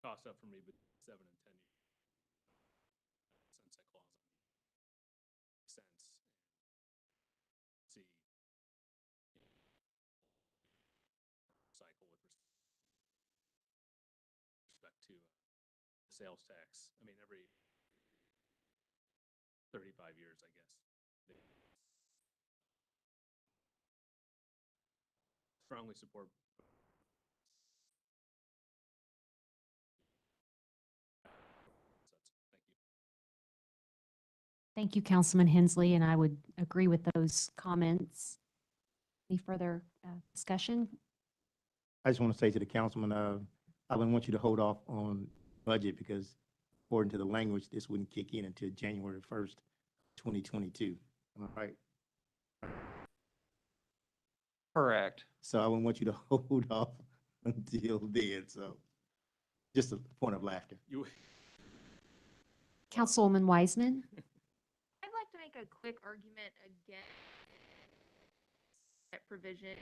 Cost up for me, but 7 and 10 years. Sunset clause on makes sense. See cycle with respect to sales tax. I mean, every 35 years, I guess. Strongly support. Thank you.
Thank you, Councilman Hensley, and I would agree with those comments. Any further discussion?
I just want to say to the councilman, I wouldn't want you to hold off on budget because according to the language, this wouldn't kick in until January 1st, 2022. Am I right?
Correct.
So I wouldn't want you to hold off until then. So just a point of laughter.
You.
Councilwoman Wiseman?
I'd like to make a quick argument against that provision,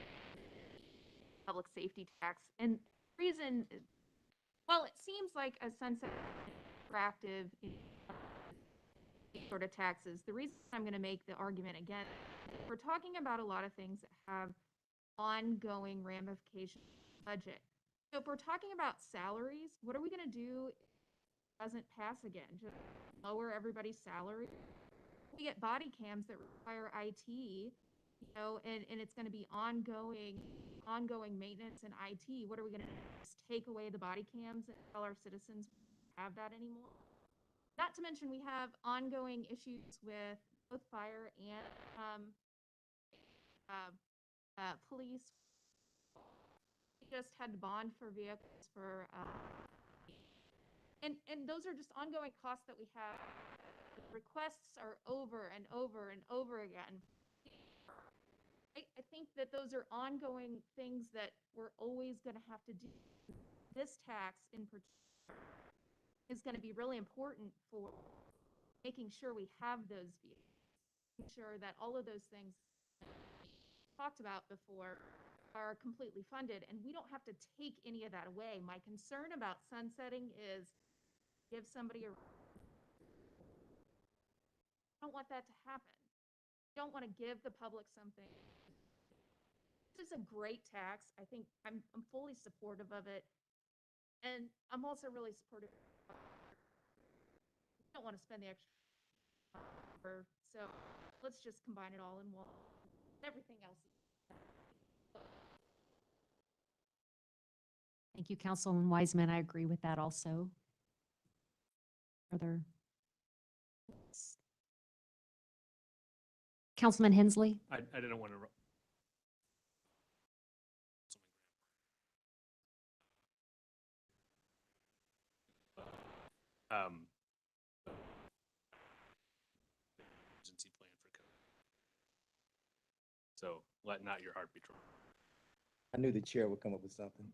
public safety tax. And reason, well, it seems like a sunset attractive sort of taxes. The reason I'm going to make the argument again, we're talking about a lot of things that have ongoing ramifications in the budget. So if we're talking about salaries, what are we going to do doesn't pass again, just lower everybody's salary. We get body cams that require IT, and it's gonna be ongoing maintenance and IT. What are we gonna do? Just take away the body cams and tell our citizens we don't have that anymore? Not to mention, we have ongoing issues with both fire and police. We just had to bond for vehicles for, and those are just ongoing costs that we have. The requests are over and over and over again. I think that those are ongoing things that we're always gonna have to do. This tax in particular is gonna be really important for making sure we have those vehicles, making sure that all of those things talked about before are completely funded, and we don't have to take any of that away. My concern about sunsetting is give somebody a, I don't want that to happen. I don't want to give the public something. This is a great tax. I think I'm fully supportive of it, and I'm also really supportive. I don't want to spend the extra, so let's just combine it all in one. Everything else.
Thank you, Councilman Wiseman. I agree with that also. Further? Councilman Hensley?
I didn't want to. Emergency plan for COVID. So let not your heart be troubled.
I knew the chair would come up with something.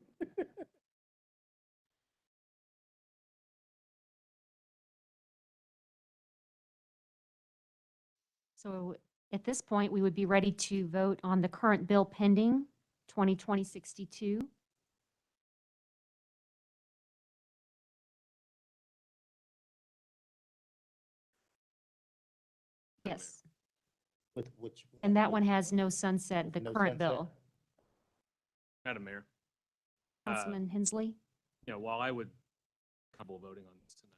So at this point, we would be ready to vote on the current bill pending, 2020-62. Yes,
With which?
and that one has no sunset, the
No
current
sunset?
bill.
Madam Mayor,
Councilman Hensley?
while I would comfortable voting on this tonight,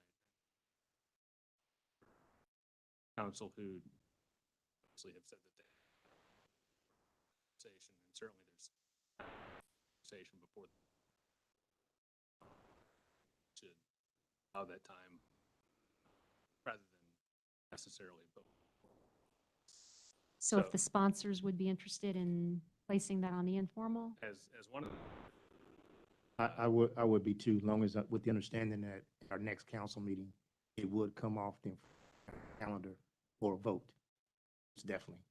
council who obviously have said that they conversation, and certainly there's conversation before to allow that time rather than necessarily vote.
So if
So-
the sponsors would be interested in placing that on the informal?
As one of the
I would be too, long as, with the understanding that our next council meeting, it would come off the calendar for a vote. It's definitely.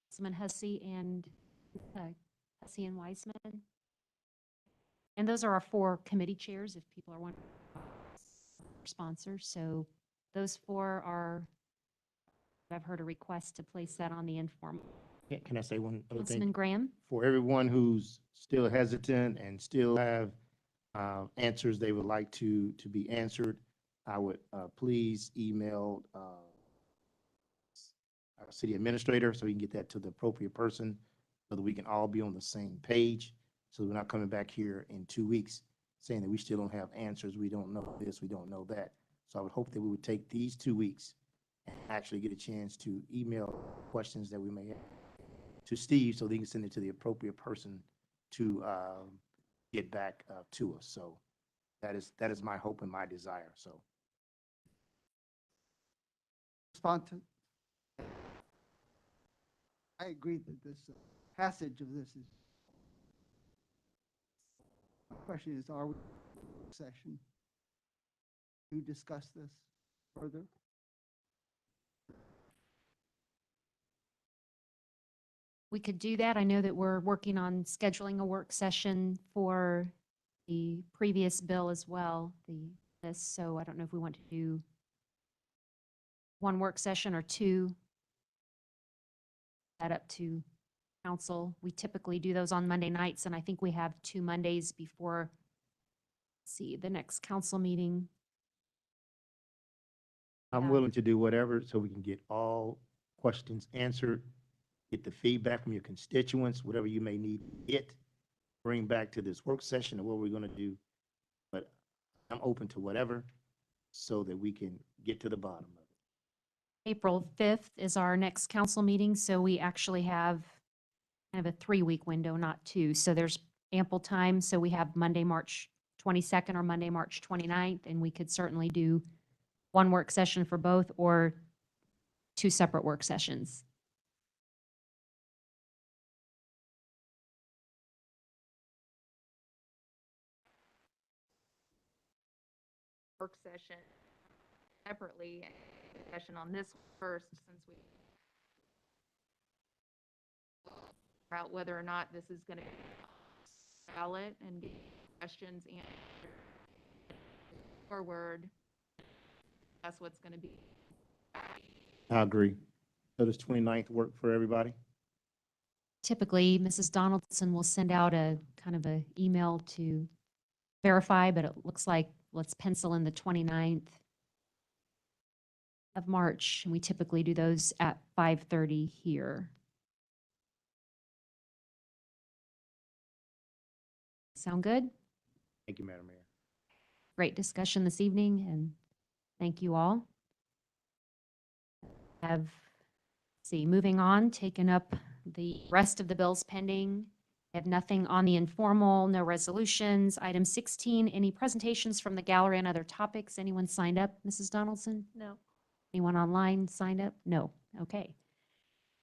Councilman Hussey and Wiseman. And those are our 4 committee chairs, if people are wanting sponsors. So those 4 are, I've heard a request to place that on the informal.
Can I say one other
Councilman
thing?
Graham?
For everyone who's still hesitant and still have answers they would like to be answered, I would please email our city administrator so we can get that to the appropriate person so that we can all be on the same page. So we're not coming back here in 2 weeks saying that we still don't have answers. We don't know this, we don't know that. So I would hope that we would take these 2 weeks and actually get a chance to email questions that we may have to Steve so they can send it to the appropriate person to get back to us. So that is my hope and my desire. So.
Spontan. I agree that this passage of this is. My question is, are we in session to discuss this further?
We could do that. I know that we're working on scheduling a work session for the previous bill as well, so I don't know if we want to do 1 work session or 2. That up to council. We typically do those on Monday nights, and I think we have 2 Mondays before, the next council meeting.
I'm
Yeah.
willing to do whatever so we can get all questions answered, get the feedback from your constituents, whatever you may need to get, bring back to this work session of what we're going to do. But I'm open to whatever so that we can get to the bottom of it.
April 5th is our next council meeting, so we actually have kind of a 3-week window, not 2. So there's ample time. So we have Monday, March 22nd or Monday, March 29th, and we could certainly do one work session for both or 2 separate work sessions.
Work session separately, session on this first, since we about whether or not this is going to be ballot and questions and forward. That's what's going to be.
I agree. So does 29th work for everybody?
Typically, Mrs. Donaldson will send out a kind of a email to verify, but it looks like let's pencil in the 29th of March. And we typically do those at 5:30 here. Sound good?
Thank you, Madam Mayor.
Great discussion this evening, and thank you all. Moving on, taking up the rest of the bills pending. I have nothing on the informal, no resolutions. Item 16, any presentations from the gallery on other topics? Anyone signed up, Mrs. Donaldson?
No.
Anyone online signed up? No. Okay.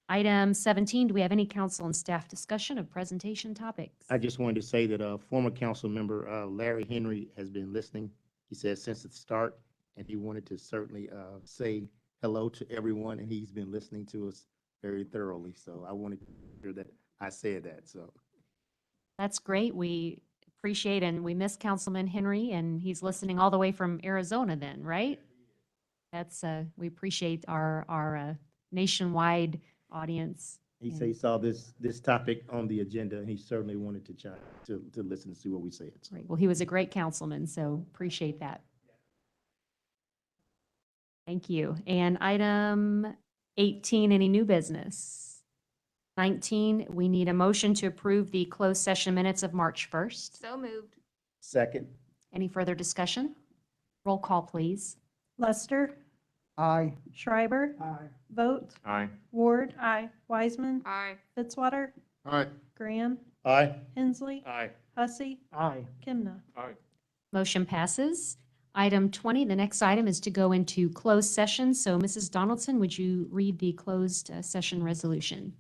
Item 17, do we have any council and staff discussion of presentation topics?
I just wanted to say that former council member Larry Henry has been listening. He said since the start, and he wanted to certainly say hello to everyone, and he's been listening to us very thoroughly. So I wanted to hear that I said that. So
That's great. We appreciate and we miss Councilman Henry, and he's listening all the way from Arizona then, right? That's, we appreciate our nationwide audience.
he said he saw this topic on the agenda, and he certainly wanted to listen to see what we said. So.
Great. Well, he was a great councilman, so appreciate that. Thank you. And item 18, any new business? 19, we need a motion to approve the closed session minutes of March 1st.
So moved.
Second.
Any further discussion? Roll call, please.
Lester,
Aye.
Schreiber,
Aye.
Vogt,
Aye.
Ward. Aye. Wiseman,
Aye.
Fitzwater,
Aye.
Graham,
Aye.
Hensley,
Aye.
Hussey,
Aye.
Kimna.
Aye.
Motion passes. Item 20, the next item is to go into closed session. So Mrs. Donaldson, would you read the closed session resolution?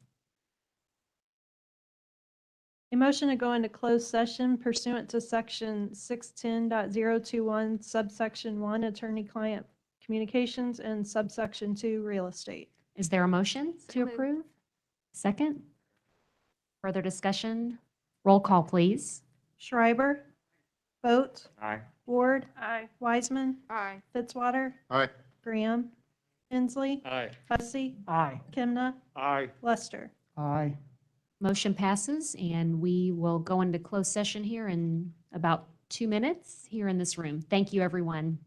A motion to go into closed session pursuant to section 610.021 subsection 1 attorney-client communications and subsection 2 real estate.
Is there a motion
So
to
moved.
approve? Second? Further discussion? Roll call, please.
Schreiber, Vogt,
Aye.
Ward. Aye. Wiseman,
Aye.
Fitzwater,
Aye.
Graham, Hensley,
Aye.
Hussey,
Aye.
Kimna,
Aye.
Lester.
Aye.
Motion passes, and we will go into closed session here in about 2 minutes here in this room. Thank you, everyone.